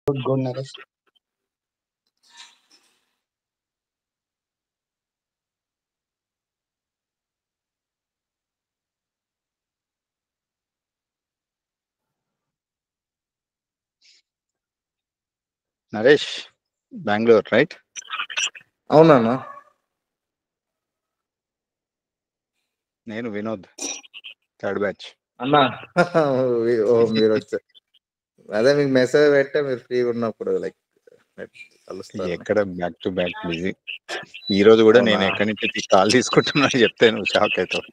Good, Naresh. Naresh Bengaluru right? అవునన్నా. నేను Vinod, third batch. అన్నా మీరు వచ్చారు. అదే మీకు మెసేజ్ పెట్టే మీరు ఫ్రీగా ఉన్నప్పుడు లైక్ కలుస్తాను. ఎక్కడ బ్యాక్ టు బ్యాక్ బిజీ. ఈ రోజు కూడా అవునా? నేను ఎక్కడి నుంచి కాల్ తీసుకుంటున్నా చెప్తే నువ్వు షాక్ అవుతావు.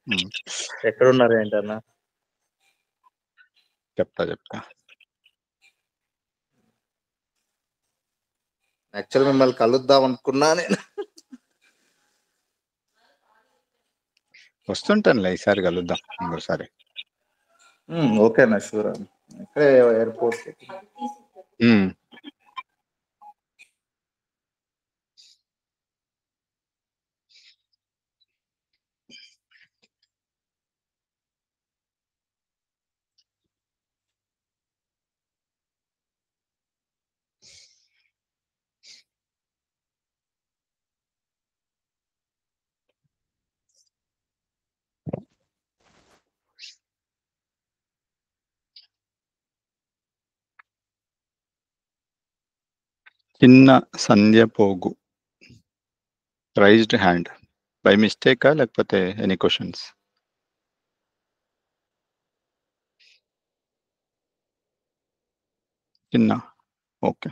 ఎక్కడున్నారు ఏంటన్నా? చెప్తా యాక్చువల్ మిమ్మల్ని కలుద్దాం అనుకున్నా నేను. వస్తుంటానులే, ఈసారి కలుద్దాం ఇంకోసారి. ఓకేనా, షూర్. ఇక్కడే ఎయిర్పోర్ట్. చిన్న సంధ్య పోగు రైజ్డ్ హ్యాండ్ బై మిస్టేకా లేకపోతే ఎనీ క్వశ్చన్స్? చిన్న ఓకే,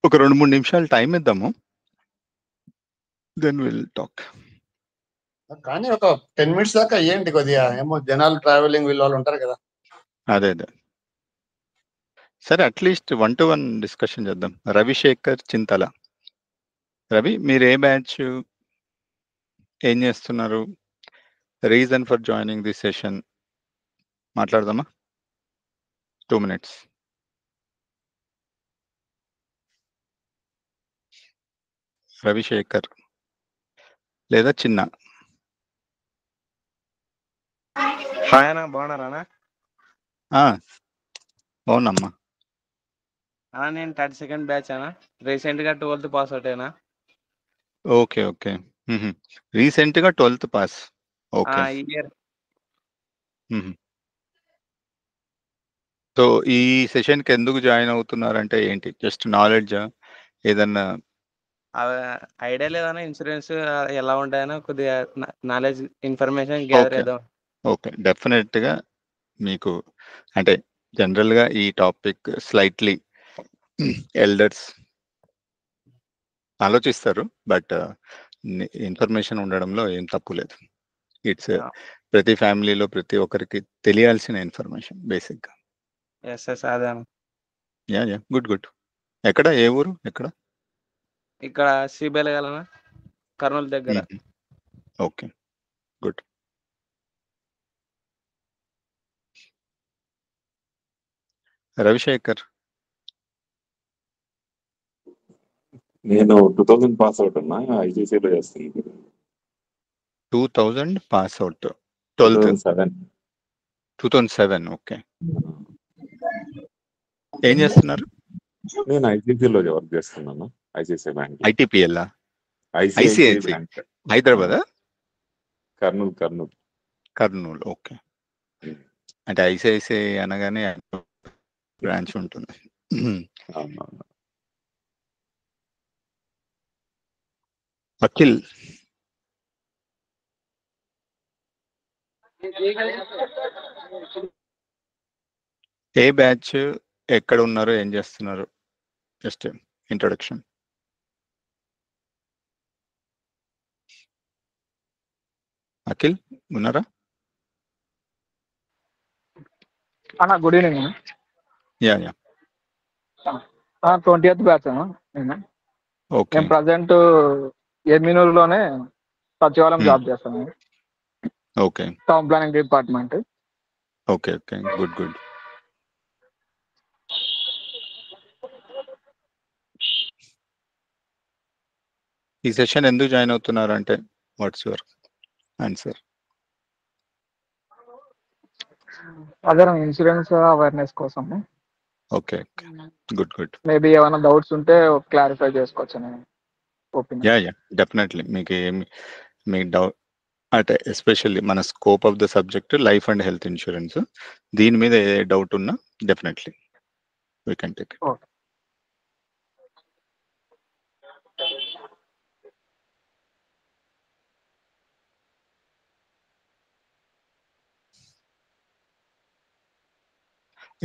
ఒక 2-3 నిమిషాలు టైం ఇద్దాము, దెన్ విల్ టాక్. కానీ ఒక 10 minutes దాకా ఏంటి కొద్దిగా, ఏమో జనాలు ట్రావెలింగ్ వీళ్ళు వాళ్ళు ఉంటారు కదా. అదే సరే, అట్లీస్ట్ 1-to-1 డిస్కషన్ చేద్దాం. రవిశేఖర్ చింతల. రవి, మీరు ఏ బ్యాచ్, ఏం చేస్తున్నారు, reason for joining this session మాట్లాడదామా? 2 minutes. రవిశేఖర్ లేదా చిన్న. హాయ్ అన్న, బాగున్నారా? బాగున్నామ్మా. నేను 32nd బ్యాచ్ అన్న, రీసెంట్ గా 12th పాస్ అవుట్ అయినా. ఓకే రీసెంట్ గా 12th పాస్. ఓకే. ఈ ఇయర్. సో ఈ సెషన్ కి ఎందుకు జాయిన్ అవుతున్నారంటే ఏంటి, జస్ట్ నాలెడ్జా, ఏదన్నా ఐడియా లేదన్నా? ఇన్సూరెన్స్ ఎలా ఉంటాయనో కొద్దిగా నాలెడ్జ్, ఇన్ఫర్మేషన్ గ్యాదర్ చేద్దాం. ఓకే, డెఫినెట్ గా మీకు అంటే జనరల్ గా ఈ టాపిక్ స్లైట్లీ ఎల్డర్స్ ఆలోచిస్తారు, బట్ ఇన్ఫర్మేషన్ ఉండడంలో ఏం తప్పు లేదు. ఇట్స్ ప్రతి ఫ్యామిలీలో ప్రతి ఒక్కరికి తెలియాల్సిన ఇన్ఫర్మేషన్ బేసిక్ గా. అదే. Yeah good. ఎక్కడ, ఏ ఊరు, ఎక్కడ? ఇక్కడ శ్రీబెలగలనా, కర్నూలు దగ్గర. Okay good. రవిశేఖర్. నేను 2000 పాస్ అవుట్ అన్నా, ఐసీసీలో చేస్తాను. 2000 పాస్ అవుట్, 12th 2007. ఓకే, ఏం చేస్తున్నారు? నేను ఐసీసీలో వర్క్ చేస్తున్నాను. ICC bank. ITPL, ICICI bank, Hyderabad, Kurnool. Okay. అంటే ఐసిఐసిఐ అనగానే బ్రాంచ్ ఉంటుంది. అఖిల్. ఏ బ్యాచ్, ఎక్కడ ఉన్నారు, ఏం చేస్తున్నారు, జస్ట్ ఇంట్రొడక్షన్. అఖిల్ ఉన్నారా? అన్న good evening. Yeah 20th batch అన్న. ఓకే. నేను ప్రజెంట్ ఎమ్మినూరులోనే సచివాలయం జాబ్ చేస్తాను. Okay. Town planning department. Okay good. ఈ సెషన్ ఎందుకు జాయిన్ అవుతున్నారు అంటే వాట్స్ యువర్ ఆన్సర్? అదే ఇన్సూరెన్స్ అవేర్నెస్ కోసం ఓకే గుడ్ మేబీ ఏమైనా డౌట్స్ ఉంటే క్లారిఫై చేసుకోవచ్చు నేను ఒపీనియన్. యా డెఫినెట్లీ మీకు డౌట్ అంటే ఎస్పెషల్లీ మన scope of the subject life and health insurance, దీని మీద ఏ డౌట్ ఉన్నా definitely we can take it. Okay.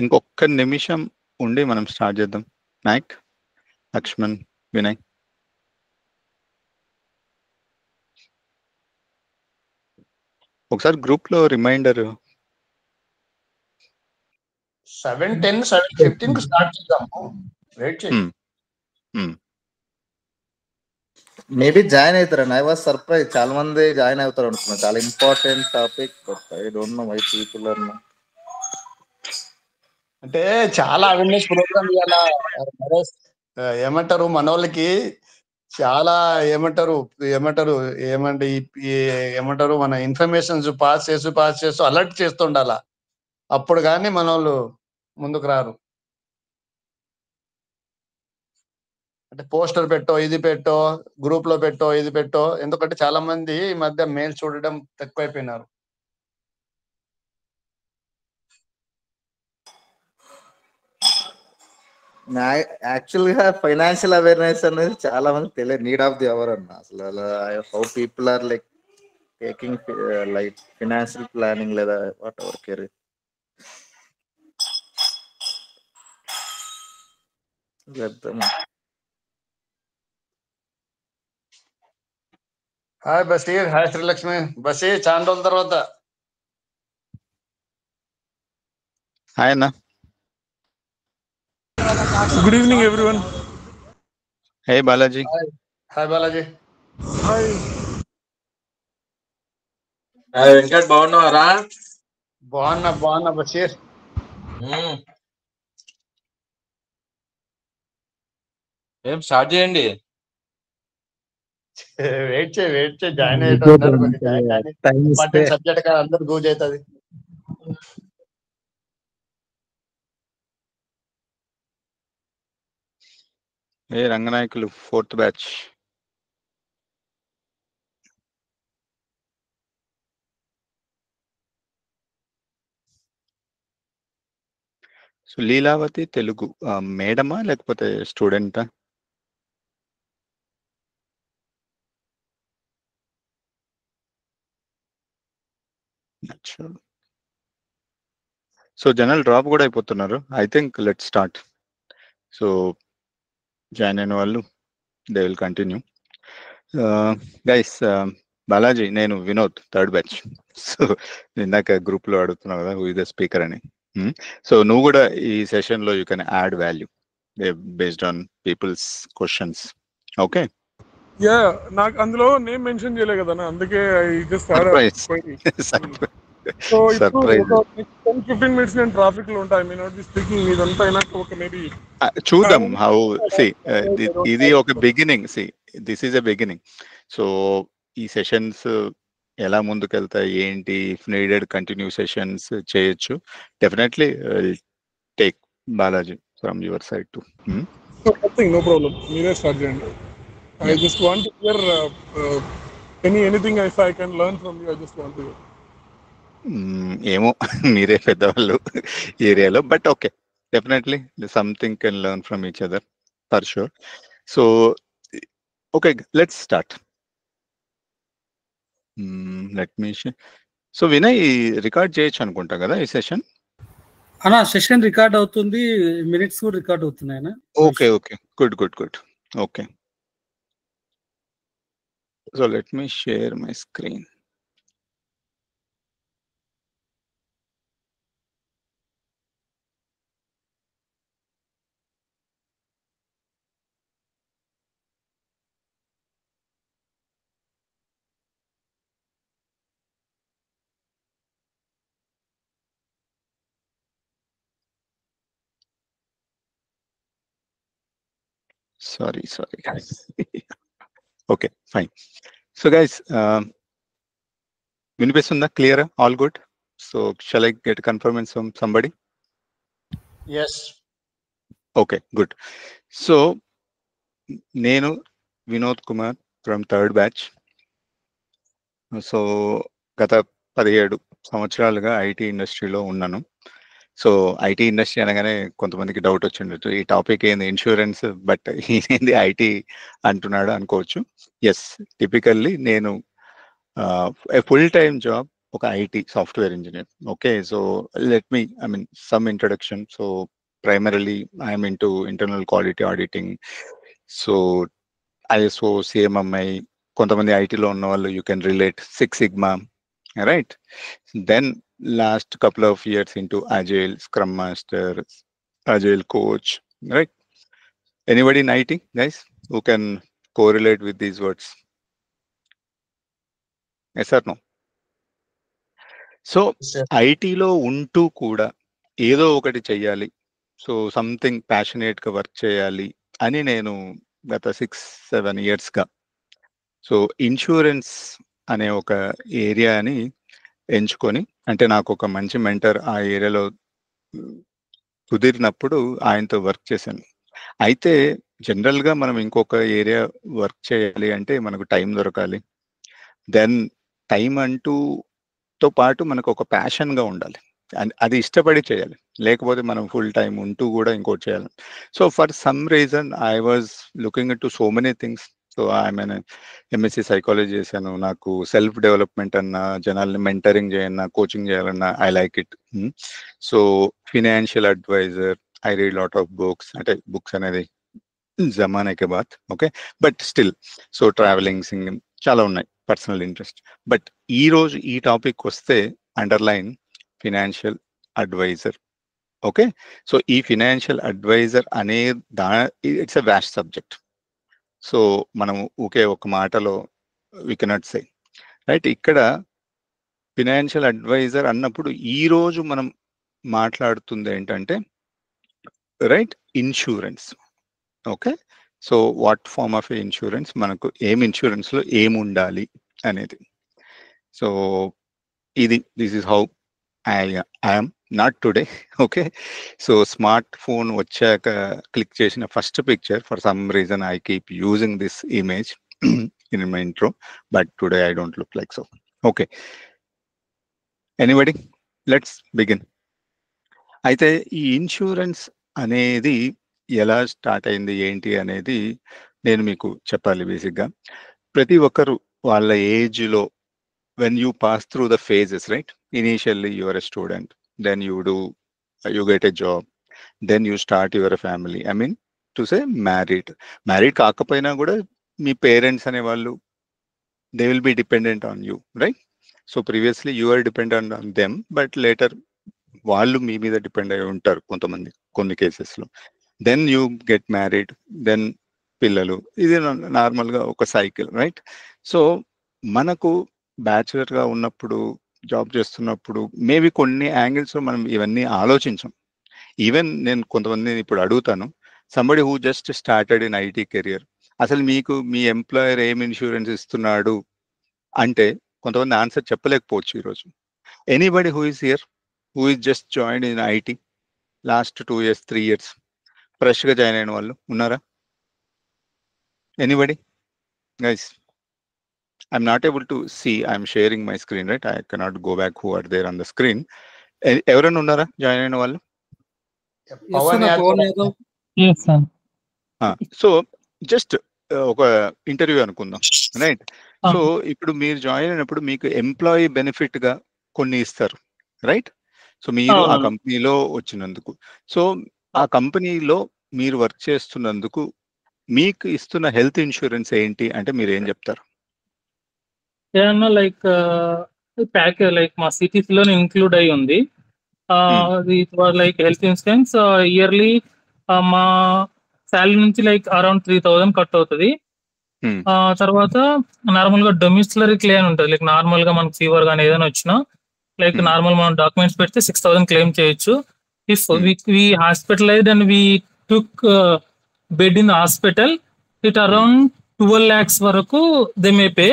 ఇంకొక నిమిషం ఉండి మనం స్టార్ట్ చేద్దాం. నాయక్, లక్ష్మణ్, వినయ్. ఒకసారి గ్రూప్ లో రిమైండర్ 7:10 7:15 స్టార్ట్ చేద్దాము. వెయిట్ చేయి. మేబీ జాయిన్ అవుతారండి. ఐ వాజ్ సర్ప్రైజ్, చాలా మంది జాయిన్ అవుతారు అనుకున్నా. చాలా important topic. I don't know why people are not. అంటే చాలా అవేర్నెస్ ప్రోగ్రామ్ ఇవాళ నరేష్, ఏమంటారు మనోళ్ళకి చాలా ఏమంటారు ఏమంటే ఏమంటారు మన ఇన్ఫర్మేషన్స్ పాస్ చేస్తూ అలర్ట్ చేస్తుండాల. అప్పుడు కానీ మనోళ్ళు ముందుకు రారు. అంటే పోస్టర్ పెట్టో, ఇది పెట్టో, గ్రూప్ లో పెట్టో, ఇది పెట్టో. ఎందుకంటే చాలా మంది ఈ మధ్య మెయిల్ చూడడం తక్కువైపోయినారు. యాక్చువల్ గా ఫైనాన్షియల్ అవేర్నెస్ అనేది చాలా మంది తెలియదు. నీడ్ ఆఫ్ ది అవర్ అన్న. అసలు how people are like taking like financial planning లేదా whatever career. Hi Basheer, hi Srilakshmi. Basheer చాలా రోజుల తర్వాత. హాయ్ అన్న. Good evening everyone. Hey Balaji. Hi Balaji. Hi Venkat, బాగున్నావారా? బాగున్నా బషీర్. ఏం స్టార్ట్ చేయండి. వెయిట్ చేయి జాయిన్ అయ్యేటన్నారు. ఇంపార్టెంట్ సబ్జెక్ట్ కదా, అందరు గూజ్ అవుతుంది. ఏ Ranganayakulu 4th batch. So Leelavathi Telugu మేడమా లేకపోతే స్టూడెంటా? సో జనరల్ డ్రాప్ కూడా అయిపోతున్నారు. I think let start. So join అయిన వాళ్ళు they will continue. Guys, Balaji, నేను వినోద్, 3rd బ్యాచ్. సో ఇందాక గ్రూప్ లో అడుగుతున్నావు కదా హూ ఇస్ ద స్పీకర్ అని. సో నువ్వు కూడా ఈ సెషన్ లో you can add value based on people's questions. Okay. Yeah, నాకు అందులో నేమ్ మెన్షన్ చేయలే కదా, అందుకే ఐ జస్ట్ సో ఇప్పుడు 10-15 minutes నేను ట్రాఫిక్ లో ఉంటా. I may not be speaking. ఇదంతా అయినాక ఒక మేబీ చూద్దాం. హౌ ఇది ఒక beginning. This is a beginning. So ఈ సెషన్స్ ఎలా ముందుకెళ్తాయి ఏంటి, ఇఫ్ నీడెడ్ కంటిన్యూ సెషన్స్ చేయొచ్చు. Definitely take Balaji from your side too. No problem, మీరే స్టార్ట్ చేయండి. I just want to hear anything if I can learn from you. I just want to. ఏమో, మీరే పెద్దవాళ్ళు ఏరియాలో, but okay, definitely something can learn from each other for sure. So okay, let's start. Let me so Vinay, record చేయొచ్చు అనుకుంటా కదా ఈ session? అన్నా session record అవుతుంది, మినిట్స్ కూడా రికార్డ్ అవుతున్నాయనా? Okay good. Okay, so let me share my screen. Sorry. Okay, fine. So guys, వినిపిస్తుందా? Clear? All good? So shall I get confirmation from somebody? Yes. Okay, good. So నేను Vinod Kumar from third batch. So గత 17 సంవత్సరాలుగా IT ఇండస్ట్రీలో ఉన్నాను. So IT industry అనగానే కొంతమందికి doubt వచ్చిండొచ్చు, ఈ topic ఏంది ఇన్సూరెన్స్, బట్ ఏంది ఐటీ అంటున్నాడు అనుకోవచ్చు. ఎస్, టిపికల్లీ నేను ఫుల్ టైమ్ జాబ్ ఒక IT software engineer. Okay, so let me some introduction. So primarily I am into internal quality auditing. So ISO, CMMI, కొంతమంది ఐటీలో ఉన్న వాళ్ళు you can relate, 6 Sigma, right? Then last couple of years into Agile, Scrum Master, Agile Coach, right? Anybody in IT, guys, who can correlate with these words? Yes or no? So ఐటీలో ఉంటూ కూడా ఏదో ఒకటి చెయ్యాలి, so something ప్యాషనేట్గా work చేయాలి అని నేను గత 6-7 yearsగా సో ఇన్సూరెన్స్ అనే ఒక ఏరియాని ఎంచుకొని, అంటే నాకు ఒక మంచి మెంటర్ ఆ ఏరియాలో కుదిరినప్పుడు ఆయనతో వర్క్ చేశాను. అయితే జనరల్గా మనం ఇంకొక ఏరియా వర్క్ చేయాలి అంటే మనకు టైం దొరకాలి, దెన్ టైం అంటూతో పాటు మనకు ఒక ప్యాషన్గా ఉండాలి, అది ఇష్టపడి చేయాలి, లేకపోతే మనం ఫుల్ టైం ఉంటూ కూడా ఇంకోటి చేయాలి. So for some reason I was looking to so many things. So I'm MSc psychology చేశాను, నాకు సెల్ఫ్ డెవలప్మెంట్ అన్నా, జనాల్ని మెంటరింగ్ చేయన్నా, కోచింగ్ చేయాలన్నా I like it. So financial adviser, I read lot of books, అంటే బుక్స్ అనేది జమానే కే బాత్, okay, but still so travelling, singing చాలా ఉన్నాయి, పర్సనల్ ఇంట్రెస్ట్. బట్ ఈ రోజు ఈ టాపిక్ వస్తే underline financial advisor. Okay, so ఈ ఫినాన్షియల్ అడ్వైజర్ అనే it's a vast subject. So మనం ఒకే ఒక మాటలో వి కెనాట్ సే, రైట్? ఇక్కడ ఫినాన్షియల్ అడ్వైజర్ అన్నప్పుడు ఈ రోజు మనం మాట్లాడుతుంది ఏంటంటే, right, insurance. Okay, so what form of insurance, మనకు ఇన్సూరెన్స్లో ఏముండాలి అనేది. So this is how I am not today. Okay, so smartphone వచ్చాక క్లిక్ చేసిన first picture, for some reason I keep using this image in my intro, but today I don't look like so. Okay, anybody, let's begin. అయితే ఈ insurance అనేది ఎలా start అయింది ఏంటి అనేది నేను మీకు చెప్పాలి. బేసిక్గా ప్రతి ఒక్కరు వాళ్ళ ఏజ్లో, when you pass through the phases, right? Initially you are a student, then you get a job, then you start your family. I mean to say married కాకపోయినా కూడా మీ పేరెంట్స్ అనే వాళ్ళు, they will be dependent on you, right? So previously you are dependent on them, but later వాళ్ళు మీ మీద depend అయి ఉంటారు కొంతమంది, కొన్ని కేసెస్లో. Then you get married, then పిల్లలు, ఇది నార్మల్గా ఒక సైకిల్, రైట్? సో మనకు బ్యాచులర్గా ఉన్నప్పుడు, జాబ్ చేస్తున్నప్పుడు మేబీ కొన్ని యాంగిల్స్లో మనం ఇవన్నీ ఆలోచించాం. ఈవెన్ నేను కొంతమందిని ఇప్పుడు అడుగుతాను, somebody who just started in IT career, అసలు మీకు మీ ఎంప్లాయర్ ఏం ఇన్సూరెన్స్ ఇస్తున్నాడు అంటే కొంతమంది ఆన్సర్ చెప్పలేకపోవచ్చు ఈరోజు. Anybody who is here who is just join in IT last 2 years 3 years, ఫ్రెష్గా జాయిన్ అయిన వాళ్ళు ఉన్నారా? Anybody guys? I'm not able to see. I'm sharing my screen, right? I cannot go back who are there on the screen. ఎవరైనా ఉన్నారా join అయిన వాళ్ళు? So just ఒక interview అనుకుందాం, రైట్? సో ఇప్పుడు మీరు జాయిన్ అయినప్పుడు మీకు ఎంప్లాయీ బెనిఫిట్ గా కొన్ని ఇస్తారు, రైట్? సో మీరు ఆ కంపెనీలో వచ్చినందుకు, సో ఆ కంపెనీలో మీరు వర్క్ చేస్తున్నందుకు మీకు ఇస్తున్న హెల్త్ ఇన్సూరెన్స్ ఏంటి అంటే మీరు ఏం చెప్తారు? ఏమన్నా లైక్ ప్యాకేజ్ లైక్ మా సిటీస్ లో ఇంక్లూడ్ అయి ఉంది. లైక్ హెల్త్ ఇన్సూరెన్స్ ఇయర్లీ మా శాలరీ నుంచి లైక్ అరౌండ్ 3,000 కట్ అవుతుంది. తర్వాత నార్మల్ గా డొమిసిలరీ క్లెయిమ్ ఉంటుంది, లైక్ నార్మల్ గా మనకు ఫీవర్ కానీ ఏదైనా వచ్చినా లైక్ నార్మల్ మనం డాక్యుమెంట్స్ పెడితే 6,000 క్లెయిమ్ చేయొచ్చు. If we hospitalised and we took bed in hospital, it around 12 lakhs వరకు they may pay.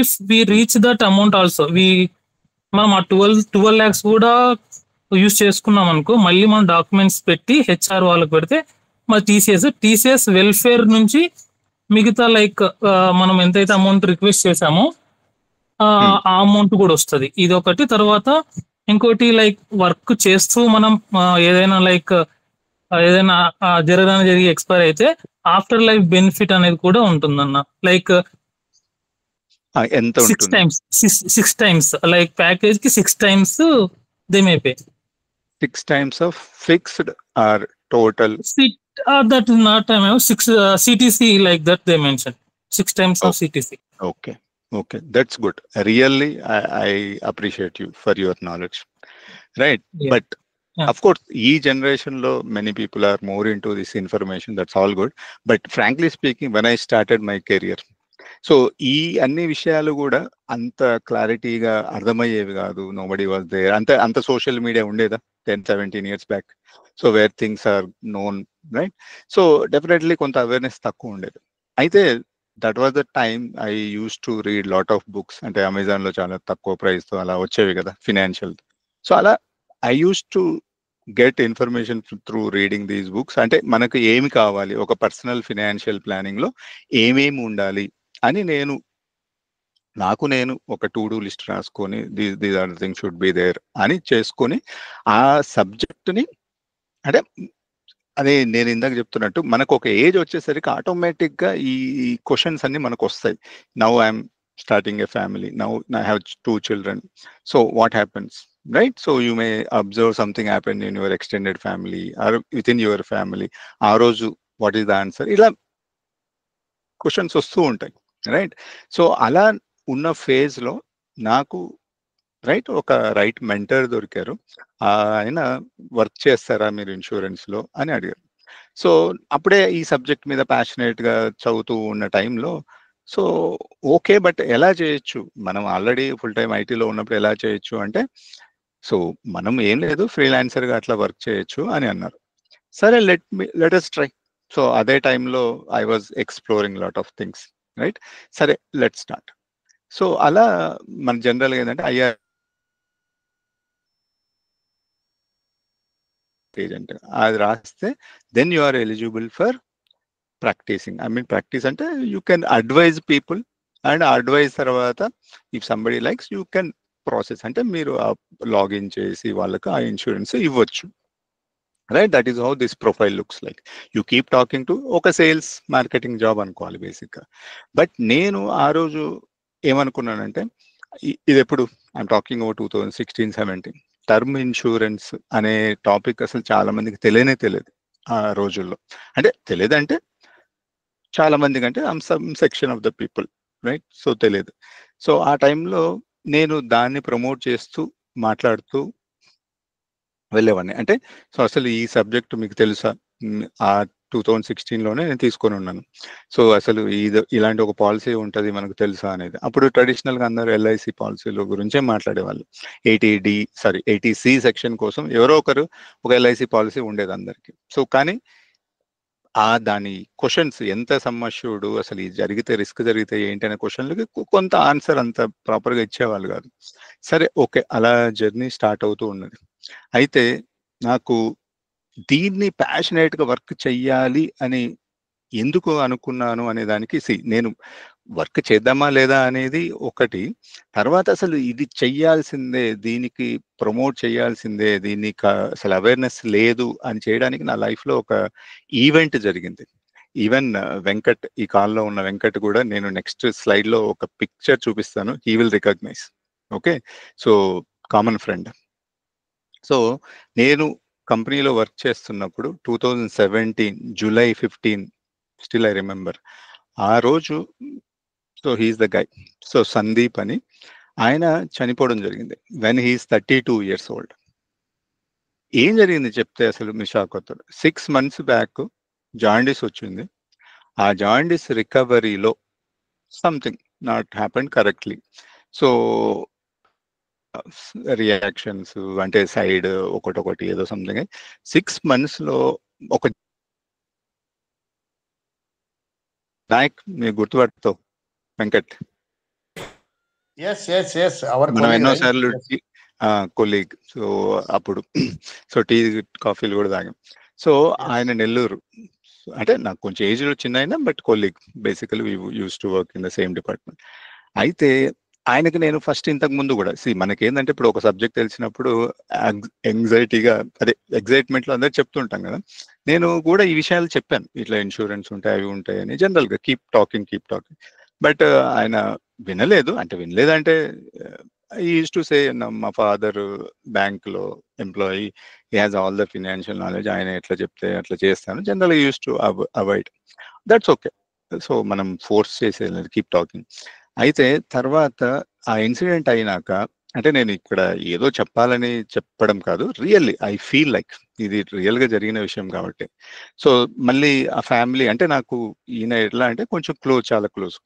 If we reach that amount also, మనం ఆ 12 lakhs కూడా యూజ్ చేసుకున్నాం అనుకో, మళ్ళీ మనం డాక్యుమెంట్స్ పెట్టి హెచ్ఆర్ వాళ్ళకి పెడితే మరి టీసీఎస్ వెల్ఫేర్ నుంచి మిగతా లైక్ మనం ఎంతైతే అమౌంట్ రిక్వెస్ట్ చేసామో ఆ అమౌంట్ కూడా వస్తుంది. ఇది ఒకటి. తర్వాత ఇంకోటి లైక్ వర్క్ చేస్తూ మనం ఏదైనా లైక్ ఏదైనా జరిగి ఎక్స్పైర్ అయితే ఆఫ్టర్ లైఫ్ బెనిఫిట్ అనేది కూడా ఉంటుందన్న. లైక్ ఎంత 6 times లైక్ ప్యాకేజ్ కి 6 times they may pay. 6 times of fixed or total? That is not 6 CTC like that they mentioned. 6 times of CTC. Okay, that's good. Really, I appreciate you for your knowledge. Right? Yeah. But of course, each generation lo many people are more into this information. That's all good. But frankly speaking, when I started my career, so ఈ అన్ని విషయాలు కూడా అంత క్లారిటీగా అర్థమయ్యేవి కాదు. Nobody was there. అంత social media ఉండేదా 10-17 years back? So where things are known, right? So definitely కొంత అవేర్నెస్ తక్కువ ఉండేది. అయితే that was the time I use to read lot of books. అంటే అమెజాన్లో చాలా తక్కువ ప్రైస్తో అలా వచ్చేవి కదా ఫినాన్షియల్. సో అలా I use to get information through reading these books. అంటే మనకు ఏమి కావాలి, ఒక పర్సనల్ ఫినాన్షియల్ ప్లానింగ్లో ఏమేమి ఉండాలి అని నేను ఒక టు డూ లిస్ట్ రాసుకొని these are things should be there అని చేసుకొని ఆ సబ్జెక్ట్ని, అంటే అదే నేను ఇందాక చెప్తున్నట్టు మనకు ఒక ఏజ్ వచ్చేసరికి ఆటోమేటిక్గా ఈ క్వశ్చన్స్ అన్ని మనకు వస్తాయి. Now I'm starting a family, now I have 2 children. So what happens, right? So you may observe something happen in your extended family or with in your family. ఆ రోజు వాట్ ఈస్ ద ఆన్సర్? ఇలా questions వస్తూ ఉంటాయి, right? So అలా ఉన్న ఫేజ్లో నాకు ఒక రైట్ మెంటర్ దొరికారు. ఆయన వర్క్ చేస్తారా మీరు ఇన్సూరెన్స్లో అని అడిగారు. సో అప్పుడే ఈ సబ్జెక్ట్ మీద ప్యాషనేట్గా చదువుతూ ఉన్న టైంలో సో ఓకే, బట్ ఎలా చేయొచ్చు, మనం ఆల్రెడీ ఫుల్ టైం ఐటీలో ఉన్నప్పుడు ఎలా చేయొచ్చు అంటే, సో మనం ఏం లేదు ఫ్రీలాన్సర్గా అట్లా వర్క్ చేయొచ్చు అని అన్నారు. సరే లెట్ us ట్రై. సో అదే టైంలో I was exploring lot of things, right? సరే లెట్ స్టార్ట్. సో అలా మన జనరల్గా ఏంటంటే ఐఆర్ ఏజెంట్ అది రాస్తే then you are eligible for practising. I mean practice అంటే you can advise people, and advise తర్వాత if somebody likes you can process, అంటే మీరు లాగిన్ చేసి వాళ్ళకు ఆ ఇన్సూరెన్స్ ఇవ్వచ్చు, right? That is how this profile looks like. You keep talking to ఒక sales marketing job అనుకోవాలి బేసిక్గా. బట్ నేను ఆ రోజు ఏమనుకున్నానంటే, ఇది ఎప్పుడు I'm talking over 2016-17, term insurance అనే టాపిక్ అసలు చాలా మందికి తెలియదు ఆ రోజుల్లో. అంటే తెలియదంటే చాలా మందికి, అంటే some section of the people, right? So తెలియదు. సో ఆ టైంలో నేను దాన్ని ప్రమోట్ చేస్తూ మాట్లాడుతూ వెళ్ళేవాడిని. అంటే సో అసలు ఈ సబ్జెక్ట్ మీకు తెలుసా, ఆ 2016లోనే నేను తీసుకొని ఉన్నాను. సో అసలు ఇలాంటి ఒక పాలసీ ఉంటుంది మనకు తెలుసా అనేది. అప్పుడు ట్రెడిషనల్గా అందరూ ఎల్ఐసి పాలసీల గురించే మాట్లాడేవాళ్ళు. 80C సెక్షన్ కోసం ఎవరో ఒకరు ఒక ఎల్ఐసి పాలసీ ఉండేది అందరికి. సో కానీ దాని క్వశ్చన్స్ ఎంత సమ్మష్యూడు, అసలు ఇది జరిగితే రిస్క్ జరిగితే ఏంటి అనే క్వశ్చన్లకి కొంత ఆన్సర్ అంత ప్రాపర్గా ఇచ్చేవాళ్ళు కాదు. సరే ఓకే, అలా జర్నీ స్టార్ట్ అవుతూ ఉన్నది. అయితే నాకు దీన్ని ప్యాషనేట్గా వర్క్ చెయ్యాలి అని ఎందుకు అనుకున్నాను అనే దానికి నేను వర్క్ చేద్దామా లేదా అనేది ఒకటి, తర్వాత అసలు ఇది చెయ్యాల్సిందే, దీనికి ప్రమోట్ చేయాల్సిందే, దీనికి అసలు అవేర్నెస్ లేదు అని చేయడానికి నా లైఫ్లో ఒక ఈవెంట్ జరిగింది. ఈవెన్ వెంకట్, ఈ కాల్లో ఉన్న వెంకట్ కూడా నేను నెక్స్ట్ స్లైడ్లో ఒక పిక్చర్ చూపిస్తాను, he will recognise. Okay, so common friend. So నేను కంపెనీలో వర్క్ చేస్తున్నప్పుడు 2017 July 15, స్టిల్ ఐ రిమెంబర్. ఆ రోజు so he is the guy, so Sandeep అని, ఆయన చనిపోవడం జరిగింది వెన్ హీఈస్ 32 years old. ఏం జరిగింది చెప్తే అసలు మీ షాక్ అవుతాడు. 6 months బ్యాక్ జాండీస్ వచ్చింది. ఆ జాండీస్ రికవరీలో something not happened correctly. So reactions అంటే సైడ్ ఒకటి ఏదో సంథింగ్ 6 monthsలో ఒక నాయక్, మీరు గుర్తుపడతావు వెంకట్, yes, our మనం colleague, right? ఎన్నోసార్లు Yes. కొలీగ్. సో అప్పుడు సో టీ కాఫీలు కూడా తాగాం. So Yes. ఆయన నెల్లూరు, అంటే నాకు కొంచెం ఏజ్ లో చిన్న అయినా but colleague, basically we use to work in the same department. అయితే ఆయనకి నేను ఫస్ట్ ఇంతకు ముందు కూడా మనకేందంటే ఇప్పుడు ఒక సబ్జెక్ట్ తెలిసినప్పుడు యాంగ్జైటీగా అదే ఎగ్జైట్మెంట్ లో అందరు చెప్తుంటాం కదా, నేను కూడా ఈ విషయాలు చెప్పాను, ఇట్లా ఇన్సూరెన్స్ ఉంటాయి అవి ఉంటాయి అని జనరల్ గా కీప్ టాకింగ్. బట్ ఆయన వినలేదు. అంటే వినలేదంటే ఈ యూస్ టు సే మా ఫాదర్ బ్యాంక్ లో employee, he has all the financial knowledge, ఆయన ఎట్లా చెప్తే అట్లా చేస్తాను, general use to avoid. That's okay. So మనం ఫోర్స్ చేసేది కీప్ టాకింగ్. అయితే తర్వాత ఆ ఇన్సిడెంట్ అయినాక, అంటే నేను ఇక్కడ ఏదో చెప్పాలని చెప్పడం కాదు, రియల్లీ ఐ ఫీల్ లైక్ ఇది రియల్ గా జరిగిన విషయం కాబట్టి. సో మళ్ళీ ఆ ఫ్యామిలీ అంటే నాకు ఈయన ఎట్లా అంటే కొంచెం క్లోజ్, చాలా క్లోజ్.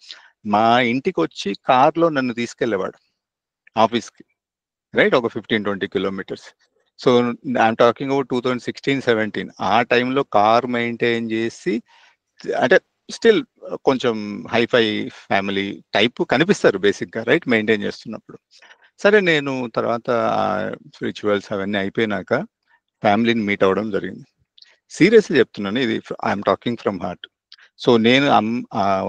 మా ఇంటికి వచ్చి కార్లో నన్ను తీసుకెళ్లేవాడు ఆఫీస్కి, రైట్, ఒక 15-20 kilometres. So I'm talking about 2016-17. ఆ టైంలో కార్ మెయింటైన్ చేసి, అంటే స్టిల్ కొంచెం హైఫై ఫ్యామిలీ టైప్ కనిపిస్తారు బేసిక్ గా, రైట్, మెయింటైన్ చేస్తున్నప్పుడు. సరే నేను తర్వాత రిచువల్స్ అవన్నీ అయిపోయినాక ఫ్యామిలీని మీట్ అవ్వడం జరిగింది. సీరియస్లీ చెప్తున్నాను, ఇది I'm talking from heart. So నేను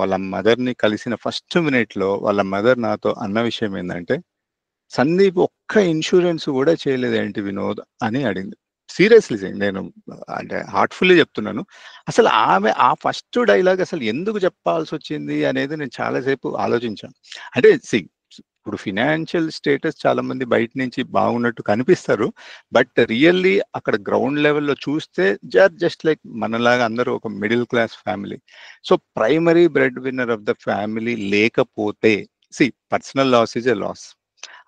వాళ్ళ మదర్ని కలిసిన ఫస్ట్ మినిట్ లో వాళ్ళ మదర్ నాతో అన్న విషయం ఏంటంటే, సందీప్ ఒక్క ఇన్సూరెన్స్ కూడా చేయలేదు ఏంటి వినోద్ అని అడిగింది. సీరియస్లీ నేను అంటే హార్ట్ఫుల్లీ చెప్తున్నాను. అసలు ఆమె ఆ ఫస్ట్ డైలాగ్ అసలు ఎందుకు చెప్పాల్సి వచ్చింది అనేది నేను చాలాసేపు ఆలోచించాను. అంటే ఇప్పుడు ఫినాన్షియల్ స్టేటస్ చాలా మంది బయట నుంచి బాగున్నట్టు కనిపిస్తారు, బట్ రియల్లీ అక్కడ గ్రౌండ్ లెవెల్లో చూస్తే జస్ట్ లైక్ మనలాగా అందరూ ఒక middle class family. So primary breadwinner of the family లేకపోతే personal loss is a loss,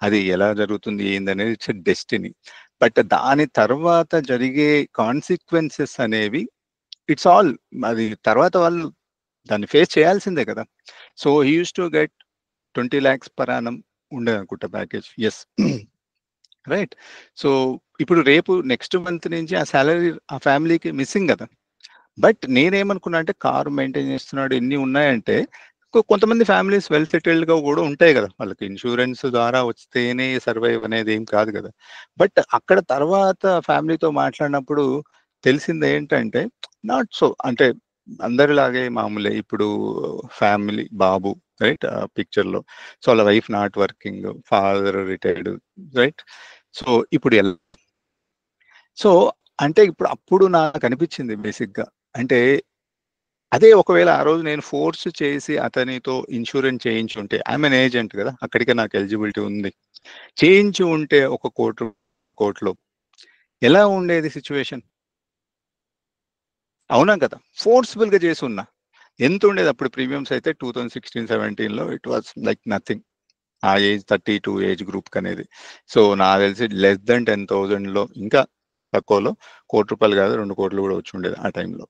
అది ఎలా జరుగుతుంది ఏందనేది ఇట్స్ డెస్టినీ. బట్ దాని తర్వాత జరిగే కాన్సిక్వెన్సెస్ అనేవి ఇట్స్ ఆల్, అది తర్వాత వాళ్ళు దాన్ని ఫేస్ చేయాల్సిందే కదా. So he use to get 20 lakhs per annum ఉండేది అనుకుంటా ప్యాకేజ్. Yes, right. సో ఇప్పుడు రేపు నెక్స్ట్ మంత్ నుంచి ఆ శాలరీ ఆ ఫ్యామిలీకి మిస్సింగ్ కదా. బట్ నేనేమనుకున్నా అంటే, కారు మెయింటైన్ చేస్తున్నాడు, ఎన్ని ఉన్నాయంటే కొంతమంది ఫ్యామిలీస్ వెల్ సెటిల్డ్ గా కూడా ఉంటాయి కదా, వాళ్ళకి ఇన్సూరెన్స్ ద్వారా వస్తేనే సర్వైవ్ అనేది ఏం కాదు కదా. బట్ అక్కడ తర్వాత ఫ్యామిలీతో మాట్లాడినప్పుడు తెలిసింది ఏంటంటే, నాట్ సో, అంటే అందరిలాగే మామూలే. ఇప్పుడు ఫ్యామిలీ బాబు, రైట్, పిక్చర్ లో. సో వాళ్ళ wife not working, father retired, right. So ఇప్పుడు సో అంటే ఇప్పుడు అప్పుడు నాకు అనిపించింది బేసిక్ గా, అంటే అదే ఒకవేళ ఆ రోజు నేను ఫోర్స్ చేసి అతనితో ఇన్సూరెన్స్ చేయించి ఉంటే, ఐఎమ్ ఎన్ ఏజెంట్ కదా, అక్కడికే నాకు ఎలిజిబిలిటీ ఉంది, చేయించి ఉంటే ఒక కోర్టులో ఎలా ఉండేది సిచ్యువేషన్? అవునా కదా, ఫోర్స్ఫుల్ గా చేసి ఉన్నా ఎంత ఉండేది అప్పుడు? ప్రీమియమ్స్ అయితే 2016-17లో ఇట్ వాస్ లైక్ నథింగ్, ఆ ఏజ్ 32 ఏజ్ గ్రూప్ అనేది. సో నాకు తెలిసి లెస్ దెన్ 10,000లో, ఇంకా తక్కువలో, ₹1,00,00,000 కాదు 2 కోట్లు కూడా వచ్చి ఉండేది ఆ టైంలో.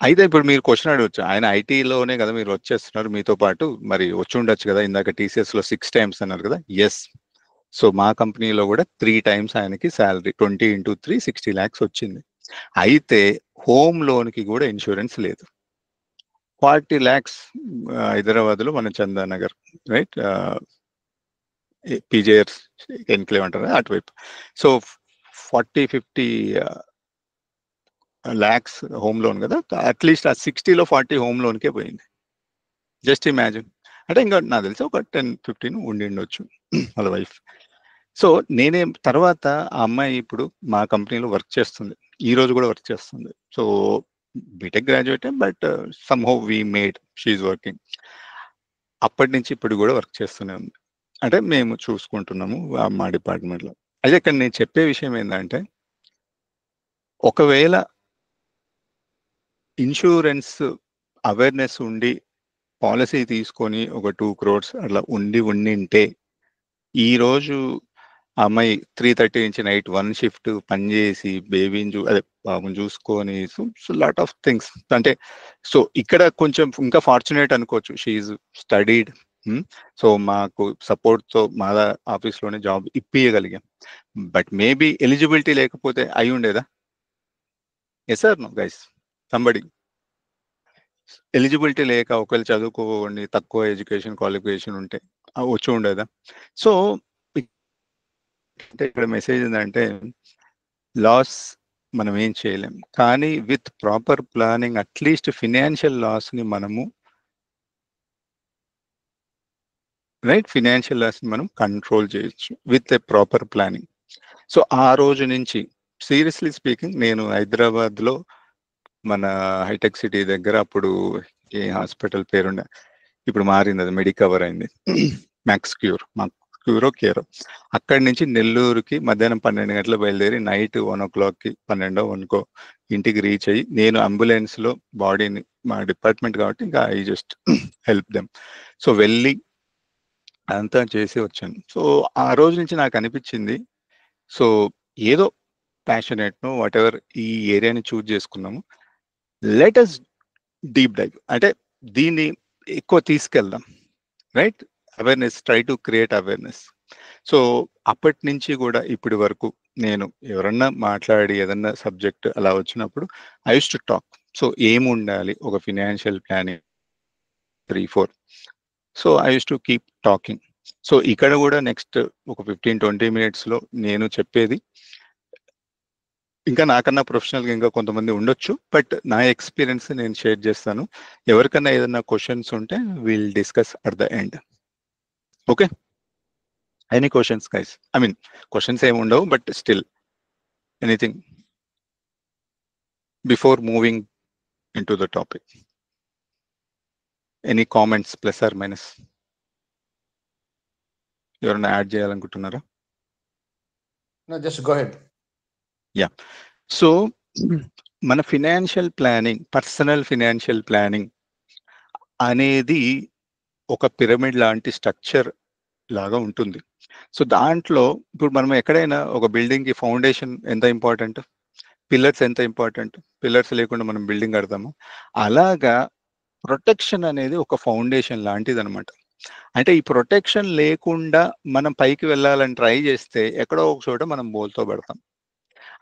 అయితే ఇప్పుడు మీరు క్వశ్చన్ అడగచ్చు, ఆయన ఐటీలోనే కదా మీరు వచ్చేస్తున్నారు, మీతో పాటు మరి వచ్చి ఉండొచ్చు కదా, ఇందాక టీసీఎస్ లో 6 times అన్నారు కదా. ఎస్. సో మా కంపెనీలో కూడా 3 times ఆయనకి శాలరీ 20 into 3 60 lakhs వచ్చింది. అయితే హోమ్ లోన్ కి కూడా ఇన్సూరెన్స్ లేదు. 40 lakhs హైదరాబాద్ లో మన చందానగర్, రైట్, పీజేఆర్ ఎన్క్లేవ్ అంటారు అటువైపు. సో 40-50 lakhs హోమ్ లోన్ కదా, అట్లీస్ట్ ఆ 60లో 40 హోమ్ లోన్కే పోయింది. Just imagine. అంటే ఇంకా నాకు తెలిసి ఒక 10-15 ఉండిండొచ్చు వాళ్ళ వైఫ్. సో నేనేం తర్వాత ఆ అమ్మాయి ఇప్పుడు మా కంపెనీలో వర్క్ చేస్తుంది, ఈ రోజు కూడా వర్క్ చేస్తుంది. So BTech graduate, but somehow we made she working. అప్పటి నుంచి ఇప్పుడు కూడా వర్క్ చేస్తూనే ఉంది, అంటే మేము చూసుకుంటున్నాము మా డిపార్ట్మెంట్లో. అయితే ఇక్కడ నేను చెప్పే విషయం ఏంటంటే, ఒకవేళ ఇన్సూరెన్స్ అవేర్నెస్ ఉండి పాలసీ తీసుకొని ఒక 2 crores అట్లా ఉండింటే, ఈరోజు అమ్మాయి 3:30 నుంచి నైట్ 1 shift పనిచేసి బేబీని అదే బాబుని చూసుకొని, సో లాట్ ఆఫ్ థింగ్స్. అంటే సో ఇక్కడ కొంచెం ఇంకా ఫార్చునేట్ అనుకోవచ్చు, షీఈ్ స్టడీడ్. సో మాకు సపోర్ట్తో మా ఆఫీస్లోనే జాబ్ ఇప్పియగలిగాం. బట్ మేబీ ఎలిజిబిలిటీ లేకపోతే అయి ఉండేదా? Yes or no guys, somebody eligibility లేక ఒకవేళ చదువుకోండి, తక్కువ ఎడ్యుకేషన్ క్వాలిఫికేషన్ ఉంటే వచ్చి ఉండేదా? సో ఇక్కడ మెసేజ్ ఏంటంటే లాస్ మనం ఏం చేయలేం, కానీ with proper planning at least financial లాస్ని మనము ఫినాన్షియల్ లాస్ని మనం కంట్రోల్ చేయొచ్చు with a proper planning. So ఆ రోజు నుంచి సీరియస్లీ స్పీకింగ్ నేను హైదరాబాద్లో మన హైటెక్ సిటీ దగ్గర, అప్పుడు ఏ హాస్పిటల్ పేరుండే, ఇప్పుడు మారింది, అది మెడికవర్ అయింది, మ్యాక్స్ క్యూరో కేరో. అక్కడి నుంచి నెల్లూరుకి మధ్యాహ్నం 12 గంటలు బయలుదేరి నైట్ 1 o'clockకి 12-1కో ఇంటికి రీచ్ అయ్యి, నేను అంబులెన్స్లో బాడీని, మా డిపార్ట్మెంట్ కాబట్టి ఇంకా I just help them. So వెళ్ళి అంతా చేసి వచ్చాను. సో ఆ రోజు నుంచి నాకు అనిపించింది, సో ఏదో ప్యాషనేట్నో వాట్ ఎవర్ ఈ ఏరియాని చూజ్ చేసుకున్నాము, లెట్ అస్ డీప్ డైవ్, అంటే దీన్ని ఎక్కువ తీసుకెళ్దాం, right? Awareness, try to create awareness. So అప్పటి నుంచి కూడా ఇప్పటి వరకు నేను ఎవరన్నా మాట్లాడి ఏదన్నా సబ్జెక్ట్ అలా వచ్చినప్పుడు I use to talk. So ఏముండాలి ఒక financial planning 3-4. So I use to keep talking. So ఇక్కడ కూడా నెక్స్ట్ ఒక 15-20 minutesలో నేను చెప్పేది, ఇంకా నాకన్నా ప్రొఫెషనల్గా ఇంకా కొంతమంది ఉండొచ్చు, బట్ నా ఎక్స్పీరియన్స్ నేను షేర్ చేస్తాను. ఎవరికన్నా ఏదైనా క్వశ్చన్స్ ఉంటే will discuss at the end. Okay, any questions guys? I mean questions ఏమి ఉండవు, but still anything before moving in to the topic. Any comments, plus or minus? ఎవరైనా యాడ్ చేయాలనుకుంటున్నారా? Just go ahead. Yeah, so మన financial planning, personal financial planning అనేది ఒక pyramid లాంటి structure లాగా ఉంటుంది. సో దాంట్లో ఇప్పుడు మనం ఎక్కడైనా ఒక బిల్డింగ్కి ఫౌండేషన్ ఎంత ఇంపార్టెంట్, పిల్లర్స్ ఎంత ఇంపార్టెంట్, పిల్లర్స్ లేకుండా మనం బిల్డింగ్ కడతాము. అలాగా ప్రొటెక్షన్ అనేది ఒక ఫౌండేషన్ లాంటిది అనమాట. అంటే ఈ ప్రొటెక్షన్ లేకుండా మనం పైకి వెళ్ళాలని ట్రై చేస్తే ఎక్కడో ఒక చోట మనం బోల్తో పెడతాం.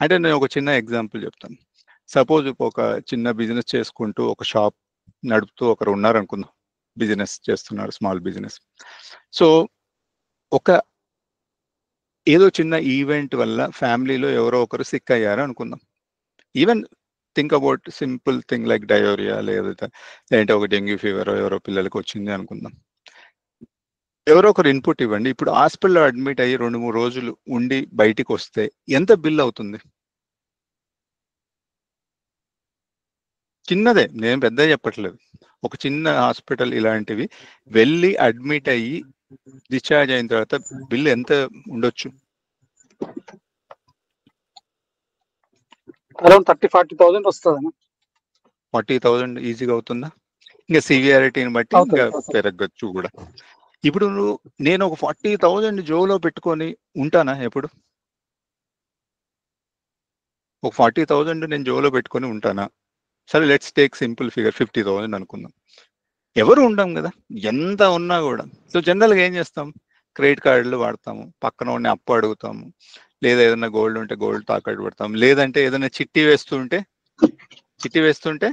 అంటే నేను ఒక చిన్న ఎగ్జాంపుల్ చెప్తాను. సపోజ్ ఒక చిన్న బిజినెస్ చేసుకుంటూ ఒక షాప్ నడుపుతూ ఒకరు ఉన్నారనుకుందాం, బిజినెస్ చేస్తున్నారు, స్మాల్ బిజినెస్. సో ఒక ఏదో చిన్న ఈవెంట్ వల్ల ఫ్యామిలీలో ఎవరో ఒకరు సిక్ అయ్యారు అనుకుందాం. Even think about simple thing like diarrhoea, లేదంటే ఒక డెంగ్యూ ఫీవర్ ఎవరో పిల్లలకి వచ్చింది అనుకుందాం. ఎవరో ఒకరు ఇన్పుట్ ఇవ్వండి. ఇప్పుడు హాస్పిటల్లో అడ్మిట్ అయ్యి 2-3 రోజులు ఉండి బయటికి వస్తే ఎంత బిల్ అవుతుంది? చిన్నదే, నేను పెద్ద చెప్పట్లేదు. ఒక చిన్న హాస్పిటల్ ఇలాంటివి వెళ్ళి అడ్మిట్ అయ్యి డిశ్చార్జ్ అయిన తర్వాత బిల్ ఎంత ఉండొచ్చు? అరౌండ్ 30,000-40,000 వస్తుంది. 40,000 ఈజీగా అవుతుందా? ఇంకా సివియారిటీని బట్టి ఇంకా పెరగచ్చు కూడా. ఇప్పుడు నేను ఒక 40,000 జోలో పెట్టుకొని ఉంటానా? ఎప్పుడు ఒక 40,000 నేను జోలో పెట్టుకొని ఉంటానా? సరే, లెట్స్ టేక్ సింపుల్ ఫిగర్ 50,000 అనుకుందాం. ఎవరు ఉండం కదా, ఎంత ఉన్నా కూడా. సో జనరల్గా ఏం చేస్తాం, క్రెడిట్ కార్డులు వాడతాము, పక్కన ఉన్న అప్పు అడుగుతాము, లేదా ఏదైనా గోల్డ్ ఉంటే గోల్డ్ తాకట్టు పెడతాం, లేదంటే ఏదైనా చిట్టి వేస్తుంటే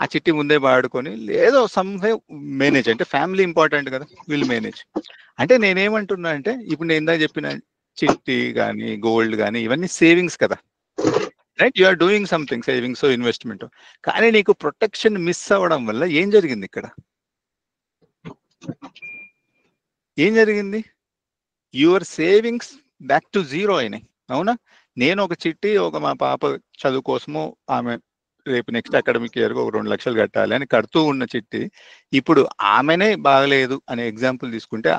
ఆ చిట్టి ముందే వాడుకొని లేదో సమ్హే మేనేజ్. అంటే ఫ్యామిలీ ఇంపార్టెంట్ కదా, వీళ్ళు మేనేజ్. అంటే నేనేమంటున్నా అంటే, ఇప్పుడు నేను ఇందాక చెప్పిన చిట్టి కానీ గోల్డ్ కానీ ఇవన్నీ సేవింగ్స్ కదా, right? You are doing something, savings, investment. కానీ నీకు ప్రొటెక్షన్ మిస్ అవ్వడం వల్ల ఏం జరిగింది ఇక్కడ? ఏం జరిగింది? Your savings back to zero అయినాయి. అవునా? నేను ఒక చిట్టి, మా పాప చదువు కోసము, ఆమె రేపు నెక్స్ట్ అకాడమిక్ ఇయర్కి ఒక 2 లక్షలు కట్టాలి అని కడుతూ ఉన్న చిట్టి, ఇప్పుడు ఆమెనే బాగలేదు అనే ఎగ్జాంపుల్ తీసుకుంటే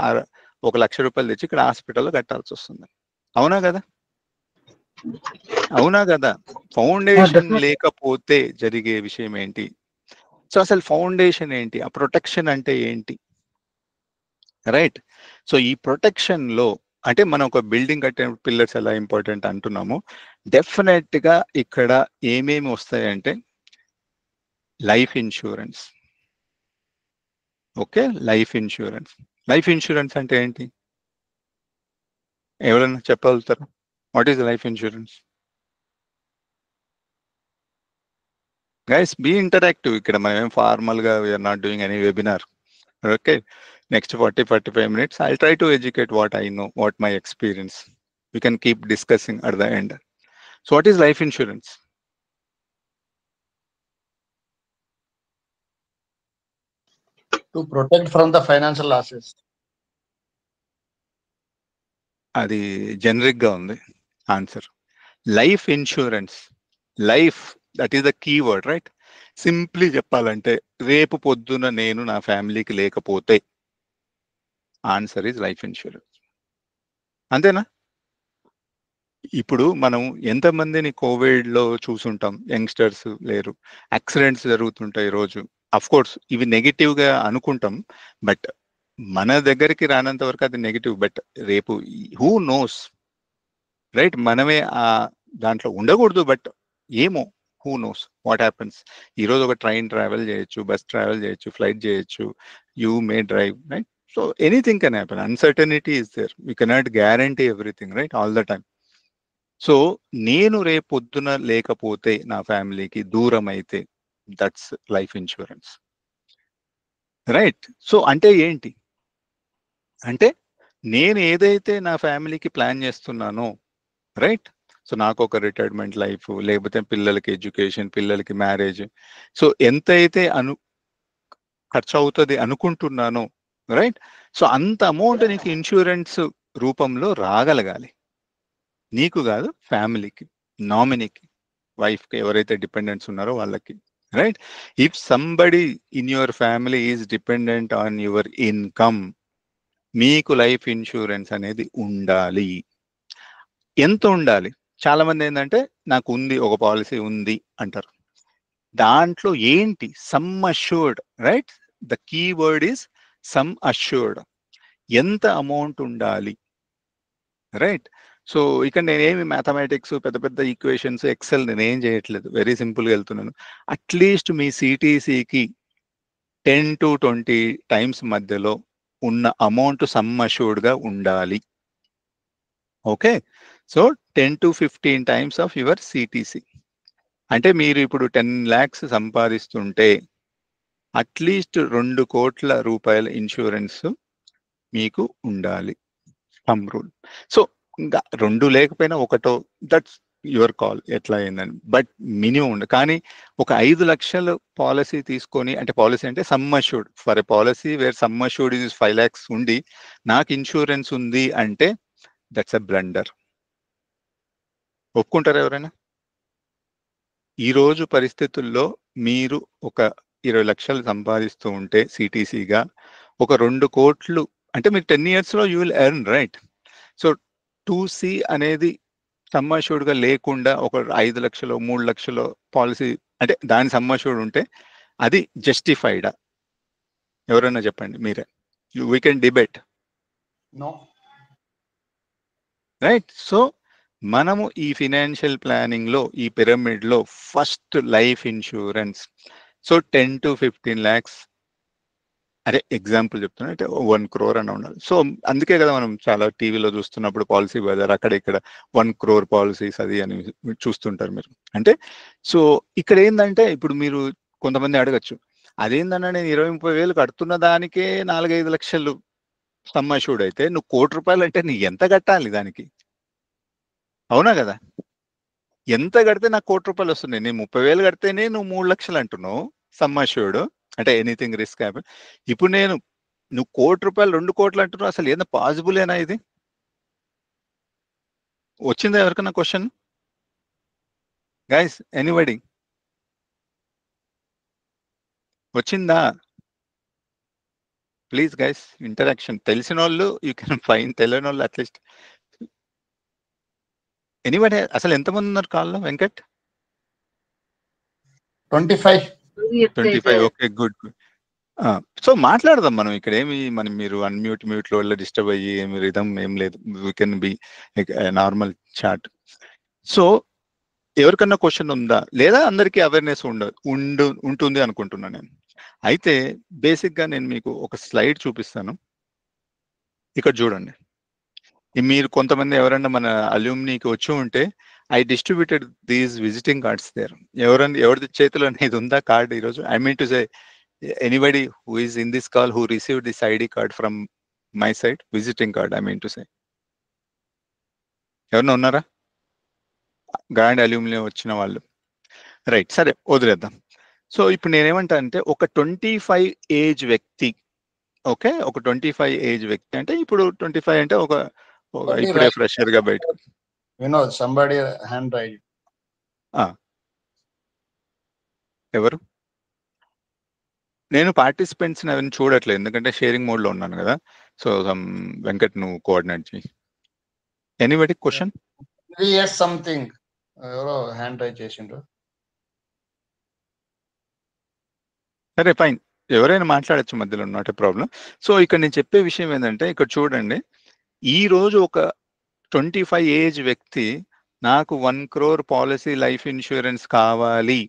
1 లక్ష రూపాయలు తెచ్చి ఇక్కడ హాస్పిటల్లో కట్టాల్సి వస్తుంది. అవునా కదా? ఫౌండేషన్ లేకపోతే జరిగే విషయం ఏంటి? సో అసలు ఫౌండేషన్ ఏంటి, ఆ ప్రొటెక్షన్ అంటే ఏంటి, రైట్? సో ఈ ప్రొటెక్షన్ లో అంటే మనం ఒక బిల్డింగ్ కట్టే పిల్లర్స్ ఎలా ఇంపార్టెంట్ అంటున్నాము, డెఫినెట్ గా ఇక్కడ ఏమేమి వస్తాయంటే life insurance. Okay, life insurance అంటే ఏంటి? ఎవరైనా చెప్పగలుగుతారా? What is life insurance? Guys be interactive. ఇక్కడ మనం ఫార్మల్ గా we're not doing any webinar. Okay, next 40-45 minutes, I'll try to educate what I know, what my experience. We can keep discussing at the end. So what is life insurance? To protect from the financial losses. అది generic గా ఉంది answer. Life insurance, life that is the keyword, right? Simply చెప్పాలంటే రేపు పొద్దున నేను నా ఫ్యామిలీకి లేకపోతే ఆన్సర్ ఈజ్ లైఫ్ ఇన్సూరెన్స్. అంతేనా? ఇప్పుడు మనం ఎంతమందిని కోవిడ్ లో చూసుంటాం, యంగ్స్టర్స్ లేరు, యాక్సిడెంట్స్ జరుగుతుంటాయి రోజు. అఫ్ కోర్స్ ఇవి నెగిటివ్ గా అనుకుంటాం, బట్ మన దగ్గరికి రానంత వరకు అది నెగిటివ్. బట్ రేపు హూ నోస్, రైట్? మనమే ఆ దాంట్లో ఉండకూడదు, బట్ ఏమో, హూ నోస్ వాట్ హ్యాపన్స్. ఈరోజు ఒక ట్రైన్ ట్రావెల్ చేయొచ్చు, బస్ ట్రావెల్ చేయొచ్చు, ఫ్లైట్ చేయొచ్చు, you may drive, right? So anything can happen. Uncertainty is there. We cannot guarantee everything, right, all the time. So నేను రేపు పొద్దున లేకపోతే, నా ఫ్యామిలీకి దూరం అయితే, that's life insurance, right? So అంటే ఏంటి అంటే, నేను ఏదైతే నా ఫ్యామిలీకి ప్లాన్ చేస్తున్నానో, రైట్? సో నాకు ఒక రిటైర్మెంట్ లైఫ్, లేకపోతే పిల్లలకి ఎడ్యుకేషన్, పిల్లలకి మ్యారేజ్, సో ఎంతైతే ఖర్చు అవుతుంది అనుకుంటున్నానో, రైట్? సో అంత అమౌంట్ నీకు ఇన్సూరెన్స్ రూపంలో రాగలగాలి. నీకు కాదు, ఫ్యామిలీకి, నామినీకి, వైఫ్కి, ఎవరైతే డిపెండెంట్స్ ఉన్నారో వాళ్ళకి, right? If somebody in your family is dependent on your income, మీకు లైఫ్ ఇన్సూరెన్స్ అనేది ఉండాలి. ఎంత ఉండాలి? చాలా మంది ఏంటంటే నాకు ఉంది, ఒక పాలసీ ఉంది అంటారు. దాంట్లో ఏంటి? Sum assured, right? The key word is sum assured. ఎంత అమౌంట్ ఉండాలి, రైట్? సో ఇక్కడ నేనేమి మ్యాథమెటిక్స్, పెద్ద పెద్ద ఈక్వేషన్స్, ఎక్సెల్ నేనేం చేయట్లేదు, వెరీ సింపుల్గా వెళ్తున్నాను. అట్లీస్ట్ మీ సిటీసీకి 10 to 20 టైమ్స్ మధ్యలో ఉన్న అమౌంట్ సమ్ అష్యూర్డ్గా ఉండాలి. Okay, so 10 to 15 times of your CTC. అంటే మీరు ఇప్పుడు 10 lakhs సంపాదిస్తుంటే అట్లీస్ట్ 2 కోట్ల రూపాయల ఇన్సూరెన్స్ మీకు ఉండాలి, సమ్ రూల్. సో ఇంకా 2 లేకపోయినా 1, దట్స్ యువర్ కాల్, ఎట్లా అయిందని, బట్ మినిమం ఉండ. కానీ ఒక 5 లక్షల పాలసీ తీసుకొని, అంటే పాలసీ అంటే sum assured, for a policy where sum assured is 5 lakhs ఉండి నాకు ఇన్సూరెన్స్ ఉంది అంటే దట్స్ ఎ బ్లండర్. ఒప్పుకుంటారా ఎవరైనా? ఈరోజు పరిస్థితుల్లో మీరు ఒక 20 లక్షలు సంపాదిస్తూ ఉంటే సిటీసీగా, ఒక 2 కోట్లు అంటే మీరు 10 yearsలో you will earn, right? So 2C అనేది సమ్ అష్యూర్డ్గా లేకుండా ఒక 5 లక్షలు, 3 లక్షలు పాలసీ అంటే దాని సమ్ అష్యూర్డ్ ఉంటే అది జస్టిఫైడా? ఎవరైనా చెప్పండి మీరే. We can debate, right? So మనము ఈ ఫినాన్షియల్ ప్లానింగ్ లో, ఈ పిరమిడ్ లో first life insurance. So 10 to 15 lakhs, అదే ఎగ్జాంపుల్ చెప్తున్నా, అంటే 1 crore అని ఉండాలి. సో అందుకే కదా మనం చాలా టీవీలో చూస్తున్నప్పుడు పాలసీ బజార్, అక్కడ ఇక్కడ 1 crore పాలసీస్ అది అని చూస్తుంటారు మీరు. అంటే సో ఇక్కడ ఏంటంటే, ఇప్పుడు మీరు కొంతమంది అడగచ్చు, అదేందన్నా నేను 20-30 వేలు కడుతున్న దానికే 4-5 లక్షలు సమ్ అష్యూర్డ్ అయితే, నువ్వు 1 కోటి రూపాయలు అంటే నీ ఎంత కట్టాలి దానికి? అవునా కదా? ఎంత కడితే నాకు 1 కోటి రూపాయలు వస్తున్నాయి? నేను 30,000 కడితేనే నువ్వు 3 లక్షలు అంటున్నావు సమ్ అష్యూర్డ్, అంటే ఎనీథింగ్ రిస్క్ హ్యాపెన్. ఇప్పుడు నువ్వు 1 కోటి రూపాయలు 2 కోట్లు అంటున్నావు, అసలు ఏదో పాసిబులేనా ఇది? వచ్చిందా ఎవరికన్నా క్వశ్చన్ గైస్? ఎనీబడి వచ్చిందా? Please guys, interaction. తెలిసిన వాళ్ళు యూ కెన్ ఫైన్, తెలియని వాళ్ళు అట్లీస్ట్. ఎనీబడి? అసలు ఎంతమంది ఉన్నారు కాల్లో? వెంకట్ 25. Okay, good. సో మాట్లాడదాం మనం ఇక్కడ. ఏమి మనం మీరు మ్యూట్ లో వల్ల డిస్టర్బ్ అయ్యి ఏమి రిధం ఏం లేదు. We can be normal chat. So ఎవరికన్నా క్వశ్చన్ ఉందా? లేదా అందరికీ అవేర్నెస్ ఉంటుంది అనుకుంటున్నాను నేను. అయితే బేసిక్ గా నేను మీకు ఒక స్లైడ్ చూపిస్తాను. ఇక్కడ చూడండి. మీరు కొంతమంది ఎవరన్నా మన అల్యూమినీకి వచ్చి ఉంటే, I distributed these visiting cards there. ఎవరిది చేతిలో అనేది ఉందా కార్డ్ ఈరోజు? I mean to say, anybody who is in this call who receive this ID card from my side, visiting card I mean to say? ఎవరన్నా ఉన్నారా grand aluminium వచ్చిన వాళ్ళు? Right, సరే వదిలేద్దాం. సో ఇప్పుడు నేనేమంటా అంటే ఒక 25 ఏజ్ వ్యక్తి, ఓకే, ఒక 25 ఏజ్ వ్యక్తి అంటే ఇప్పుడు 25 అంటే ఒక ఇప్పుడే ఫ్రెషర్ గా బయట. Vinod, somebody hand right. ఎవరు? నేను పార్టిసిపెంట్స్ అవన్నీ చూడట్లేదు ఎందుకంటే షేరింగ్ మోడ్ లో ఉన్నాను కదా. సో వెంకట్ నువ్వు కోఆర్డినేట్ చేయి. Anybody question? 3 years సంథింగ్ ఎవరో హ్యాండ్ రైట్ చేసిండ్రు. సరే ఫైన్, ఎవరైనా మాట్లాడచ్చు మధ్యలో, నాట్ ఏ ప్రాబ్లం. సో ఇక్కడ నేను చెప్పే విషయం ఏంటంటే ఇక్కడ చూడండి, ఈ రోజు ఒక 25 ఏజ్ వ్యక్తి నాకు 1 crore పాలసీ లైఫ్ ఇన్సూరెన్స్ కావాలి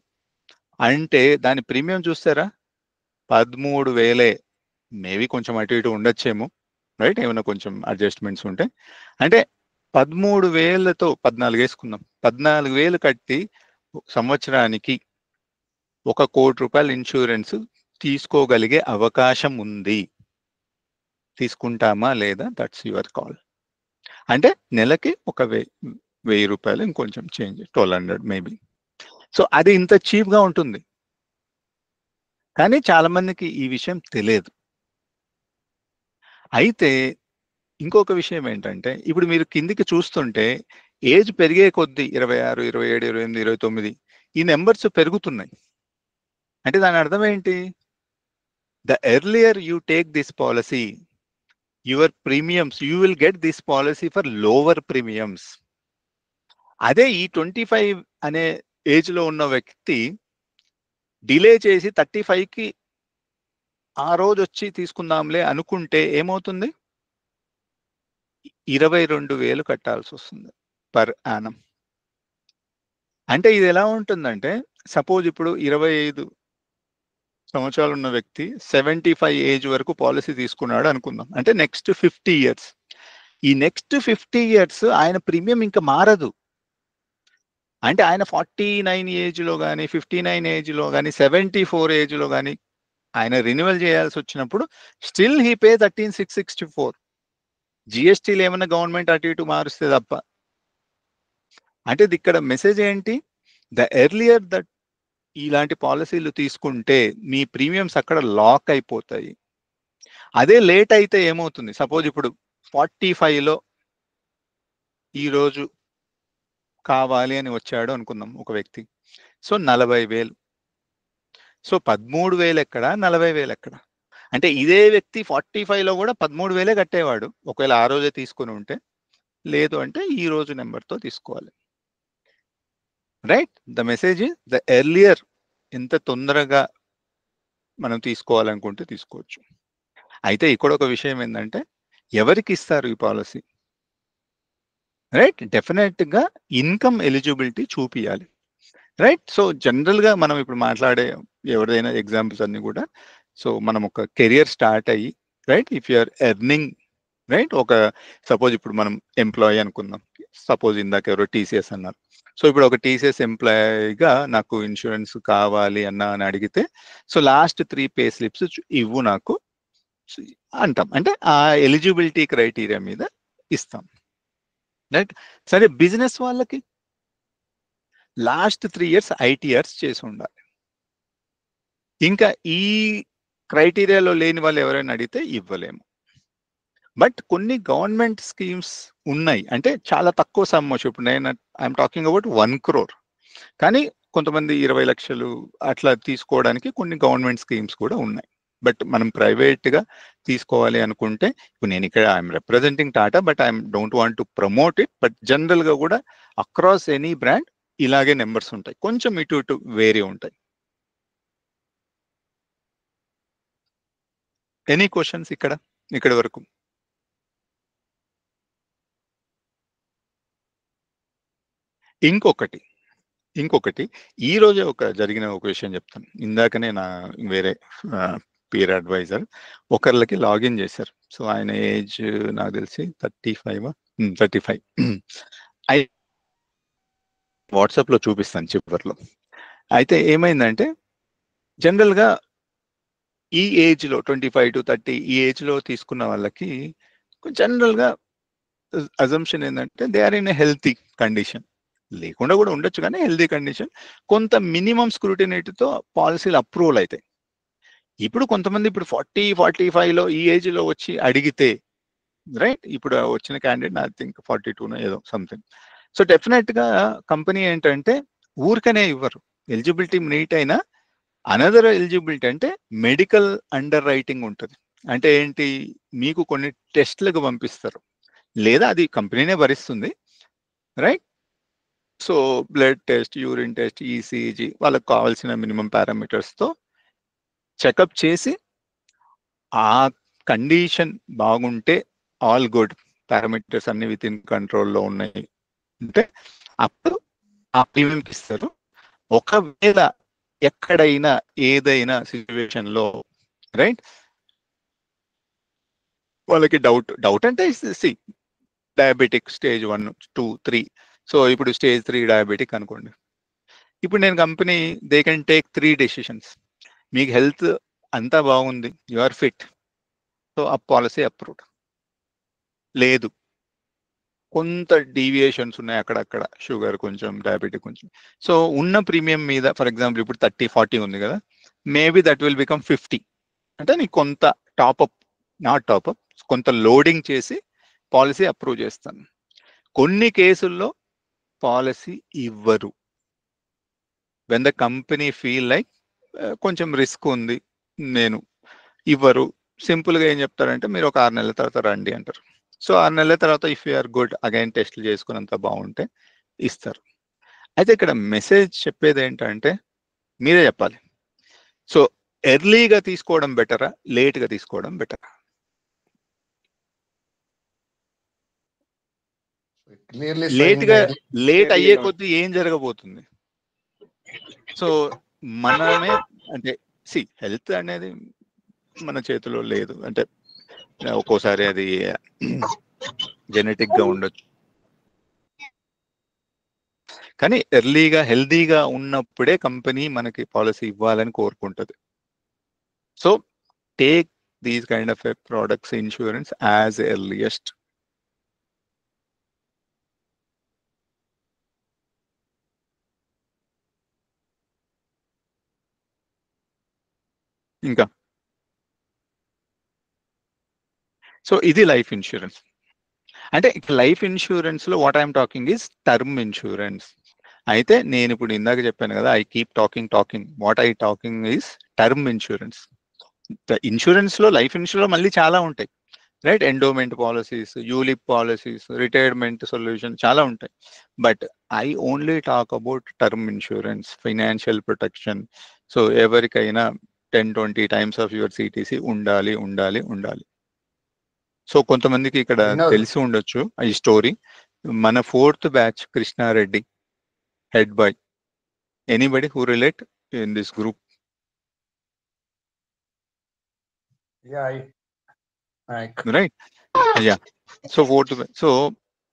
అంటే దాని ప్రీమియం చూస్తారా? 13,000. మేబీ కొంచెం అటు ఇటు ఉండొచ్చేమో, రైట్, ఏమైనా కొంచెం అడ్జస్ట్మెంట్స్ ఉంటే. అంటే 13,000తో 14 వేసుకుందాం, 14,000 కట్టి సంవత్సరానికి 1 కోటి రూపాయల ఇన్సూరెన్స్ తీసుకోగలిగే అవకాశం ఉంది. తీసుకుంటామా లేదా? That's your call. అంటే నెలకి 1,000 రూపాయలు, ఇంకొంచెం చేంజ్ 1,200 మేబీ. సో అది ఇంత చీప్గా ఉంటుంది. కానీ చాలా మందికి ఈ విషయం తెలియదు. అయితే ఇంకొక విషయం ఏంటంటే ఇప్పుడు మీరు కిందికి చూస్తుంటే ఏజ్ పెరిగే కొద్దీ 26, 27, 28, 29 ఈ నెంబర్స్ పెరుగుతున్నాయి. అంటే దాని అర్థం ఏంటి? The earlier you take this policy, your premiums, you will get this policy for lower premiums. అదే ఈ 25 అనే ఏజ్ లో ఉన్న వ్యక్తి డిలే చేసి 35కి ఆ రోజు వచ్చి తీసుకుందాంలే అనుకుంటే ఏమవుతుంది? 22,000 కట్టాల్సి వస్తుంది పర్ యానం. అంటే ఇది ఎలా ఉంటుందంటే సపోజ్ ఇప్పుడు 25 సంవత్సరాలు ఉన్న వ్యక్తి 75 ఏజ్ వరకు పాలసీ తీసుకున్నాడు అనుకుందాం. అంటే నెక్స్ట్ 50 years. ఈ నెక్స్ట్ 50 years ఆయన ప్రీమియం ఇంకా మారదు. అంటే ఆయన 49 ఏజ్ లో కానీ 59 ఏజ్ లో కానీ 74 ఏజ్ లో కానీ ఆయన రెన్యువల్ చేయాల్సి వచ్చినప్పుడు స్టిల్ హీ పే 13,664. జిఎస్టీలు ఏమైనా గవర్నమెంట్ అటు ఇటు మారుస్తే తప్ప. అంటే ఇక్కడ మెసేజ్ ఏంటి? ద ఎర్లియర్ దట్ ఇలాంటి పాలసీలు తీసుకుంటే మీ ప్రీమియమ్స్ అక్కడ లాక్ అయిపోతాయి. అదే లేట్ అయితే ఏమవుతుంది? సపోజ్ ఇప్పుడు 45లో ఈరోజు కావాలి అని వచ్చాడు అనుకుందాం ఒక వ్యక్తి. సో 40,000. సో 13,000 ఎక్కడ, 40,000 ఎక్కడ? అంటే ఇదే వ్యక్తి 45లో కూడా 13,000 కట్టేవాడు ఒకవేళ ఆ రోజే తీసుకుని ఉంటే. లేదు అంటే ఈ రోజు నెంబర్తో తీసుకోవాలి. Right, the message the earlier, ఎంత తొందరగా మనం తీసుకోవాలనుకుంటే తీసుకోవచ్చు. అయితే ఇక్కడ ఒక విషయం ఏంటంటే ఎవరికి ఇస్తారు ఈ పాలసీ? రైట్, డెఫినెట్ గా ఇన్కమ్ ఎలిజిబిలిటీ చూపియాలి. రైట్, సో జనరల్ గా మనం ఇప్పుడు మాట్లాడే ఎవరిదైనా ఎగ్జాంపుల్స్ అన్ని కూడా, సో మనం ఒక కెరియర్ స్టార్ట్ అయ్యి, right, if you are earning, right, ఒక సపోజ్ ఇప్పుడు మనం ఎంప్లాయీ అనుకుందాం. సపోజ్ ఇందాక ఎవరో టీసీఎస్ అన్నారు. సో ఇప్పుడు ఒక టీసీఎస్ ఎంప్లాయీగా నాకు ఇన్సూరెన్స్ కావాలి అని అడిగితే, సో లాస్ట్ 3 పే స్లిప్స్ ఇవ్వు నాకు అంటాం. అంటే ఆ ఎలిజిబిలిటీ క్రైటీరియా మీద ఇస్తాం. రైట్, సరే బిజినెస్ వాళ్ళకి లాస్ట్ 3 years ఐటీఆర్స్ చేసి ఉండాలి. ఇంకా ఈ క్రైటీరియాలో లేని వాళ్ళు ఎవరైనా అడిగితే ఇవ్వలేము. బట్ కొన్ని గవర్నమెంట్ స్కీమ్స్ ఉన్నాయి, అంటే చాలా తక్కువ సమ్ వచ్చు. ఇప్పుడు నేను ఐఎమ్ టాకింగ్ అబౌట్ 1 crore. కానీ కొంతమంది 20 లక్షలు అట్లా తీసుకోవడానికి కొన్ని గవర్నమెంట్ స్కీమ్స్ కూడా ఉన్నాయి. బట్ మనం ప్రైవేట్గా తీసుకోవాలి అనుకుంటే, ఇప్పుడు నేను ఇక్కడ I'm representing Tata, but I'm don't want to promote it. But జనరల్గా కూడా అక్రాస్ ఎనీ బ్రాండ్ ఇలాగే నెంబర్స్ ఉంటాయి, కొంచెం ఇటు ఇటు వేరే ఉంటాయి. ఎనీ క్వశ్చన్స్ ఇక్కడి వరకు? ఇంకొకటి ఈ రోజే జరిగిన ఒక విషయం చెప్తాను. ఇందాకనే నా వేరే పీర్ అడ్వైజర్ ఒకరికి లాగిన్ చేశారు. సో ఆయన ఏజ్ నాకు తెలిసి 35 వాట్సాప్లో చూపిస్తాను చివర్లో. అయితే ఏమైందంటే జనరల్గా ఈ ఏజ్ లో 25 to 30 ఈ ఏజ్ లో తీసుకున్న వాళ్ళకి జనరల్ గా అజంప్షన్ ఏంటంటే they are in a healthy condition, లేకుండా కూడా ఉండొచ్చు కానీ హెల్తీ కండిషన్, కొంత మినిమం స్క్రూటినిటీతో పాలసీలు అప్రూవల్ అవుతాయి. ఇప్పుడు కొంతమంది ఇప్పుడు 40-45 లో ఈ ఏజ్ లో వచ్చి అడిగితే రైట్, ఇప్పుడు వచ్చిన క్యాండిడేట్ ఐ థింక్ 42 ఏదో సంథింగ్. సో డెఫినెట్ గా కంపెనీ ఏంటంటే ఊరికనే ఇవ్వరు, ఎలిజిబిలిటీ మీట్ అయినా అనదర్ ఎలిజిబిలిటీ అంటే మెడికల్ అండర్ రైటింగ్ ఉంటుంది. అంటే ఏంటి, మీకు కొన్ని టెస్ట్లకు పంపిస్తారు, లేదా అది కంపెనీనే భరిస్తుంది right. So blood test, urine test, ECG, వాళ్ళకి కావాల్సిన మినిమం పారామీటర్స్తో చెకప్ చేసి ఆ కండిషన్ బాగుంటే ఆల్ గుడ్, పారామీటర్స్ అన్ని విత్ ఇన్ కంట్రోల్లో ఉన్నాయి అంటే అప్పుడు ఆ ప్రీమియంకి ఇస్తారు. ఒకవేళ ఎక్కడైనా ఏదైనా సిచ్యువేషన్ లో రైట్ వాళ్ళకి డౌట్ అంటే డయాబెటిక్ స్టేజ్ 1, 2, 3. సో ఇప్పుడు స్టేజ్ 3 డయాబెటిక్ అనుకోండి, ఇప్పుడు నేను company they can take 3 decisions. మీకు హెల్త్ అంతా బాగుంది, యు ఆర్ ఫిట్, సో ఆ పాలసీ అప్రూవ్డ్. లేదు కొంత డీవియేషన్స్ ఉన్నాయి అక్కడక్కడ, షుగర్ కొంచెం, డయాబెటిక్ కొంచెం, సో ఉన్న ప్రీమియం మీద ఫర్ ఎగ్జాంపుల్ ఇప్పుడు 30-40 ఉంది కదా, మేబీ దట్ విల్ బికమ్ 50. అంటే నీకు కొంత టాప్అప్, నాట్ టాప్అప్, కొంత లోడింగ్ చేసి పాలసీ అప్రూవ్ చేస్తాను. కొన్ని కేసుల్లో పాలసీ ఇవ్వరు, when the company feel like కొంచెం రిస్క్ ఉంది, నేను ఇవ్వరు. సింపుల్గా ఏం చెప్తారంటే మీరు ఒక 6 నెలల తర్వాత రండి అంటారు. సో 6 నెలల తర్వాత ఇఫ్ యూఆర్ గుడ్ అగైన్ టెస్ట్లు చేసుకున్నంత బాగుంటే ఇస్తారు. అయితే ఇక్కడ మెసేజ్ చెప్పేది ఏంటంటే మీరే చెప్పాలి. సో ఎర్లీగా తీసుకోవడం బెటరా, లేట్గా తీసుకోవడం బెటరా? లేట్ అయ్యే కొద్దీ ఏం జరగబోతుంది? సో మనమే అంటే హెల్త్ అనేది మన చేతిలో లేదు, అంటే ఒక్కోసారి అది జెనెటిక్ గా ఉండొచ్చు, కానీ ఎర్లీగా హెల్దీగా ఉన్నప్పుడే కంపెనీ మనకి పాలసీ ఇవ్వాలని కోరుకుంటుంది. So take these kind of products, insurance as earliest. ఇంకా సో ఇది లైఫ్ ఇన్సూరెన్స్. అంటే లైఫ్ ఇన్సూరెన్స్ లో what I'm talking is term insurance. అయితే నేను ఇప్పుడు ఇందాక చెప్పాను కదా, I keep talking, what I talking is term insurance. Insurance లో, లైఫ్ ఇన్సూరెన్స్ లో మళ్ళీ చాలా ఉంటాయి right, endowment policies, ULIP policies, retirement solution చాలా ఉంటాయి. But I only talk about term insurance, financial protection. So ఎవరికైనా 10-20 టైమ్స్ ఆఫ్ యువర్ సిటీసీ ఉండాలి. So కొంతమందికి ఇక్కడ తెలిసి ఉండొచ్చు ఈ స్టోరీ. మన 4th batch Krishna Reddy, head boy, anybody who relate in this group? Right, yeah. So 4th batch, so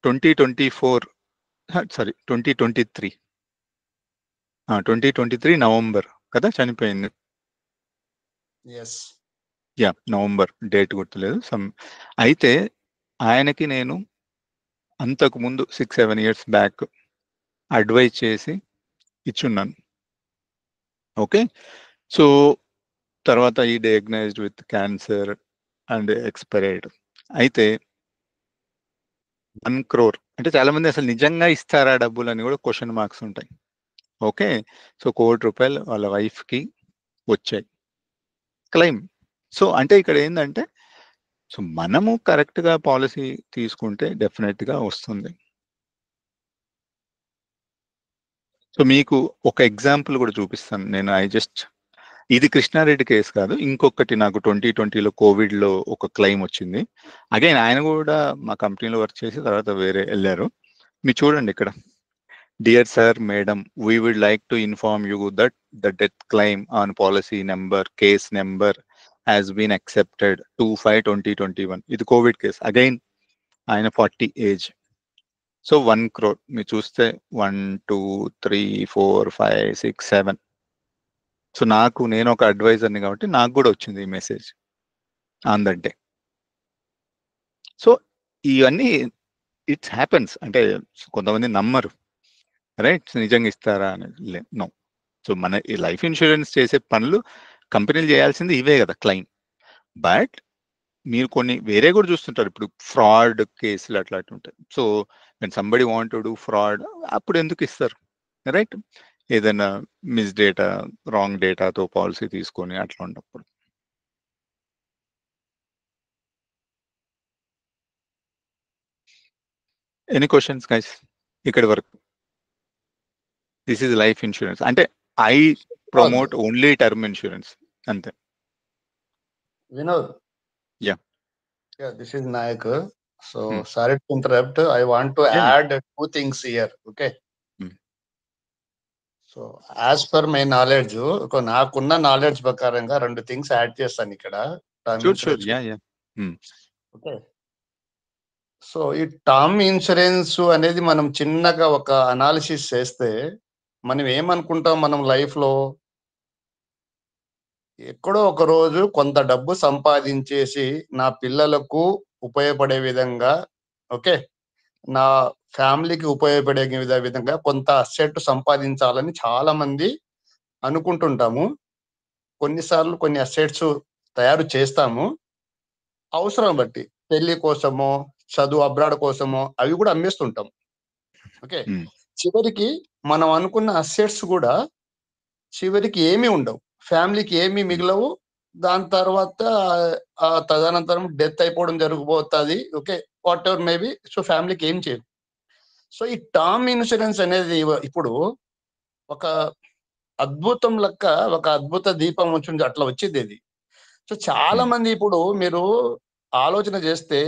2023 November కదా చనిపోయింది. యా, నవంబర్, డేట్ గుర్తులేదు. అయితే ఆయనకి నేను అంతకు ముందు 6-7 ఇయర్స్ బ్యాక్ అడ్వైజ్ చేసి ఇచ్చున్నాను. ఓకే, సో తర్వాత ఈ డయాగ్నైజ్డ్ విత్ క్యాన్సర్ అండ్ ఎక్స్పైర్డ్. అయితే 1 crore అంటే చాలా మంది అసలు నిజంగా ఇస్తారా డబ్బులు అని కూడా క్వశ్చన్ మార్క్స్ ఉంటాయి. ఓకే, సో 1 crore రూపాయలు వాళ్ళ వైఫ్కి వచ్చాయి క్లెయిమ్. సో అంటే ఇక్కడ ఏంటంటే, సో మనము కరెక్ట్గా పాలసీ తీసుకుంటే డెఫినెట్గా వస్తుంది. సో మీకు ఒక ఎగ్జాంపుల్ కూడా చూపిస్తాను నేను. ఇది కృష్ణారెడ్డి కేసు కాదు, ఇంకొకటి నాకు 2020లో కోవిడ్లో ఒక క్లెయిమ్ వచ్చింది. అగైన్ ఆయన కూడా మా కంపెనీలో వర్క్ చేసి తర్వాత వేరే వెళ్ళారు. మీరు చూడండి ఇక్కడ, dear sir, madam, we would like to inform you that the death claim on policy number, case number has been accepted 2/5/2021. ఇది కోవిడ్ కేసు. అగైన్ ఆయన 40 ఏజ్. సో 1 crore మీరు చూస్తే 1, 2, 3, 4, 5, 6, 7 సో నేను ఒక అడ్వైజర్ని కాబట్టి నాకు కూడా వచ్చింది ఈ message on that day. So ఇవన్నీ ఇట్స్ హ్యాపెన్స్. అంటే కొంతమంది నమ్మరు, రైట్? నిజంగా ఇస్తారా అనేది నో. సో మన ఈ లైఫ్ ఇన్సూరెన్స్ చేసే పనులు కంపెనీలు చేయాల్సింది ఇవే కదా, క్లెయిమ్. బట్ మీరు కొన్ని వేరే కూడా చూస్తుంటారు, ఇప్పుడు ఫ్రాడ్ కేసులు అట్లాంటి ఉంటాయి. So when somebody want to do fraud, అప్పుడు ఎందుకు ఇస్తారు, రైట్? ఏదైనా మిస్ డేటా, రాంగ్ డేటాతో పాలసీ తీసుకొని అట్లా ఉన్నప్పుడు. ఎనీ క్వశ్చన్స్ గైస్ ఇక్కడి వరకు? This is life insurance. అంటే I promote only term insurance అంతే. Vinod, Yeah. this is Nayak. So sorry to interrupt. I want to add two things here. Okay. So as per my knowledge, నాకున్న knowledge ప్రకారంగా 2 things add చేస్తాను ఇక్కడ. Okay. So ఈ term insurance అనేది మనం చిన్నగా ఒక అనాలిసిస్ చేస్తే మనం ఏమనుకుంటాం, మనం లైఫ్ లో ఎక్కడో ఒక రోజు కొంత డబ్బు సంపాదించేసి నా పిల్లలకు ఉపయోగపడే విధంగా, ఓకే, నా ఫ్యామిలీకి ఉపయోగపడే విధంగా కొంత అసెట్ సంపాదించాలని చాలా మంది అనుకుంటుంటాము. కొన్నిసార్లు కొన్ని అసెట్స్ తయారు చేస్తాము అవసరం బట్టి, పెళ్లి కోసమో చదువు అబ్రాడ్ కోసమో అవి కూడా అమ్మేస్తుంటాం. ఓకే. చివరికి మనం అనుకున్న అసెట్స్ కూడా చివరికి ఏమీ ఉండవు, ఫ్యామిలీకి ఏమీ మిగలవు. దాని తర్వాత తదనంతరం డెత్ అయిపోవడం జరిగిపోతుంది. Okay, what ever maybe. So ఫ్యామిలీకి ఏం చేయదు. సో ఈ టర్మ్ ఇన్సూరెన్స్ అనేది ఇప్పుడు ఒక అద్భుతం లెక్క, ఒక అద్భుత దీపం వచ్చి అట్లా వచ్చింది ఇది. సో చాలా మంది ఇప్పుడు మీరు ఆలోచన చేస్తే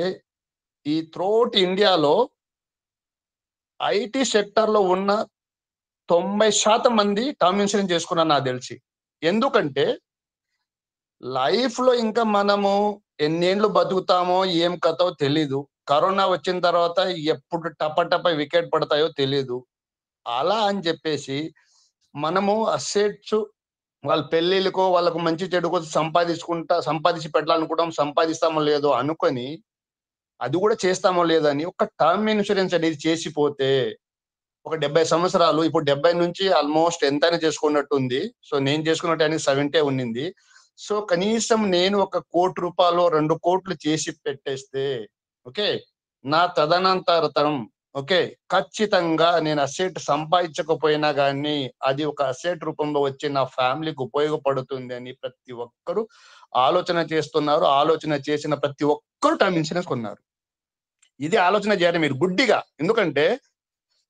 ఈ త్రోట్ ఇండియాలో ఐటీ సెక్టర్ లో ఉన్న 90% మంది టర్మ్ ఇన్సూరెన్స్ చేసుకున్నారు నాకు తెలిసి. ఎందుకంటే లైఫ్ లో ఇంకా మనము ఎన్నేళ్ళు బతుకుతామో ఏం కథో తెలీదు. కరోనా వచ్చిన తర్వాత ఎప్పుడు టప వికెట్ పడతాయో తెలీదు. అలా అని చెప్పేసి మనము అసెట్స్ వాళ్ళ పెళ్లిళ్ళకో వాళ్ళకు మంచి చెడుకో సంపాదించి పెట్టాలనుకుంటాం, సంపాదిస్తామో లేదో అనుకొని అది కూడా చేస్తామో లేదని ఒక టర్మ్ ఇన్సూరెన్స్ అనేది చేసిపోతే ఒక 70 సంవత్సరాలు, ఇప్పుడు 70 నుంచి ఆల్మోస్ట్ ఎంతైనా చేసుకున్నట్టు ఉంది. సో నేను చేసుకున్నట్టు అనేది 70 ఉన్నింది. సో కనీసం నేను 1 కోటి రూపాయలు 2 కోట్లు చేసి పెట్టేస్తే, ఓకే, నా తదనంతరం, ఓకే, ఖచ్చితంగా నేను అసెట్ సంపాదించకపోయినా కానీ అది ఒక అసెట్ రూపంలో వచ్చి నా ఫ్యామిలీకి ఉపయోగపడుతుంది అని ప్రతి ఒక్కరు ఆలోచన చేస్తున్నారు. ఆలోచన చేసిన ప్రతి ఒక్కరు టర్మ్ ఇన్సూరెన్స్ కొన్నారు. ఇది ఆలోచన చేయాలి మీరు గుడ్డిగా. ఎందుకంటే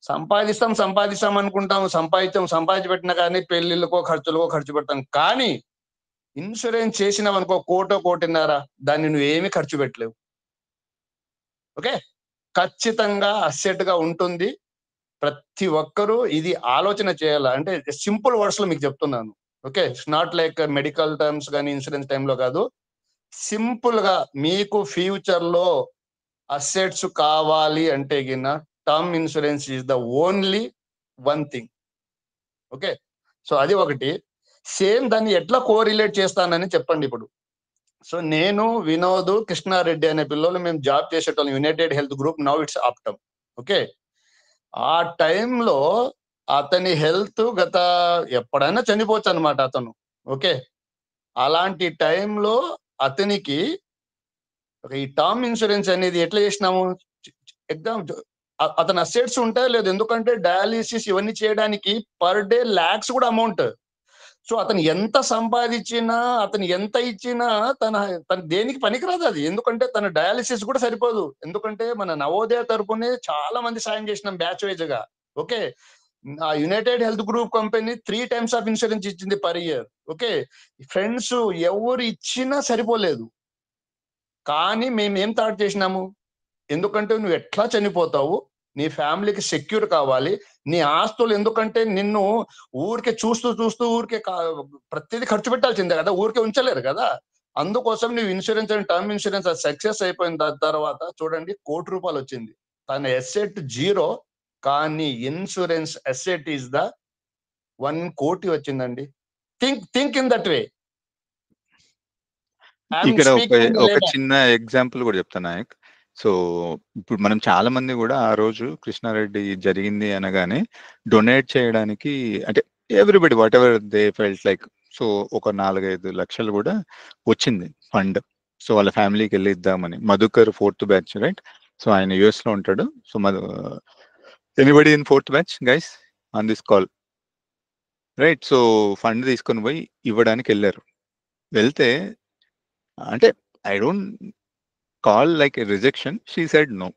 సంపాదిస్తాం అనుకుంటాం, సంపాదించి పెట్టినా కానీ పెళ్లిళ్ళకో ఖర్చులకో ఖర్చు పెడతాం. కానీ ఇన్సూరెన్స్ చేసినావనుకో, 1 కోటిన్నర, దాన్ని నువ్వేమీ ఖర్చు పెట్టలేవు. ఓకే, ఖచ్చితంగా అసెట్ గా ఉంటుంది. ప్రతి ఒక్కరూ ఇది ఆలోచన చేయాలి. అంటే సింపుల్ వర్డ్స్ లో మీకు చెప్తున్నాను. Okay, it's not like medical terms కానీ ఇన్సూరెన్స్ టైంలో కాదు. సింపుల్ గా మీకు ఫ్యూచర్ లో అసెట్స్ కావాలి అంటే గిన term insurance is the only one thing. Okay, so అది ఒకటి. సేమ్ దాన్ని ఎట్లా కోరిలేట్ చేస్తానని చెప్పండి. ఇప్పుడు సో నేను, వినోద్, కృష్ణారెడ్డి అనే పిల్లలు మేము జాబ్ చేసేటోళ్ళం United Health Group, now it's Optum. Okay, ఆ టైంలో అతని హెల్త్ ఎప్పుడైనా చనిపోవచ్చు అనమాట అతను. ఓకే, అలాంటి టైంలో అతనికి ఈ టర్మ్ ఇన్సూరెన్స్ అనేది ఎట్లా చేసినాము, ఎగ్జామ్ అతని అసెట్స్ ఉంటాయో లేదు, ఎందుకంటే డయాలిసిస్ ఇవన్నీ చేయడానికి పర్ డే లాక్స్ కూడా అమౌంట్. సో అతను ఎంత సంపాదించినా, అతను ఎంత ఇచ్చినా తన దేనికి పనికిరాదు అది. ఎందుకంటే తన డయాలిసిస్ కూడా సరిపోదు. ఎందుకంటే మన నవోదయ తరపునే చాలా మంది సాయం చేసినాం బ్యాచ్ వైజ్ గా. ఓకే, ఆ United Health group company 3 times of insurance ఇచ్చింది పర్ ఇయర్. ఓకే, ఫ్రెండ్స్ ఎవరు ఇచ్చినా సరిపోలేదు. కానీ మేము ఏం థాట్ చేసినాము, ఎందుకంటే నువ్వు ఎట్లా చనిపోతావు, నీ ఫ్యామిలీకి సెక్యూర్ కావాలి, నీ ఆస్తులు, ఎందుకంటే నిన్ను ఊరికే చూస్తూ ఊరికే ప్రతిదీ ఖర్చు పెట్టాల్సిందే కదా, ఊరికే ఉంచలేరు కదా. అందుకోసం నువ్వు insurance and term insurance success అయిపోయిన తర్వాత చూడండి 1 కోటి రూపాయలు వచ్చింది. తన అసెట్ 0, కానీ ఇన్సూరెన్స్ అసెట్ ఈస్ ద 1 కోటి వచ్చిందండి. Think in that way. ఇక్కడ ఒక చిన్న ఎగ్జాంపుల్ కూడా చెప్తాను నాయక్. సో ఇప్పుడు మనం చాలా మంది కూడా ఆ రోజు కృష్ణారెడ్డి జరిగింది అనగానే డొనేట్ చేయడానికి, అంటే everybody what ever they felt like, so ఒక 4-5 లక్షలు కూడా వచ్చింది ఫండ్. సో వాళ్ళ ఫ్యామిలీకి వెళ్ళి ఇద్దామని. Madhukar 4th batch right. So ఆయన US లో ఉంటాడు. So anybody in 4th batch guys on this call right. So fund తీసుకొని పోయి ఇవ్వడానికి వెళ్ళారు. వెళ్తే అంటే I don't call like a rejection, she said no,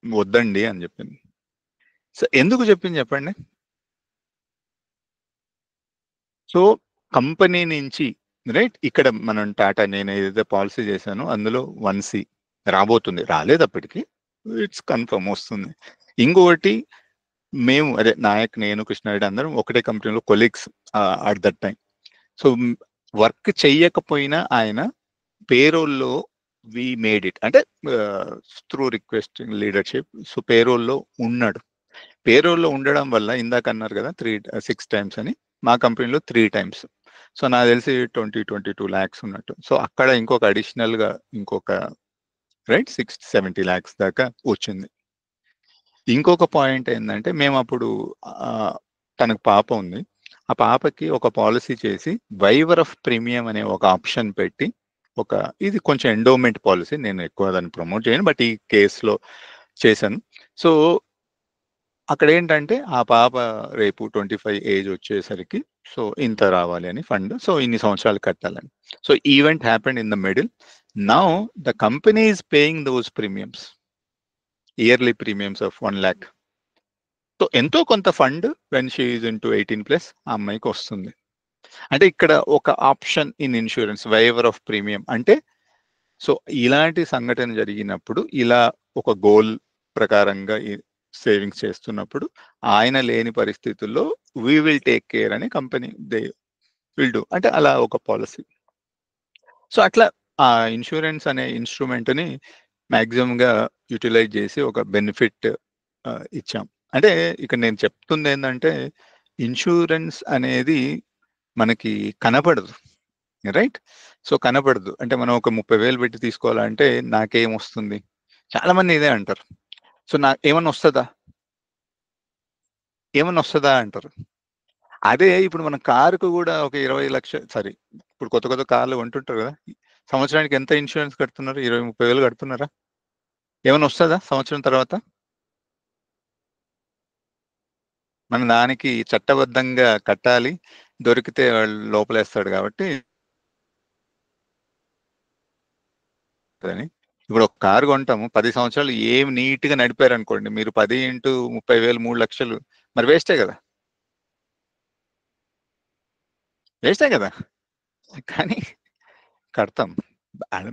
వద్దండి అని చెప్పింది. సో ఎందుకు చెప్పింది చెప్పండి. సో కంపెనీ నుంచి రైట్, ఇక్కడ మనం టాటా, నేను ఏదైతే పాలసీ చేశానో అందులో 1C రాబోతుంది, రాలేదు అప్పటికి, ఇట్స్ కన్ఫర్మ్ వస్తుంది. ఇంకొకటి మేము అదే నాయక్, నేను, కృష్ణారెడ్డి అందరం ఒకటే కంపెనీలో colleagues at that time. So work చెయ్యకపోయినా ఆయన పేరోల్లో వి మేడ్ ఇట్, అంటే త్రూ రిక్వెస్టింగ్ లీడర్షిప్. సో పేరోల్లో ఉన్నాడు. పేరోల్లో ఉండడం వల్ల ఇందాక అన్నారు కదా 6 times అని, మా కంపెనీలో 3 times. సో నాకు తెలిసి 22 lakhs ఉన్నట్టు. సో అక్కడ ఇంకొక అడిషనల్ గా ఇంకొక రైట్ 60-70 lakhs దాకా వచ్చింది. ఇంకొక పాయింట్ ఏంటంటే, మేము అప్పుడు తనకు పాప ఉంది, ఆ పాపకి ఒక పాలసీ చేసి వైవర్ ఆఫ్ ప్రీమియం అనే ఒక ఆప్షన్ పెట్టి, ఒక ఇది కొంచెం ఎండోమెంట్ పాలసీ, నేను ఎక్కువ దాన్ని ప్రమోట్ చేయను, బట్ ఈ కేసులో చేశాను. సో అక్కడ ఏంటంటే ఆ పాప రేపు 25 ఏజ్ వచ్చేసరికి సో ఇంత రావాలి అని ఫండ్, సో ఇన్ని సంవత్సరాలు కట్టాలని. So event happened in the middle. Now the company is paying those premiums, yearly premiums of 1 lakh. So ఎంతో కొంత fund when she is into 18+ ఆ అమ్మాయికి వస్తుంది. అంటే ఇక్కడ ఒక option in insurance, waiver of premium అంటే, సో ఇలాంటి సంఘటన జరిగినప్పుడు ఇలా ఒక గోల్ ప్రకారంగా సేవింగ్స్ చేస్తున్నప్పుడు ఆయన లేని పరిస్థితుల్లో వీ విల్ టేక్ కేర్ అని కంపెనీ దే విల్ డూ, అంటే అలా ఒక పాలసీ. సో అట్లా ఆ ఇన్సూరెన్స్ అనే ఇన్స్ట్రుమెంట్ని మ్యాక్సిమంగా యూటిలైజ్ చేసి ఒక బెనిఫిట్ ఇచ్చాం. అంటే ఇక్కడ నేను చెప్తుంది ఏంటంటే, ఇన్సూరెన్స్ అనేది మనకి కనపడదు రైట్. సో కనపడదు అంటే మనం ఒక 30,000 పెట్టి తీసుకోవాలంటే నాకేం వస్తుంది, చాలా మంది ఇదే అంటారు. సో నాకు ఏమన్నా వస్తుందా అంటారు. అదే ఇప్పుడు మన కారుకు కూడా ఒక 20 లక్షలు, సారీ ఇప్పుడు కొత్త కార్లు కొంటుంటారు కదా, సంవత్సరానికి ఎంత ఇన్సూరెన్స్ కడుతున్నారు? 20-30 వేలు కడుతున్నారా? ఏమన్నా వస్తుందా సంవత్సరం తర్వాత? మన దానికి చట్టబద్ధంగా కట్టాలి, దొరికితే వాళ్ళు లోపలేస్తాడు కాబట్టి. ఇప్పుడు ఒక కారు కొంటాము, 10 సంవత్సరాలు ఏం నీట్ గా నడిపారు అనుకోండి, మీరు 10 × 30,000 3 లక్షలు, మరి వేస్టే కదా. కానీ కడతాం.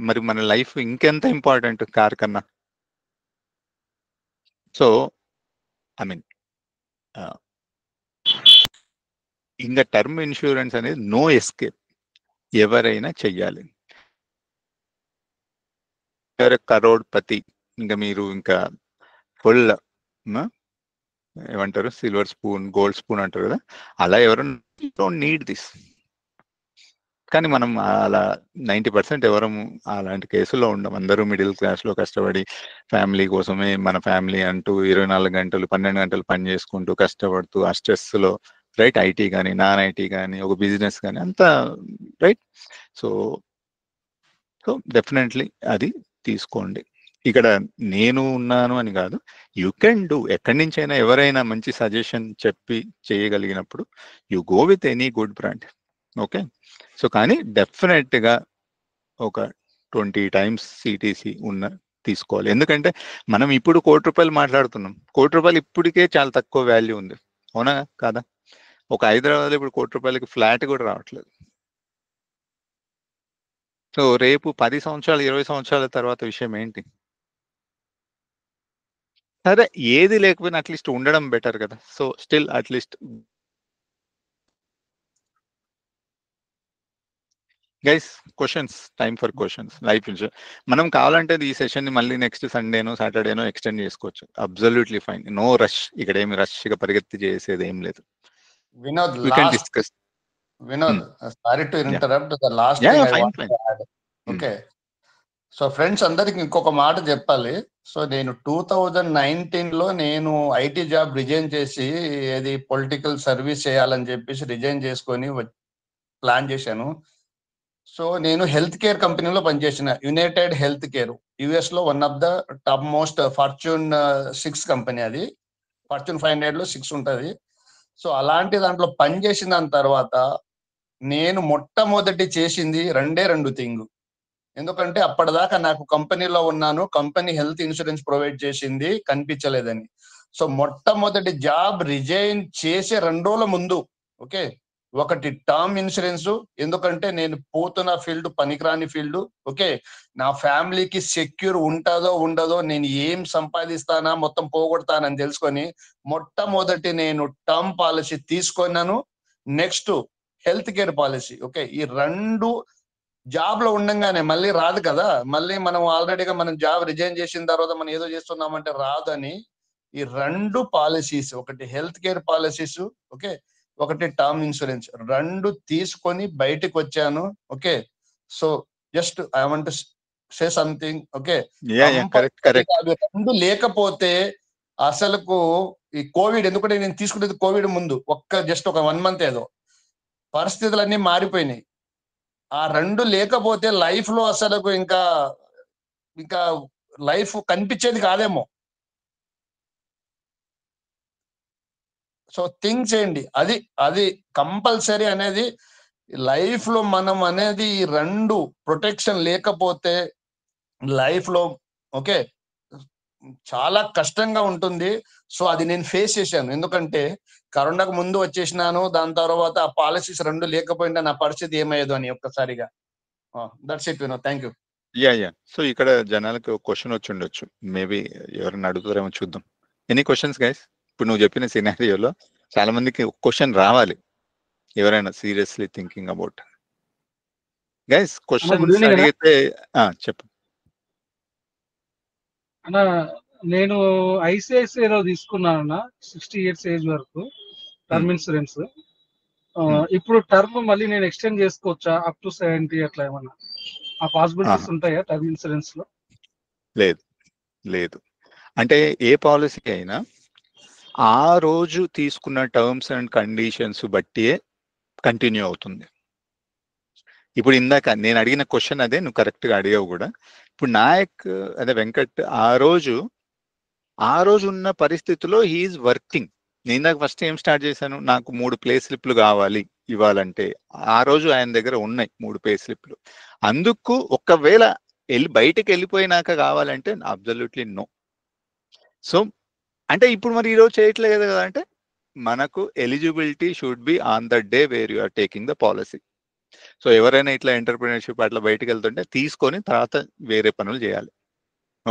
మరి మన లైఫ్ ఇంకెంత ఇంపార్టెంట్ కార్ కన్నా. సో ఐ మీన్ ఇంకా టర్మ్ ఇన్సూరెన్స్ అనేది నో ఎస్కేప్, ఎవరైనా చెయ్యాలి. కరోడ్పతి, ఇంకా మీరు ఇంకా ఫుల్ ఏమంటారు, సిల్వర్ స్పూన్, గోల్డ్ స్పూన్ అంటారు కదా, అలా ఎవరు డోంట్ నీడ్ దిస్. కానీ మనం అలా 90% ఎవరు అలాంటి కేసుల్లో ఉండం. అందరూ మిడిల్ క్లాస్లో కష్టపడి ఫ్యామిలీ కోసమే, మన ఫ్యామిలీ అంటూ 24 గంటలు 12 గంటలు పని చేసుకుంటూ కష్టపడుతూ ఆ స్ట్రెస్లో రైట్, ఐటీ కానీ నాన్ ఐటీ కానీ ఒక బిజినెస్ కానీ అంతా రైట్. సో డెఫినెట్లీ అది తీసుకోండి. ఇక్కడ నేను ఉన్నాను అని కాదు, యూ కెన్ డూ. ఎక్కడి నుంచైనా ఎవరైనా మంచి సజెషన్ చెప్పి చేయగలిగినప్పుడు you go with any good brand. Okay. So కానీ డెఫినెట్గా ఒక 20 times సిటీసీ తీసుకోవాలి. ఎందుకంటే మనం ఇప్పుడు ₹1,00,00,000 మాట్లాడుతున్నాం. ₹1,00,00,000 ఇప్పటికే చాలా తక్కువ వాల్యూ ఉంది, అవునా కాదా? ఒక హైదరాబాద్లో ఇప్పుడు ₹1,00,00,000 ఫ్లాట్ కూడా రావట్లేదు. సో రేపు 10 సంవత్సరాలు 20 సంవత్సరాల తర్వాత విషయం ఏంటి? సరే ఏది లేకపోయినా అట్లీస్ట్ ఉండడం బెటర్ కదా. So still at least guys, questions, time for questions. Life insurance మనం కావాలంటే ఈ సెషన్ ని మళ్ళీ నెక్స్ట్ సండేనో సాటర్డేనో ఎక్స్టెండ్ చేసుకోవచ్చు. Absolutely fine, no rush. ఇక్కడ ఏమి రష్ గా పరిగెత్తి చేసేది ఏం లేదు. Vinod, We can discuss. Vinod, sorry to yeah interrupt. The last yeah thing I fine want fine. To add. Okay, so friends అందరికి ఇంకొక మాట చెప్పాలి. సో నేను 2019లో నేను ఐటీ జాబ్ రిజైన్ చేసి ఏది పొలిటికల్ సర్వీస్ చేయాలని చెప్పేసి రిజైన్ చేసుకొని ప్లాన్ చేశాను. సో నేను హెల్త్ కేర్ కంపెనీలో పనిచేసిన, యునైటెడ్ హెల్త్ కేర్, యుఎస్ లో one of the top most fortune 6 company, అది ఫార్చ్యూన్ 500 లో 6 ఉంటుంది. సో అలాంటి దాంట్లో పనిచేసిన దాని తర్వాత నేను మొట్టమొదటి చేసింది రెండు థింగ్. ఎందుకంటే అప్పటిదాకా నాకు కంపెనీలో ఉన్నాను, కంపెనీ హెల్త్ ఇన్సూరెన్స్ ప్రొవైడ్ చేసింది, కనిపించలేదని. సో మొట్టమొదటి జాబ్ రిజైన్ చేసే 2 రోజుల ముందు, ఓకే, ఒకటి టర్మ్ ఇన్సూరెన్స్, ఎందుకంటే నేను పోతున్న ఫీల్డ్ పనికిరాని ఫీల్డ్, ఓకే, నా ఫ్యామిలీకి సెక్యూర్ ఉంటుందో ఉండదో, నేను ఏం సంపాదిస్తానా మొత్తం పోగొడతానని తెలుసుకొని మొట్టమొదటి నేను టర్మ్ పాలసీ తీసుకున్నాను. Next health care policy. Okay, ఈ 2 జాబ్ లో ఉండంగానే మళ్ళీ రాదు కదా, మళ్ళీ మనం ఆల్రెడీగా మనం జాబ్ రిజైన్ చేసిన తర్వాత మనం ఏదో చేస్తున్నామంటే రాదని ఈ 2 పాలసీస్, ఒకటి హెల్త్ కేర్ పాలసీస్, ఓకే, ఒకటి టర్మ్ ఇన్సూరెన్స్, 2 తీసుకొని బయటకు వచ్చాను. Okay, so just I want to say something. Okay, yeah yeah correct correct. అవి 2 లేకపోతే అసలుకు ఈ కోవిడ్, ఎందుకంటే నేను తీసుకునేది కోవిడ్ ముందు జస్ట్ ఒక 1 మంత్ ఏదో, పరిస్థితులన్నీ మారిపోయినాయి. ఆ 2 లేకపోతే లైఫ్ లో అసలు ఇంకా లైఫ్ కనిపించేది కాదేమో. సో థింక్ చేయండి, అది కంపల్సరీ అనేది లైఫ్ లో మనం అనేది ఈ 2 ప్రొటెక్షన్ లేకపోతే లైఫ్ లో, ఓకే, చాలా కష్టంగా ఉంటుంది. సో అది నేను ఫేస్ చేశాను, ఎందుకంటే కరోనాకు ముందు వచ్చేసినాను, దాని తర్వాత ఆ పాలసీస్ 2 లేకపోయినా నా పరిస్థితి ఏమయ్యేదో అని ఒక్కసారిగా. That's it Vinod, thank you. Yeah yeah. So ఇక్కడ జనాలకు క్వశ్చన్ వచ్చి ఉండొచ్చు, మేబీ ఎవరైనా అడుగుతారేమో చూద్దాం. Any questions guys? ఇప్పుడు నువ్వు చెప్పిన సినారియోలో చాలా మందికి క్వశ్చన్ రావాలి, ఎవరైనా seriously thinking about. Guys questions అడిగితే చెప్పు అన్న. నేను ఐసిఐసిఐలో తీసుకున్నానన్న 60 years ఏజ్ వరకు టర్మ్ ఇన్సూరెన్స్. ఇప్పుడు టర్మ్ మళ్ళీ నేను ఎక్స్టెండ్ చేసుకోవచ్చా అప్ టు 70 అట్లా ఏమన్నా ఆ పాసిబిలిటీస్ ఉంటాయా టర్మ్ ఇన్సూరెన్స్ లో? లేదు లేదు. అంటే ఏ పాలసీ అయినా ఆ రోజు తీసుకున్న టర్మ్స్ అండ్ కండిషన్స్ బట్టి కంటిన్యూ అవుతుంది. ఇప్పుడు ఇందాక నేను అడిగిన క్వశ్చన్ అదే, నువ్వు కరెక్ట్ గా అడిగావు కూడా. ఇప్పుడు నాయక్ అదే వెంకట్ ఆ రోజు ఉన్న పరిస్థితిలో హీఈస్ వర్కింగ్. నేను ఇందాక ఫస్ట్ ఏం స్టార్ట్ చేశాను, నాకు 3 ప్లే స్లిప్లు కావాలి ఇవ్వాలంటే, ఆ రోజు ఆయన దగ్గర ఉన్నాయి 3 పే స్లిప్లు. అందుకు ఒకవేళ బయటకు వెళ్ళిపోయినాక కావాలంటే అబ్సల్యూట్లీ నో. సో అంటే ఇప్పుడు మరి ఈరోజు చేయట్లేదు కదా, అంటే మనకు eligibility should be on the day where you are taking the policy. So ఎవరైనా ఇట్లా ఎంటర్ప్రినర్షిప్ అట్లా బయటకు వెళ్తుంటే తీసుకొని తర్వాత వేరే పనులు చేయాలి.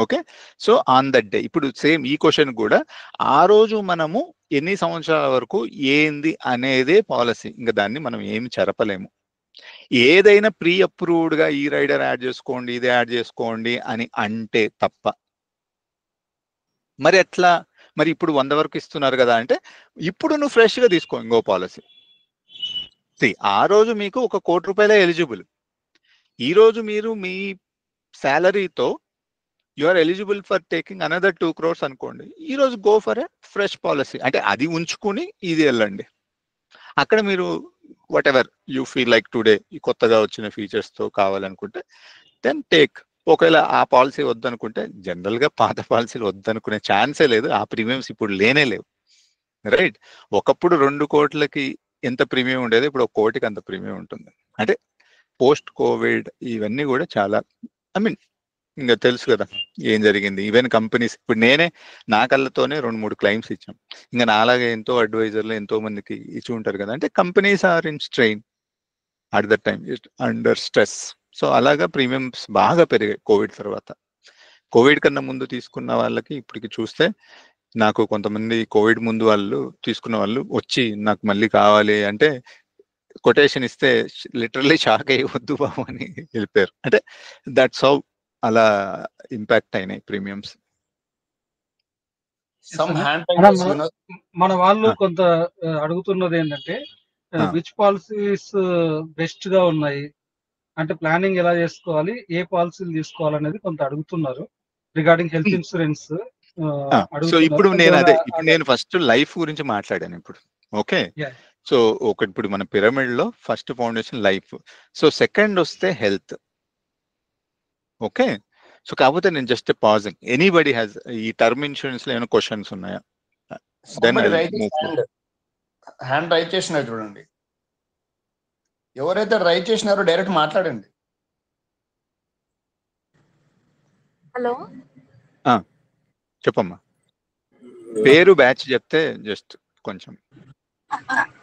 Okay, so on that day. ఇప్పుడు సేమ్ ఈ క్వశ్చన్ కూడా ఆ రోజు మనము ఎన్ని సంవత్సరాల వరకు ఏంది అనేదే పాలసీ, ఇంకా దాన్ని మనం ఏమి చెరపలేము. ఏదైనా ప్రీ అప్రూవ్డ్ గా ఈ రైడర్ యాడ్ చేసుకోండి, ఇది యాడ్ చేసుకోండి అని అంటే తప్ప. మరి ఎట్లా, మరి ఇప్పుడు 100 వరకు ఇస్తున్నారు కదా అంటే ఇప్పుడు నువ్వు ఫ్రెష్ గా తీసుకో ఇంకో పాలసీ. ఆ రోజు మీకు 1 కోటి రూపాయలే ఎలిజిబుల్. ఈ రోజు మీరు మీ శాలరీతో you are eligible for taking another 2 crores అనుకోండి, ఈ రోజు go for a fresh policy. అంటే అది ఉంచుకుని ఇది వెళ్ళండి. అక్కడ మీరు whatever you feel like today ఈ కొత్తగా వచ్చిన ఫీచర్స్ తో కావాలనుకుంటే దెన్ టేక్. ఒకవేళ ఆ పాలసీ వద్దనుకుంటే, జనరల్ గా పాత పాలసీలు వద్దనుకునే ఛాన్సే లేదు, ఆ ప్రీమియమ్స్ ఇప్పుడు లేనే లేవు, రైట్? ఒకప్పుడు 2 కోట్లకి ఎంత ప్రీమియం ఉండేది, ఇప్పుడు 1 కోటికి అంత ప్రీమియం ఉంటుంది. అంటే పోస్ట్ కోవిడ్ ఇవన్నీ కూడా చాలా, ఐ మీన్ ఇంకా తెలుసు కదా ఏం జరిగింది. ఈవెన్ కంపెనీస్, ఇప్పుడు నేనే నా కళ్ళతోనే 2-3 క్లైమ్స్ ఇచ్చాం. ఇంకా నాలాగే ఎంతో అడ్వైజర్లు ఎంతో మందికి ఇచ్చి ఉంటారు కదా. అంటే companies are in strain at the time, under stress. So అలాగా ప్రీమియమ్స్ బాగా పెరిగాయి కోవిడ్ తర్వాత. కోవిడ్ కన్నా ముందు తీసుకున్న వాళ్ళకి ఇప్పటికి చూస్తే, నాకు కొంతమంది కోవిడ్ ముందు వాళ్ళు తీసుకున్న వాళ్ళు వచ్చి నాకు మళ్ళీ కావాలి అంటే కొటేషన్ ఇస్తే లిటరల్లీ షాక్ అయ్యి వద్దు బాబు అని వెళ్ళిపోయారు. అంటే దట్స్ హౌ అలా ఇంపాక్ట్ అయినాయి ప్రీమియమ్స్. మన వాళ్ళు కొంత అడుగుతున్నది ఏంటంటే, విచ్ పాలసీస్ బెస్ట్ గా ఉన్నాయి, అంటే ప్లానింగ్ ఎలా చేసుకోవాలి, ఏ పాలసీలు తీసుకోవాలనేది కొంత అడుగుతున్నారు రిగార్డింగ్ హెల్త్ ఇన్సూరెన్స్ సో ఇప్పుడు అడుగుతున్నారు. నేను ఫస్ట్ లైఫ్ గురించి మాట్లాడాను ఇప్పుడు. ఓకే, సో ఒకటి ఇప్పుడు మన పిరమిడ్ లో first foundation life, so second వస్తే హెల్త్. ఓకే, సో కాకపోతే నేను జస్ట్ పాజింగ్, ఎనీబడి హ్యాస్ ఈ టర్మ్ ఇన్సూరెన్స్ లో ఏమైనా క్వశ్చన్స్ ఉన్నాయా? దెన్ హ్యాండ్ రైట్ చేసినారు చూడండి, ఎవరైతే రైట్ చేసినారో డైరెక్ట్ మాట్లాడండి. హలో, చెప్పమ్మా, పేరు బ్యాచ్ చెప్తే జస్ట్ కొంచెం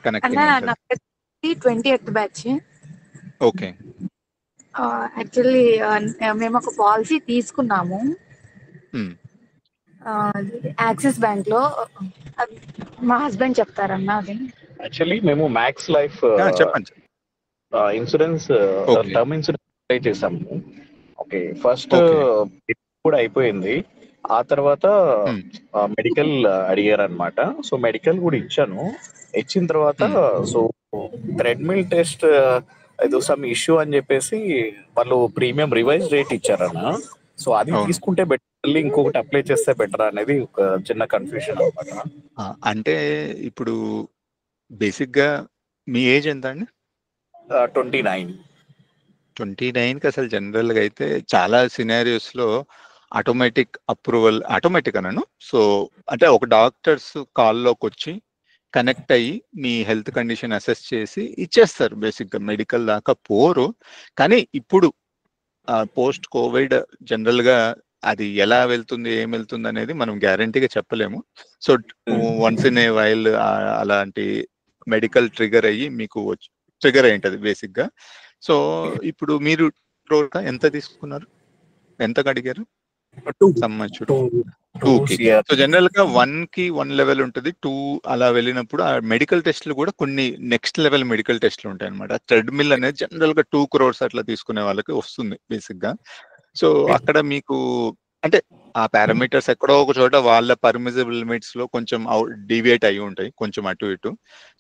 కనెక్టింగ్ ఉంటుంది. 20th batch. ఓకే, యాక్చువల్లీ మేము ఒక పాలసీ తీసుకున్నాము యాక్సిస్ బ్యాంక్ లో. మా హస్బెండ్ చెప్తారన్నా అది. యాక్చువల్లీ మేము మ్యాక్స్ లైఫ్ చెప్పండి ఇన్సూరెన్స్ టర్మ్ ఇన్సూరెన్స్ అప్లై చేసాము. ఓకే, ఫస్ట్ కూడా అయిపోయింది. ఆ తర్వాత మెడికల్ అడిగారు అనమాట. సో మెడికల్ కూడా ఇచ్చాను. ఇచ్చిన తర్వాత సో ట్రెడ్మిల్ టెస్ట్ ఏదో సమ్ ఇష్యూ అని చెప్పేసి వాళ్ళు ప్రీమియం రివైజ్ రేట్ ఇచ్చారన్న. సో అది తీసుకుంటే బెటర్, మళ్ళీ ఇంకొకటి అప్లై చేస్తే బెటర్ అనేది ఒక చిన్న కన్ఫ్యూజన్ అనమాట. అంటే ఇప్పుడు బేసిక్ గా మీ ఏజ్ ఎంత అండి? 29. 29కి అసలు జనరల్ గా అయితే చాలా సినారియోస్ లో ఆటోమేటిక్ అప్రూవల్, ఆటోమేటిక్ అన్నాను. సో అంటే ఒక డాక్టర్స్ కాల్లోకి వచ్చి కనెక్ట్ అయ్యి మీ హెల్త్ కండిషన్ అసెస్ చేసి ఇచ్చేస్తారు. బేసిక్ గా మెడికల్ దాకా పోరు. కానీ ఇప్పుడు పోస్ట్ కోవిడ్ జనరల్ గా అది ఎలా వెళ్తుంది, ఏం వెళ్తుంది అనేది మనం గ్యారంటీగా చెప్పలేము. So once in a while అలాంటి మెడికల్ ట్రిగర్ అయ్యి మీకు ట్రిగర్ అయి ఉంటుంది బేసిక్ గా. సో ఇప్పుడు మీరు ఎంత తీసుకున్నారు, ఎంత అడిగారు? 2కి. సో జనరల్ గా 1కి 1 లెవెల్ ఉంటుంది, 2 అలా వెళ్ళినప్పుడు ఆ మెడికల్ టెస్ట్లు కూడా కొన్ని నెక్స్ట్ లెవెల్ మెడికల్ టెస్ట్లు ఉంటాయి అనమాట. ట్రెడ్మిల్ అనేది జనరల్ గా 2 crores అట్లా తీసుకునే వాళ్ళకి వస్తుంది బేసిక్ గా. సో అక్కడ మీకు అంటే ఆ పారామీటర్స్ ఎక్కడో ఒక చోట వాళ్ళ పర్మిసిబుల్ లిమిట్స్ లో కొంచెం డీవియేట్ అయి ఉంటాయి, కొంచెం అటు ఇటు.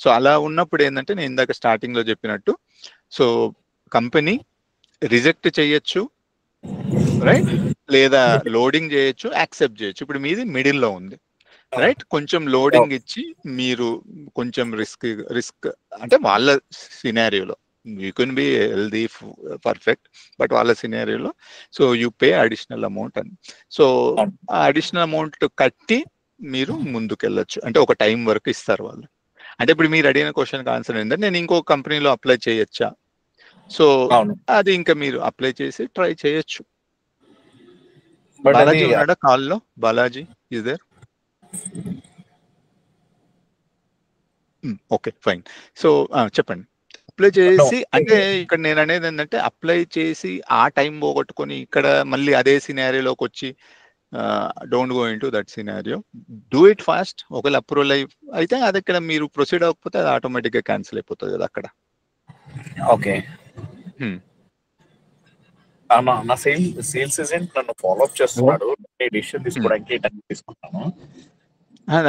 సో అలా ఉన్నప్పుడు ఏంటంటే నేను ఇందాక స్టార్టింగ్ లో చెప్పినట్టు, సో కంపెనీ రిజెక్ట్ చేయొచ్చు, రైట్, లేదా లోడింగ్ చేయొచ్చు, యాక్సెప్ట్ చేయొచ్చు. ఇప్పుడు మీది మిడిల్ లో ఉంది, రైట్. కొంచెం లోడింగ్ ఇచ్చి మీరు కొంచెం రిస్క్ అంటే వాళ్ళ సినారియోలో you can be healthy perfect, but వాళ్ళ సినారియోలో so you pay additional amount అని. సో ఆ అడిషనల్ అమౌంట్ కట్టి మీరు ముందుకెళ్ళొచ్చు. అంటే ఒక టైం వరకు ఇస్తారు వాళ్ళు. అంటే ఇప్పుడు మీరు అడిగిన క్వశ్చన్కి ఆన్సర్ ఏంటంటే నేను ఇంకో కంపెనీలో అప్లై చేయొచ్చా? సో అది ఇంకా మీరు అప్లై చేసి ట్రై చేయొచ్చు. బాలాజీ ఉన్నాడా కాల్లో? Balaji is there? Okay, fine. So చెప్పండి. అప్లై చేసి అంటే ఇక్కడ నేను అనేది ఏంటంటే అప్లై చేసి ఆ టైం పోగొట్టుకొని ఇక్కడ మళ్ళీ అదే సినారియోలోకి వచ్చి don't go in to that scenario. Do it fast. ఒకవేళ అప్రూవల్ అయితే అది ఇక్కడ మీరు ప్రొసీడ్ అవ్వకపోతే అది ఆటోమేటిక్ గా క్యాన్సిల్ అయిపోతుంది కదా అక్కడ. ఓకే, నా సేల్స్ ఏజెంట్ నన్ను ఫాలో అప్ చేస్తున్నాడు. డిసిషన్ తీసుకోవడానికి టైం తీసుకుంటాను.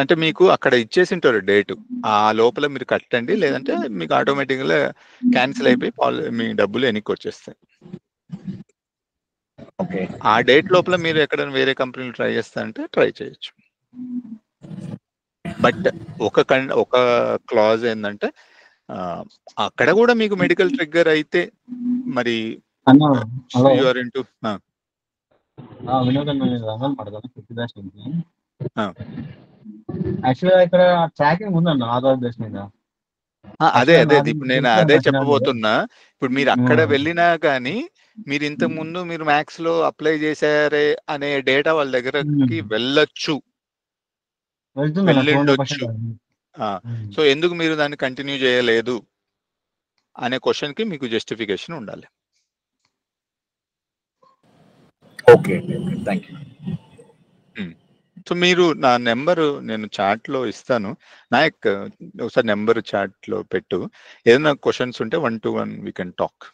అంటే మీకు అక్కడ ఇచ్చేసి ఉంటారు డేట్, ఆ లోపల మీరు కట్టండి, లేదంటే మీకు ఆటోమేటిక్ గా క్యాన్సిల్ అయిపోయి మీ డబ్బులు వెనక్కి వచ్చేస్తాయి. ఆ డేట్ లోపల మీరు ఎక్కడైనా వేరే కంపెనీలు ట్రై చేస్తారంటే ట్రై చేయొచ్చు. బట్ ఒక క్లాజ్ ఏంటంటే అక్కడ కూడా మీకు మెడికల్ ట్రిగ్గర్ అయితే మరి యూఆర్ ఇంటూ యాక్చువల్గా ఇక్కడ ట్రాకింగ్ ఉందన్న ఆధార్ బేస్ మీద. అదే ఇప్పుడు నేను అదే చెప్పబోతున్నా. ఇప్పుడు మీరు అక్కడ వెళ్ళినా కానీ మీరు ఇంతకు ముందు మీరు మ్యాక్స్ లో అప్లై చేశారే అనే డేటా వాళ్ళ దగ్గరకి వెళ్ళొచ్చు. సో ఎందుకు మీరు దాన్ని కంటిన్యూ చేయలేదు అనే క్వశ్చన్ కి మీకు జస్టిఫికేషన్ ఉండాలి. Okay, thank you. సో మీరు నా నెంబరు నేను చాట్ లో ఇస్తాను. నాయక్ ఒకసారి నెంబర్ చాట్ లో పెట్టు. ఏదైనా క్వశ్చన్స్ ఉంటే 1-to-1 we can talk.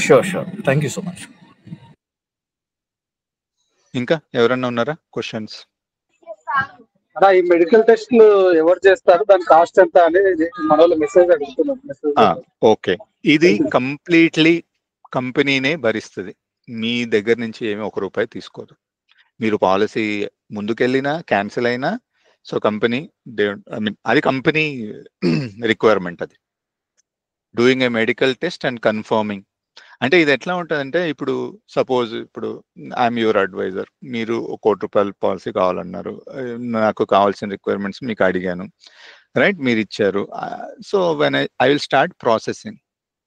Sure, thank you so much. ఇంకా ఎవరన్నా ఉన్నారా క్వశ్చన్స్? అలా ఈ మెడికల్ టెస్ట్లు ఎవరు చేస్తారు, దాని కాస్ట్ ఎంత అనేది మన వాళ్ళు మెసేజ్ అడుగుతున్నారు. మెసేజ్ ఓకే, ఇది కంప్లీట్లీ కంపెనీనే భరిస్తుంది. మీ దగ్గర నుంచి ఏమి ₹1 తీసుకోదు. మీరు పాలసీ ముందుకెళ్ళినా క్యాన్సిల్ అయినా సో కంపెనీ ఐ మీన్ అది కంపెనీ రిక్వైర్మెంట్. అది doing a medical test and confirming. అంటే ఇది ఎట్లా ఉంటుందంటే, ఇప్పుడు సపోజ్ ఇప్పుడు ఐఎమ్ యువర్ అడ్వైజర్, మీరు ₹1,00,00,000 పాలసీ కావాలన్నారు, నాకు కావాల్సిన రిక్వైర్మెంట్స్ మీకు అడిగాను, రైట్, మీరు ఇచ్చారు. So when I will start processing.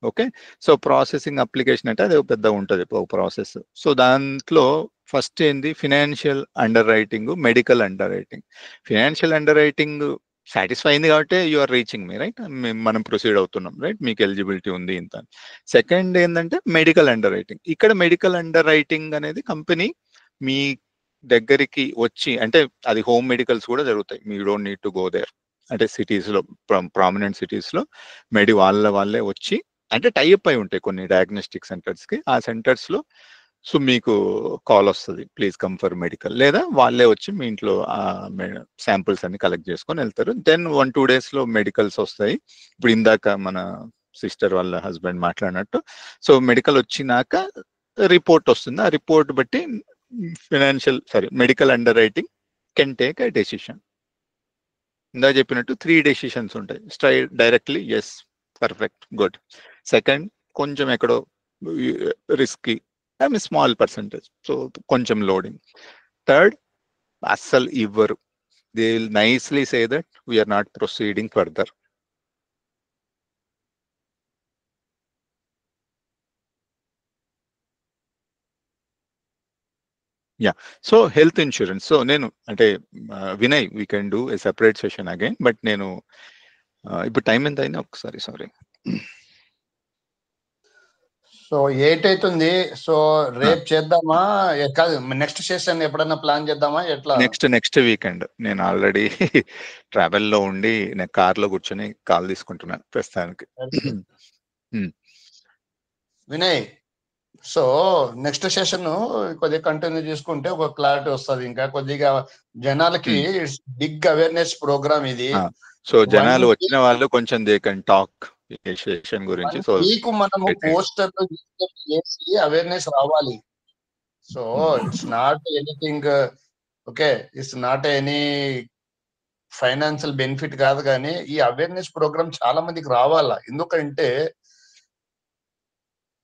Okay, so processing application అంటే అది పెద్ద ఉంటుంది ఒక ప్రాసెస్. సో దాంట్లో ఫస్ట్ ఏంది, financial underwriting, medical underwriting. Financial underwriting satisfy అయింది కాబట్టి you are reaching me, right, మనం ప్రొసీడ్ అవుతున్నాం, రైట్, మీకు ఎలిజిబిలిటీ ఉంది ఇంత. సెకండ్ ఏంటంటే మెడికల్ అండర్ రైటింగ్. ఇక్కడ మెడికల్ అండర్ రైటింగ్ అనేది కంపెనీ మీ దగ్గరికి వచ్చి, అంటే అది హోమ్ మెడికల్స్ కూడా జరుగుతాయి, me don't need to go there. అంటే సిటీస్లో ప్రామినెంట్ సిటీస్లో వాళ్ళే వచ్చి, అంటే టైఅప్ అయి ఉంటాయి కొన్ని డయాగ్నోస్టిక్ సెంటర్స్కి. ఆ సెంటర్స్లో సో మీకు కాల్ వస్తుంది, ప్లీజ్ కమ్ ఫర్ మెడికల్, లేదా వాళ్ళే వచ్చి మీ ఇంట్లో శాంపుల్స్ అన్ని కలెక్ట్ చేసుకొని వెళ్తారు. దెన్ 1-2 డేస్లో మెడికల్స్ వస్తాయి. ఇప్పుడు ఇందాక మన సిస్టర్ వాళ్ళ హస్బెండ్ మాట్లాడినట్టు, సో మెడికల్ వచ్చినాక రిపోర్ట్ వస్తుంది. ఆ రిపోర్ట్ బట్టి medical underwriting can take a decision. ఇందాక చెప్పినట్టు 3 డెసిషన్స్ ఉంటాయి. Directly yes, perfect, good. Second, కొంచెం ఎక్కడో risky, I mean small percentage, so కొంచెం లోడింగ్. థర్డ్, అస్సలు ఇవ్వరు. They will nicely say that we're not proceeding further. Yeah, so health insurance. So నేను అంటే Vinay, we can do a separate session again, but నేను ఇప్పుడు time ఎంత అయింది ఒకసారి, సారీ. సో 8 అవుతుంది. సో రేపు చేద్దామా, కాదు నెక్స్ట్ సెషన్ ఎప్పుడన్నా ప్లాన్ చేద్దామా, ఎట్లా? Next weekend. నేను ఆల్రెడీ ట్రావెల్లో ఉండి నేను కార్లో కూర్చొని కాల్ తీసుకుంటున్నాను ప్రస్తుతానికి. వినయ్, సో నెక్స్ట్ సెషన్ కొద్దిగా కంటిన్యూ చేసుకుంటే ఒక క్లారిటీ వస్తుంది. ఇంకా కొద్దిగా జనాలకి బిగ్ అవేర్నెస్ ప్రోగ్రామ్ ఇది. సో జనాలు వచ్చిన వాళ్ళు కొంచెం దే కెన్ టాక్ సెషన్ గురించి. సో మీకు మనము పోస్టర్లు చేసి అవేర్నెస్ రావాలి. So it's not anything, okay, it's not any financial benefit కాదు, కానీ ఈ అవేర్నెస్ ప్రోగ్రామ్ చాలా మందికి రావాలా. ఎందుకంటే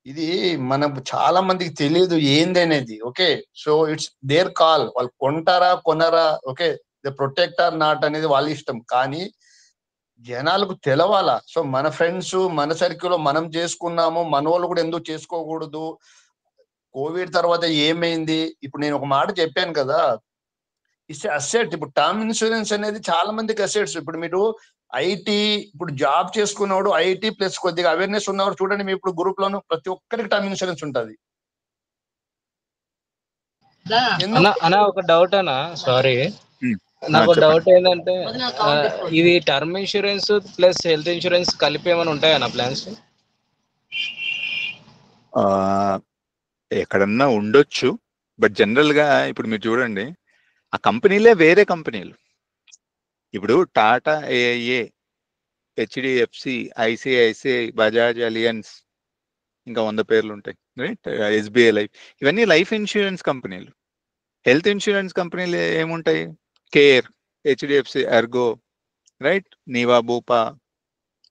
ఇది మనకు చాలా మందికి తెలియదు ఏంది అనేది. Okay, so it's their call, వాళ్ళు కొంటారా కొనరా, okay, the protect or not అనేది వాళ్ళ ఇష్టం, కానీ జనాలకు తెలవాలా. సో మన ఫ్రెండ్స్, మన సర్కిల్లో మనం చేసుకున్నాము, మన వాళ్ళు కూడా ఎందుకు చేసుకోకూడదు? కోవిడ్ తర్వాత ఏమైంది? ఇప్పుడు నేను ఒక మాట చెప్పాను కదా, ఇట్స్ అసెట్. ఇప్పుడు టర్మ్ ఇన్సూరెన్స్ అనేది చాలా మందికి అసెట్స్. ఇప్పుడు మీరు ఐటీ, ఇప్పుడు జాబ్ చేసుకున్నవాడు ఐటీ ప్లస్ కొద్దిగా అవేర్నెస్ ఉన్నవాడు చూడండి, మీ ఇప్పుడు గ్రూప్ లోను ప్రతి ఒక్కరికి టర్మ్ ఇన్సూరెన్స్ ఉంటుంది. అన్నా ఒక డౌట్ అన్నా, సారీ, నాకు డౌట్ ఏంటంటే ఇది term insurance plus health insurance కలిపి ఏమైనా ఉంటాయా ప్లాన్స్? ఎక్కడన్నా ఉండొచ్చు, బట్ జనరల్ గా ఇప్పుడు మీరు చూడండి, ఆ కంపెనీలే వేరే కంపెనీలు. ఇప్పుడు Tata, AIA, HDFC, ICICI, Bajaj Allianz, ఇంకా 100 పేర్లు ఉంటాయి, రైట్, ఎస్బీఐ లైఫ్, ఇవన్నీ లైఫ్ ఇన్సూరెన్స్ కంపెనీలు. హెల్త్ ఇన్సూరెన్స్ కంపెనీలు ఏముంటాయి? Care, HDFC Ergo, right, Niva, Bupa,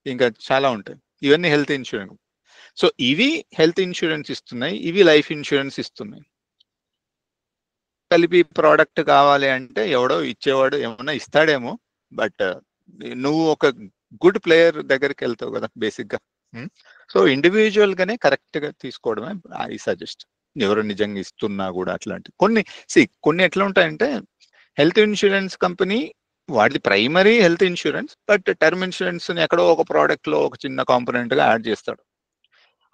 ఇంకా చాలా ఉంటాయి. ఇవన్నీ హెల్త్ ఇన్సూరెన్స్. సో ఇవి హెల్త్ ఇన్సూరెన్స్ ఇస్తున్నాయి, ఇవి లైఫ్ ఇన్సూరెన్స్ ఇస్తున్నాయి. కలిపి ప్రోడక్ట్ కావాలి అంటే ఎవడో ఇచ్చేవాడు ఏమన్నా ఇస్తాడేమో, బట్ నువ్వు ఒక గుడ్ ప్లేయర్ దగ్గరికి వెళ్తావు కదా బేసిక్గా. సో ఇండివిజువల్ గానే కరెక్ట్ గా తీసుకోవడమే ఐ సజెస్ట్. ఎవరు నిజంగా ఇస్తున్నా కూడా అట్లాంటి కొన్ని ఎట్లా ఉంటాయంటే, హెల్త్ ఇన్సూరెన్స్ కంపెనీ వాడిది primary health insurance, but term insurance ఎక్కడో ఒక ప్రోడక్ట్ లో ఒక చిన్న కాంపోనెంట్ గా యాడ్ చేస్తాడు.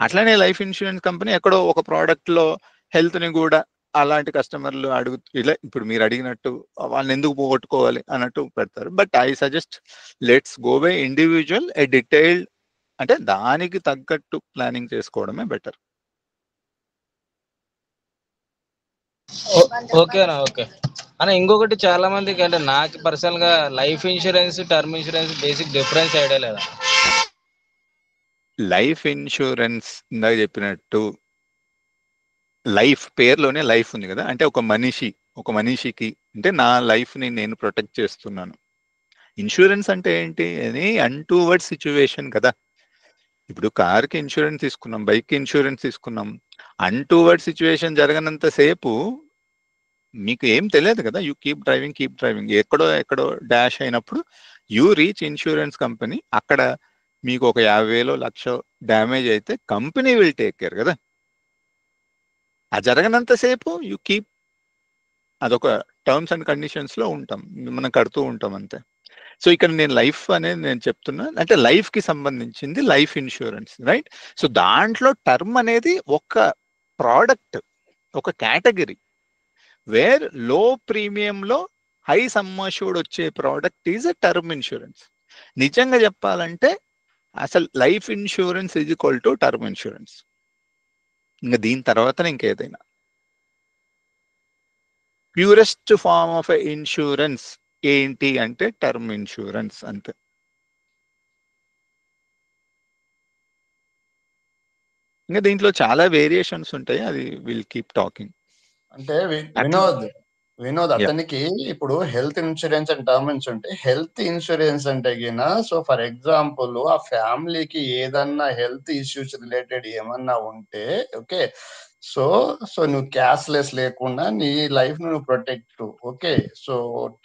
అట్లానే లైఫ్ ఇన్సూరెన్స్ కంపెనీ ఎక్కడో ఒక ప్రోడక్ట్ లో హెల్త్ ని కూడా అలాంటి కస్టమర్లు ఇలా ఇప్పుడు మీరు అడిగినట్టు వాళ్ళని ఎందుకు పోగొట్టుకోవాలి అన్నట్టు పెడతారు. But I suggest let's go by individual, A detailed, అంటే దానికి తగ్గట్టు ప్లానింగ్ చేసుకోవడమే బెటర్. ఓకేనా? ఓకే. అన్న ఇంకొకటి చాలా మందికి అంటే నాకు పర్సనల్ గా life insurance term insurance basic difference idea లేదా? లైఫ్ ఇన్సూరెన్స్ ఇందాక చెప్పినట్టు లైఫ్ పేరులోనే లైఫ్ ఉంది కదా, అంటే ఒక మనిషికి అంటే నా లైఫ్ ని నేను ప్రొటెక్ట్ చేస్తున్నాను. ఇన్సూరెన్స్ అంటే ఏంటి? అని అన్టువర్డ్ సిచ్యువేషన్ కదా. ఇప్పుడు కార్కి ఇన్సూరెన్స్ తీసుకున్నాం, బైక్కి ఇన్సూరెన్స్ తీసుకున్నాం. అన్టువర్డ్ సిచ్యువేషన్ జరగనంత సేపు మీకు ఏం తెలియదు కదా. యూ కీప్ డ్రైవింగ్ ఎక్కడో డాష్ అయినప్పుడు యూ రీచ్ ఇన్సూరెన్స్ కంపెనీ. అక్కడ మీకు ఒక 50,000 లక్ష డ్యామేజ్ అయితే కంపెనీ విల్ టేక్ కేర్ కదా. అది జరగనంత సేపు యూ కీప్, అదొక టర్మ్స్ అండ్ కండిషన్స్ లో ఉంటాం, మనం కడుతూ ఉంటాం అంతే. సో ఇక్కడ నేను లైఫ్ అనేది నేను చెప్తున్నా, అంటే లైఫ్ కి సంబంధించింది లైఫ్ ఇన్సూరెన్స్, రైట్? సో దాంట్లో టర్మ్ అనేది ఒక ప్రోడక్ట్, ఒక కేటగిరీ, వేర్ లో ప్రీమియంలో హై సమ్ అష్యూర్డ్ వచ్చే product is a term insurance. నిజంగా చెప్పాలంటే అసలు life insurance is equal to term insurance. ఇంకా దీని తర్వాతనే ఇంకేదైనా. ప్యూరెస్ట్ ఫార్మ్ ఆఫ్ ఇన్సూరెన్స్ ఏంటి అంటే టర్మ్ ఇన్సూరెన్స్ అంతే. ఇంకా దీంట్లో చాలా వేరియేషన్స్ ఉంటాయి, అది విల్ కీప్ టాకింగ్. అంటే వినోద్ అతనికి ఇప్పుడు health insurance and term insurance. Health insurance అంటే గిన, సో ఫర్ ఎగ్జాంపుల్ ఆ ఫ్యామిలీకి ఏదన్నా హెల్త్ ఇష్యూస్ రిలేటెడ్ ఏమన్నా ఉంటే, ఓకే, సో నువ్వు క్యాష్లెస్ లేకుండా నీ లైఫ్ నువ్వు protect. Okay, so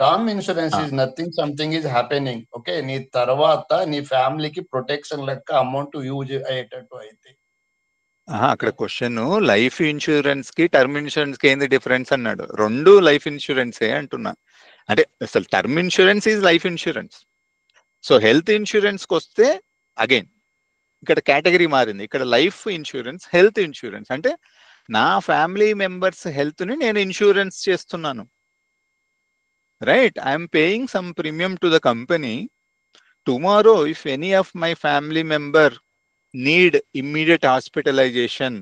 term insurance is nothing, something is happening. Okay, నీ తర్వాత నీ ఫ్యామిలీకి ప్రొటెక్షన్ లెక్క అమౌంట్ యూజ్ అయ్యేటట్టు అయితే. అక్కడ క్వశ్చన్ లైఫ్ ఇన్సూరెన్స్ కి టర్మ్ ఇన్సూరెన్స్ కి ఏంది డిఫరెన్స్ అన్నాడు. రెండు లైఫ్ ఇన్సూరెన్సే అంటున్నా. అంటే అసలు term insurance is life insurance. So health insurance కి వస్తే అగైన్ ఇక్కడ కేటగిరీ మారింది. ఇక్కడ లైఫ్ ఇన్సూరెన్స్, హెల్త్ ఇన్సూరెన్స్ అంటే నా ఫ్యామిలీ మెంబర్స్ హెల్త్ ని నేను ఇన్సూరెన్స్ చేస్తున్నాను, right? I'm paying some premium to the company. Tomorrow if any of my family member need immediate hospitalization,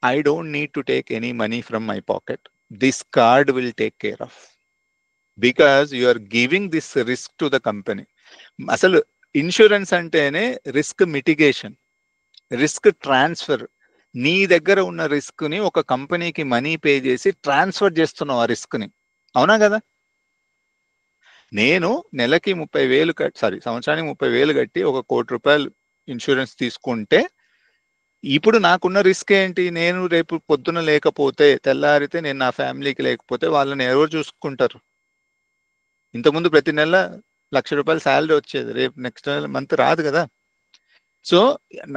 I don't need to take any money from my pocket. This card will take care of, because you are giving this risk to the company. అసలు insurance అంటేనే risk mitigation, risk transfer. నీ దగ్గర ఉన్న risk ని ఒక కంపెనీకి money pay చేసి transfer చేస్తున్నావు ఆ రిస్క్ ని, అవునా కదా? నేను నెలకి 30,000 సంవత్సరానికి 30,000 కట్టి 1 కోటి రూపాయలు ఇన్సూరెన్స్ తీసుకుంటే, ఇప్పుడు నాకున్న రిస్క్ ఏంటి? నేను రేపు పొద్దున లేకపోతే, తెల్లారితే నేను నా ఫ్యామిలీకి లేకపోతే వాళ్ళని ఎవరు చూసుకుంటారు? ఇంతకుముందు ప్రతి నెల 1,00,000 రూపాయలు శాలరీ వచ్చేది, రేపు నెక్స్ట్ మంత్ రాదు కదా. సో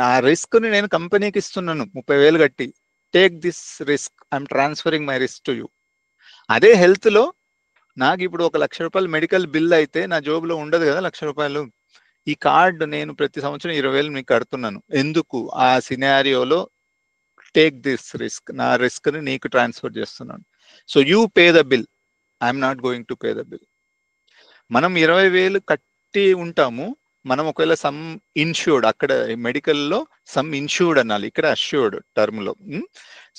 నా రిస్క్ ని నేను కంపెనీకి ఇస్తున్నాను 30,000 కట్టి. Take this risk, I'm transferring my risk to you. అదే హెల్త్ లో నాకు ఇప్పుడు 1,00,000 రూపాయలు మెడికల్ బిల్ అయితే నా జోబులో ఉండదు కదా 1,00,000 రూపాయలు. ఈ కార్డు నేను ప్రతి సంవత్సరం 20,000 మీకు కడుతున్నాను. ఎందుకు? ఆ సినారియోలో టేక్ దిస్ రిస్క్, నా రిస్క్ ని నీకు ట్రాన్స్ఫర్ చేస్తున్నాను. So you pay the bill, I'm not going to pay the bill. మనం 20,000 కట్టి ఉంటాము, మనం ఒకవేళ సమ్ ఇన్ష్యూర్డ్, అక్కడ మెడికల్లో సమ్ ఇన్ష్యూర్డ్ అనాలి, ఇక్కడ అష్యూర్డ్ టర్మ్ లో.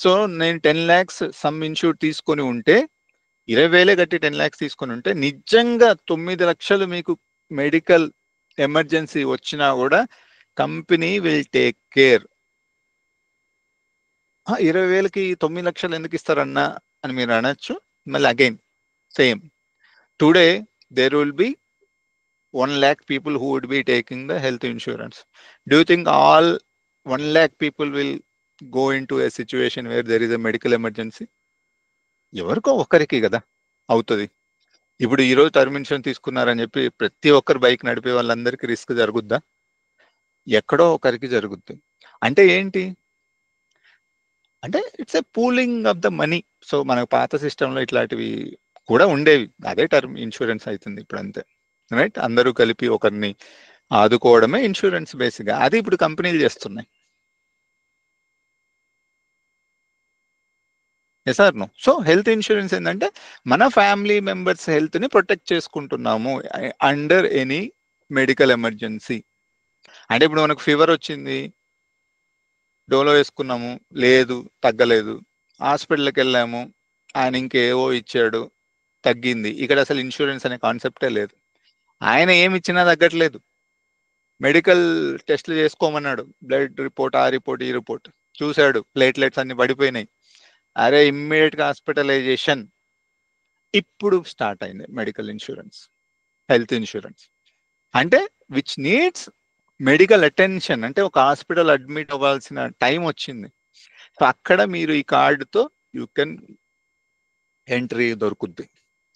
సో నేను 10 lakhs సమ్ ఇన్ష్యూర్డ్ తీసుకొని ఉంటే, 20,000 కట్టి 10 lakhs తీసుకొని ఉంటే, నిజంగా 9 లక్షలు మీకు మెడికల్ ఎమర్జెన్సీ వచ్చినా కూడా కంపెనీ విల్ టేక్ కేర్. 20,000కి 9 లక్షలు ఎందుకు ఇస్తారన్నా అని మీరు అనొచ్చు. మళ్ళీ again same, today there will be 1 lakh people who would be taking the health insurance. Do you think all 1 lakh people will go into a situation where there is a medical emergency? ఎవరికో ఒకరికి కదా అవుతుంది. ఇప్పుడు ఈరోజు term insurance తీసుకున్నారని చెప్పి ప్రతి ఒక్కరు బైక్ నడిపే వాళ్ళందరికీ రిస్క్ జరుగుద్దా? ఎక్కడో ఒకరికి జరుగుద్ది. అంటే ఏంటి అంటే it's a pooling of the money. So మనకు పాత సిస్టంలో ఇట్లాంటివి కూడా ఉండేవి, అదే టర్మ్ ఇన్సూరెన్స్ అవుతుంది ఇప్పుడు అంతే, రైట్? అందరూ కలిపి ఒకరిని ఆదుకోవడమే ఇన్సూరెన్స్ బేసిక్గా. అది ఇప్పుడు కంపెనీలు చేస్తున్నాయి. Yes or no? So health insurance ఏంటంటే మన ఫ్యామిలీ మెంబర్స్ హెల్త్ ని ప్రొటెక్ట్ చేసుకుంటున్నాము అండర్ ఎనీ మెడికల్ ఎమర్జెన్సీ. అంటే ఇప్పుడు మనకు ఫీవర్ వచ్చింది, డోలో వేసుకున్నాము, లేదు తగ్గలేదు, హాస్పిటల్కి వెళ్ళాము, ఆయన ఇంకేవో ఇచ్చాడు, తగ్గింది. ఇక్కడ అసలు ఇన్సూరెన్స్ అనే కాన్సెప్టే లేదు. ఆయన ఏమి ఇచ్చినా తగ్గట్లేదు. మెడికల్ టెస్ట్లు చేసుకోమన్నాడు, బ్లడ్ రిపోర్ట్, ఆ రిపోర్ట్, ఈ రిపోర్ట్ చూశాడు, ప్లేట్లెట్స్ అన్ని పడిపోయినాయి. అరే ఇమ్మీడియట్ గా హాస్పిటలైజేషన్. ఇప్పుడు స్టార్ట్ అయింది మెడికల్ ఇన్సూరెన్స్, హెల్త్ ఇన్సూరెన్స్. అంటే విచ్ నీడ్స్ మెడికల్ అటెన్షన్. అంటే ఒక హాస్పిటల్ అడ్మిట్ అవ్వాల్సిన టైం వచ్చింది. సో అక్కడ మీరు ఈ కార్డుతో యూ కెన్ ఎంట్రీ దొరుకుద్ది.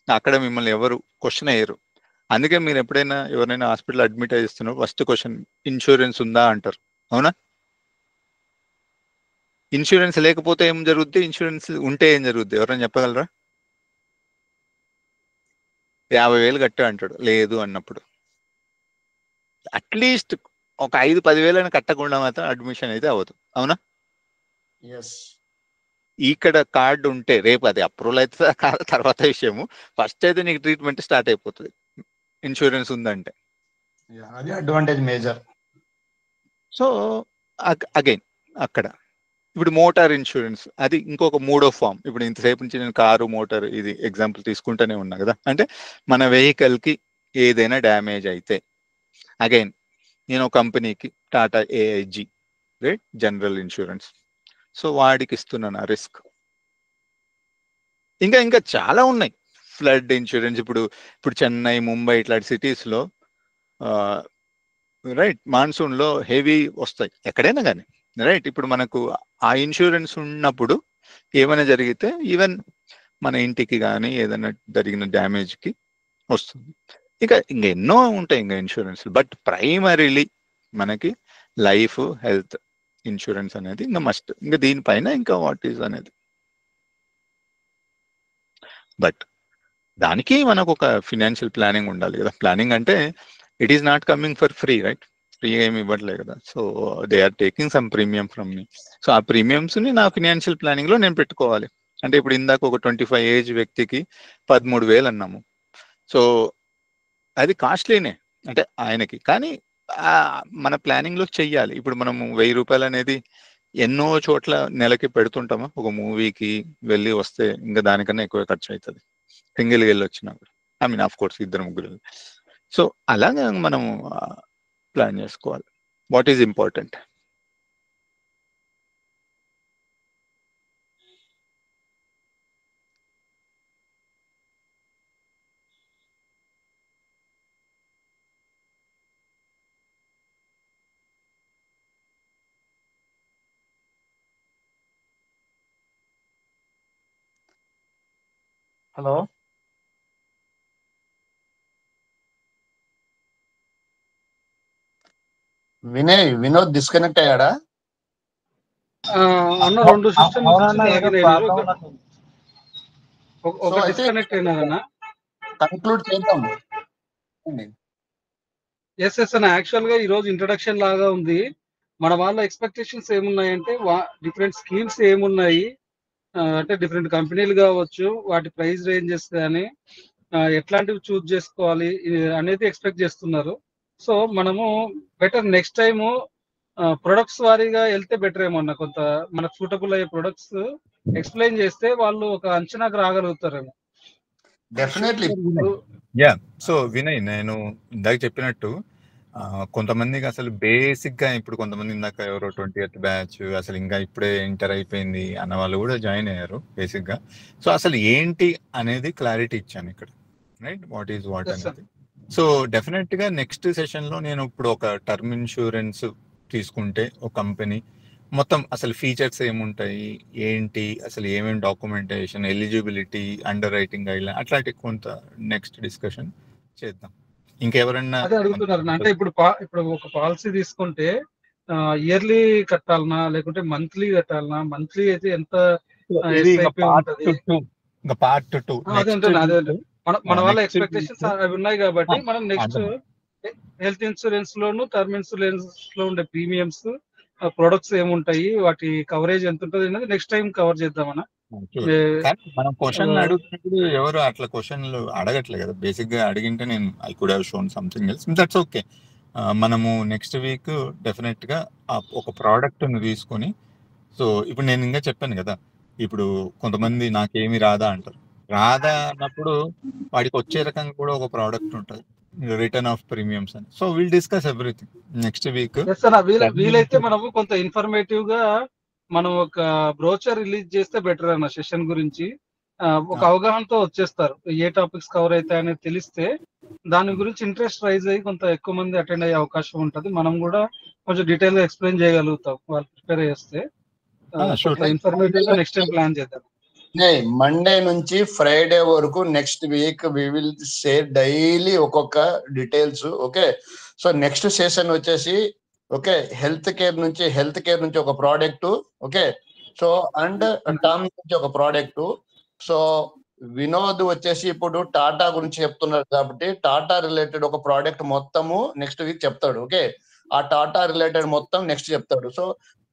అక్కడ మిమ్మల్ని ఎవరు క్వశ్చన్ అయ్యారు. అందుకే మీరు ఎప్పుడైనా ఎవరైనా హాస్పిటల్ అడ్మిట్ చేస్తున్నారు, ఫస్ట్ క్వశ్చన్ ఇన్సూరెన్స్ ఉందా అంటారు. అవునా? ఇన్సూరెన్స్ లేకపోతే ఏం జరుగుద్ది, ఇన్సూరెన్స్ ఉంటే ఏం జరుగుద్ది, ఎవరైనా చెప్పగలరా? 50,000 కట్టా అంటాడు. లేదు అన్నప్పుడు అట్లీస్ట్ ఒక 5-10,000 కట్టకుండా మాత్రం అడ్మిషన్ అయితే అవ్వదు. అవునా? ఇక్కడ కార్డు ఉంటే రేపు అది అప్రూవల్ అవుతుందా కాదు తర్వాత విషయము. ఫస్ట్ అయితే నీకు ట్రీట్మెంట్ స్టార్ట్ అయిపోతుంది ఇన్సూరెన్స్ ఉందంటే. అది అడ్వాంటేజ్ మేజర్. సో అగైన్ అక్కడ ఇప్పుడు మోటార్ ఇన్సూరెన్స్ అది ఇంకొక మూడో ఫామ్. ఇప్పుడు ఇంతసేపు నుంచి నేను కారు, మోటార్ ఇది ఎగ్జాంపుల్ తీసుకుంటూనే ఉన్నా కదా. అంటే మన వెహికల్ కి ఏదైనా డ్యామేజ్ అయితే అగైన్ నేను కంపెనీకి Tata AIG right general insurance, so వాడికి ఇస్తున్నాను ఆ రిస్క్. ఇంకా చాలా ఉన్నాయి. ఫ్లడ్ ఇన్సూరెన్స్, ఇప్పుడు చెన్నై, ముంబై ఇట్లాంటి సిటీస్లో రైట్ మాన్సూన్లో హెవీ వస్తాయి ఎక్కడైనా కానీ రైట్. ఇప్పుడు మనకు ఆ ఇన్సూరెన్స్ ఉన్నప్పుడు ఏమైనా జరిగితే ఈవెన్ మన ఇంటికి కానీ ఏదైనా జరిగిన డ్యామేజ్కి వస్తుంది. ఇంకా ఎన్నో ఉంటాయి ఇంకా ఇన్సూరెన్స్. బట్ ప్రైమరీలీ మనకి లైఫ్, హెల్త్ ఇన్సూరెన్స్ అనేది ఇంకా మస్ట్. ఇంకా దీనిపైన ఇంకా వాట్ ఈజ్ అనేది. బట్ దానికి మనకు ఒక ఫినాన్షియల్ ప్లానింగ్ ఉండాలి కదా. ప్లానింగ్ అంటే it is not coming for free right. Free ఏమి ఇవ్వట్లేదు కదా. So they are taking some premium from me. So ఆ ప్రీమియమ్స్ని నా ఫినాన్షియల్ ప్లానింగ్లో నేను పెట్టుకోవాలి. అంటే ఇప్పుడు ఇందాక ఒక 25 ఏజ్ వ్యక్తికి 13,000 అన్నాము. సో అది కాస్ట్లీనే అంటే ఆయనకి, కానీ మన ప్లానింగ్లో చెయ్యాలి. ఇప్పుడు మనము 1,000 రూపాయలు అనేది ఎన్నో చోట్ల నెలకి పెడుతుంటామా. ఒక మూవీకి వెళ్ళి వస్తే ఇంకా దానికన్నా ఎక్కువ ఖర్చు అవుతుంది సింగిల్గా వెళ్ళి వచ్చినప్పుడు. I mean of course 2-3. So అలాగా మనము ప్లాన్ చేసుకోవాలి. What is important. Hello, Vinod disconnect అయ్యాడా? అన్న 2 సిస్టమ్ ఒక డిస్కనెక్ట్ అయినారన్న. కంక్లూడ్ చేద్దాం. ఎస్ అన్న, యాక్చువల్ గా ఈ రోజు ఇంట్రడక్షన్ లాగా ఉంది. మన వాళ్ళ ఎక్స్పెక్టేషన్స్ ఏమున్నాయంటే డిఫరెంట్ స్కీమ్స్ ఏమున్నాయి, అంటే డిఫరెంట్ కంపెనీలు కావచ్చు, వాటి ప్రైస్ రేంజెస్ కానీ ఎట్లాంటివి చూస్ చేసుకోవాలి అనేది ఎక్స్పెక్ట్ చేస్తున్నారు. సో మనము బెటర్ నెక్స్ట్ టైము ప్రొడక్ట్స్ వారీగా వెళ్తే బెటర్ ఏమన్నా. కొంత మనకు సూటబుల్ అయ్యే ప్రొడక్ట్స్ ఎక్స్ప్లెయిన్ చేస్తే వాళ్ళు ఒక అంచనాకు రాగలుగుతారేమో. డెఫినెట్లీ. యా. సో వినయ్, నేను ఇందాక చెప్పినట్టు కొంతమందికి అసలు బేసిక్ గా ఇప్పుడు కొంతమంది ఇందాక ఎవరో 20th బ్యాచ్ అసలు ఇంకా ఇప్పుడే ఎంటర్ అయిపోయింది అన్న వాళ్ళు కూడా జాయిన్ అయ్యారు బేసిక్ గా. సో అసలు ఏంటి అనేది క్లారిటీ ఇచ్చాను ఇక్కడ రైట్. వాట్ ఈజ్ వాట్ అనేది. సో డెఫినెట్ గా నెక్స్ట్ సెషన్ లో నేను ఇప్పుడు ఒక టర్మ్ ఇన్సూరెన్స్ తీసుకుంటే ఒక కంపెనీ మొత్తం అసలు ఫీచర్స్ ఏముంటాయి, ఏంటి, అసలు ఏమేమి documentation, eligibility, under writing guideline అట్లాంటి కొంత నెక్స్ట్ డిస్కషన్ చేద్దాం. ఇంకెవరన్నా అదే అడుగుతున్నారు. అంటే ఇప్పుడు ఒక పాలసీ తీసుకుంటే ఇయర్లీ కట్టాలనా లేకుంటే మంత్లీ కట్టాలనా? మంత్లీ అయితే ఎంత పార్ట్ 2 మన వాళ్ళ ఎక్స్పెక్టేషన్స్ అవి ఉన్నాయి కాబట్టి మనం నెక్స్ట్ హెల్త్ ఇన్సూరెన్స్ లోను టర్మ్ ఇన్సూరెన్స్ లో ఉండే ప్రీమియమ్స్, ప్రొడక్ట్స్ ఏముంటాయి, వాటి కవరేజ్ ఎంత ఉంటుంది అనేది నెక్స్ట్ టైం కవర్ చేద్దామన్నా. మనం క్వశ్చన్లు అడుగుతున్నప్పుడు ఎవరు అట్లా క్వశ్చన్లు అడగట్లేదు కదా. బేసిక్ గా అడిగింటే నేను I could have shown something else. That's okay. మనము నెక్స్ట్ వీక్ డెఫినెట్ గా ఒక ప్రోడక్ట్ ను తీసుకొని, సో ఇప్పుడు నేను ఇంకా చెప్పాను కదా ఇప్పుడు కొంతమంది నాకేమి రాదా అంటారు. రాదా అన్నప్పుడు వాడికి వచ్చే రకంగా కూడా ఒక ప్రోడక్ట్ ఉంటుంది, రిటర్న్ ఆఫ్ ప్రీమియమ్స్ అని. So will discuss everything next week. Yes అన్న, వీలైతే మనము కొంత ఇన్ఫర్మేటివ్ గా మనం ఒక బ్రోచర్ రిలీజ్ చేస్తే బెటర్ అన్న సెషన్ గురించి. ఒక అవగాహనతో వచ్చేస్తారు ఏ టాపిక్స్ కవర్ అవుతాయి అనేది తెలిస్తే దాని గురించి ఇంట్రెస్ట్ రైజ్ అయ్యి కొంత ఎక్కువ మంది అటెండ్ అయ్యే అవకాశం ఉంటుంది. మనం కూడా కొంచెం డీటెయిల్ గా ఎక్స్ప్లెయిన్ చేయగలుగుతాం వాళ్ళు ప్రిపేర్ చేస్తే. ఇన్ఫర్మేటివ్ గా నెక్స్ట్ టైం ప్లాన్ చేద్దాం. మండే నుంచి ఫ్రైడే వరకు next week we will share daily ఒక్కొక్క details. Okay, so next session వచ్చేసి ఓకే హెల్త్ కేర్ నుంచి ఒక product. Okay, so and term నుంచి ఒక ప్రోడక్ట్. సో వినోద్ వచ్చేసి ఇప్పుడు టాటా గురించి చెప్తున్నారు కాబట్టి టాటా రిలేటెడ్ ఒక ప్రోడక్ట్ మొత్తము నెక్స్ట్ వీక్ చెప్తాడు. ఓకే, ఆ టాటా రిలేటెడ్ మొత్తం నెక్స్ట్ చెప్తాడు. సో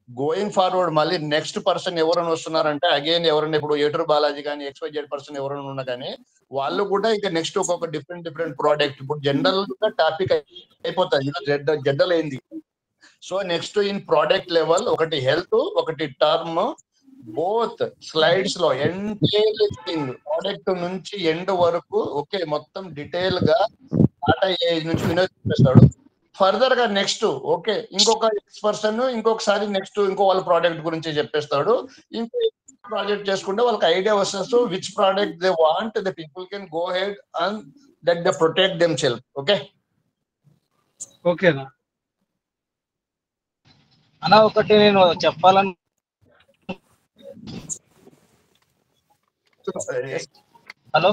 గోయింగ్ ఫార్వర్డ్ మళ్ళీ నెక్స్ట్ పర్సన్ ఎవరైనా వస్తున్నారంటే అగైన్ ఎవరైనా ఇప్పుడు ఏటూరు బాలాజీ కానీ XYZ పర్సన్ ఎవరైనా ఉన్నా కానీ వాళ్ళు కూడా ఇంకా నెక్స్ట్ ఒక్కొక్క డిఫరెంట్ ప్రోడక్ట్. ఇప్పుడు జనరల్ గా టాపిక్ అయిపోతుంది, జనరల్ అయింది. So next in product level ఒకటి హెల్త్, ఒకటి టర్మ్, బోత్ స్లైడ్స్ లో ఎంటైర్ ప్రోడక్ట్ నుంచి ఎండ్ వరకు ఓకే మొత్తం డీటెయిల్ గా టాటా ఏజ్ నుంచి వినోద్ చెప్పేస్తాడు. ఫర్దర్ గా నెక్స్ట్ ఓకే ఇంకొక పర్సన్ ఇంకొకసారి నెక్స్ట్ ఇంకో వాళ్ళ ప్రోడక్ట్ గురించి చెప్పేస్తాడు. ఇంకో ప్రాజెక్ట్ చేసుకుంటే వాళ్ళకి ఐడియా వస్తుంది. So which product they want the people can go head and that they protect them self. Okay ఓకేనా అన్న, ఒకటి నేను చెప్పాలని హలో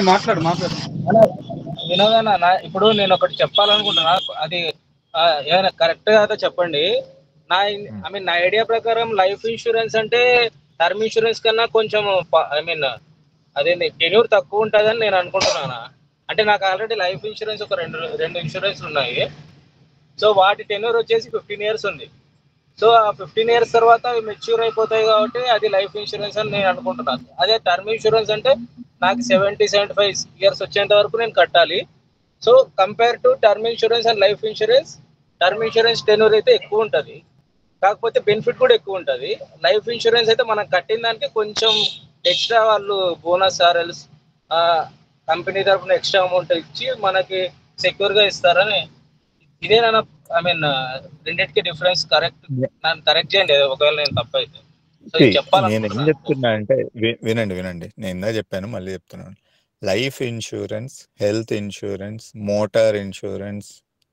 మాట్లాడు వినోద్ అన్న, ఇప్పుడు నేను ఒకటి చెప్పాలనుకుంటున్నా. అది ఏమైనా కరెక్ట్ గా చెప్పండి. నా ఐడియా ప్రకారం లైఫ్ ఇన్సూరెన్స్ అంటే టర్మ్ ఇన్సూరెన్స్ కన్నా కొంచెం అదేంటి టెన్యూర్ తక్కువ ఉంటుందని నేను అనుకుంటున్నాను. అంటే నాకు ఆల్రెడీ లైఫ్ ఇన్సూరెన్స్ ఒక రెండు ఇన్సూరెన్స్ ఉన్నాయి. సో వాటి టెన్యూర్ వచ్చేసి 15 years ఉంది. సో ఆ 15 years తర్వాత అవి మెచ్యూర్ అయిపోతాయి కాబట్టి అది లైఫ్ ఇన్సూరెన్స్ అని నేను అనుకుంటున్నాను. అదే టర్మ్ ఇన్సూరెన్స్ అంటే నాకు 70-75 years వచ్చేంత వరకు నేను కట్టాలి. So compare to term insurance and life insurance, term insurance tenure అయితే ఎక్కువ ఉంటుంది, కాకపోతే బెనిఫిట్ కూడా ఎక్కువ ఉంటుంది. లైఫ్ ఇన్సూరెన్స్ అయితే మనం కట్టిన దానికి కొంచెం ఎక్స్ట్రా వాళ్ళు బోనస్ ఆర్ఎల్స్ కంపెనీ తరఫున ఎక్స్ట్రా అమౌంట్ ఇచ్చి మనకి సెక్యూర్ గా ఇస్తారని. ఇదే రెండింటికి డిఫరెన్స్. కరెక్ట్ చేయండి ఒకవేళ నేను తప్పు అయితే. నేను ఏం చెప్తున్నా అంటే వినండి, నేను ఇందా చెప్పాను మళ్ళీ చెప్తున్నాను. Life insurance, health insurance, motor insurance,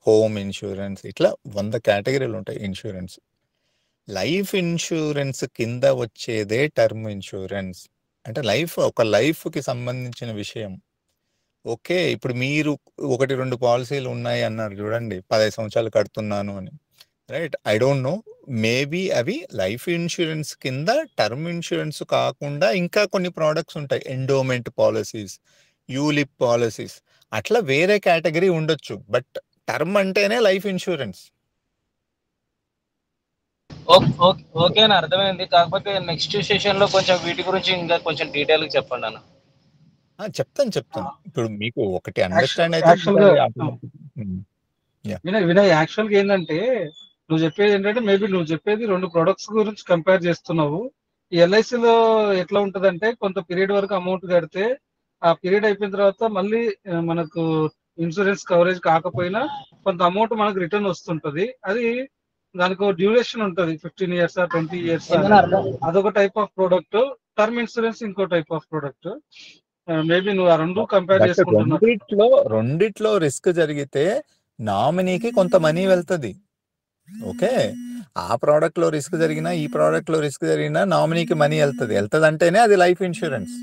home insurance, ఇట్లా 100 కేటగిరీలు ఉంటాయి ఇన్సూరెన్స్. లైఫ్ ఇన్సూరెన్స్ కింద వచ్చేదే టర్మ్ ఇన్సూరెన్స్. అంటే ఒక లైఫ్కి సంబంధించిన విషయం. ఓకే, ఇప్పుడు మీరు 1-2 పాలసీలు ఉన్నాయి అన్నారు చూడండి, 15 సంవత్సరాలు కడుతున్నాను అని, right? I don't no, maybe అవి లైఫ్ ఇన్సూరెన్స్ కింద టర్మ్ ఇన్సూరెన్స్ కాకుండా ఇంకా కొన్ని ప్రోడక్ట్స్ ఉంటాయి, ఎండోమెంట్ పాలసీస్, యూలిప్ పాలసీస్, అట్లా వేరే కేటగిరీ ఉండొచ్చు. బట్ టర్మ్ అంటేనే లైఫ్ ఇన్సూరెన్స్. ఓకేనా, అర్థమైంది. కాకపోతే నెక్స్ట్ సెషన్ లో కొంచెం వీటి గురించి ఇంకా కొంచెం డీటెయిల్ గా చెప్పండి అన్న. చెప్తాను. ఇప్పుడు మీకు ఒకటి అండర్స్టాండ్ వినయ్ యాక్చువల్ గా ఏంటంటే నువ్వు చెప్పేది 2 ప్రొడక్ట్స్ గురించి కంపేర్ చేస్తున్నావు. ఈ ఎల్ఐసిలో ఎట్లా ఉంటదంటే కొంత పీరియడ్ వరకు అమౌంట్ కడితే ఆ పీరియడ్ అయిపోయిన తర్వాత మళ్ళీ మనకు ఇన్సూరెన్స్ కవరేజ్ కాకపోయినా కొంత అమౌంట్ మనకు రిటర్న్ వస్తుంటది. అది దానికి డ్యూరేషన్ ఉంటది, 15 years 20 years. అదొక type of product. Term insurance ఇంకో టైప్ ఆఫ్ ప్రోడక్ట్. మేబీ నువ్వు ఆ 2 కంపేర్ చేసుకుంటున్నావు. రెండిట్లో రిస్క్ జరిగితే నామినీకి కొంత మనీ వెళ్తుంది. ఓకే, ఆ ప్రోడక్ట్ లో రిస్క్ జరిగినా ఈ ప్రోడక్ట్ లో రిస్క్ జరిగినా నామినీకి మనీ వెళ్తుంది అంటేనే అది లైఫ్ ఇన్సూరెన్స్.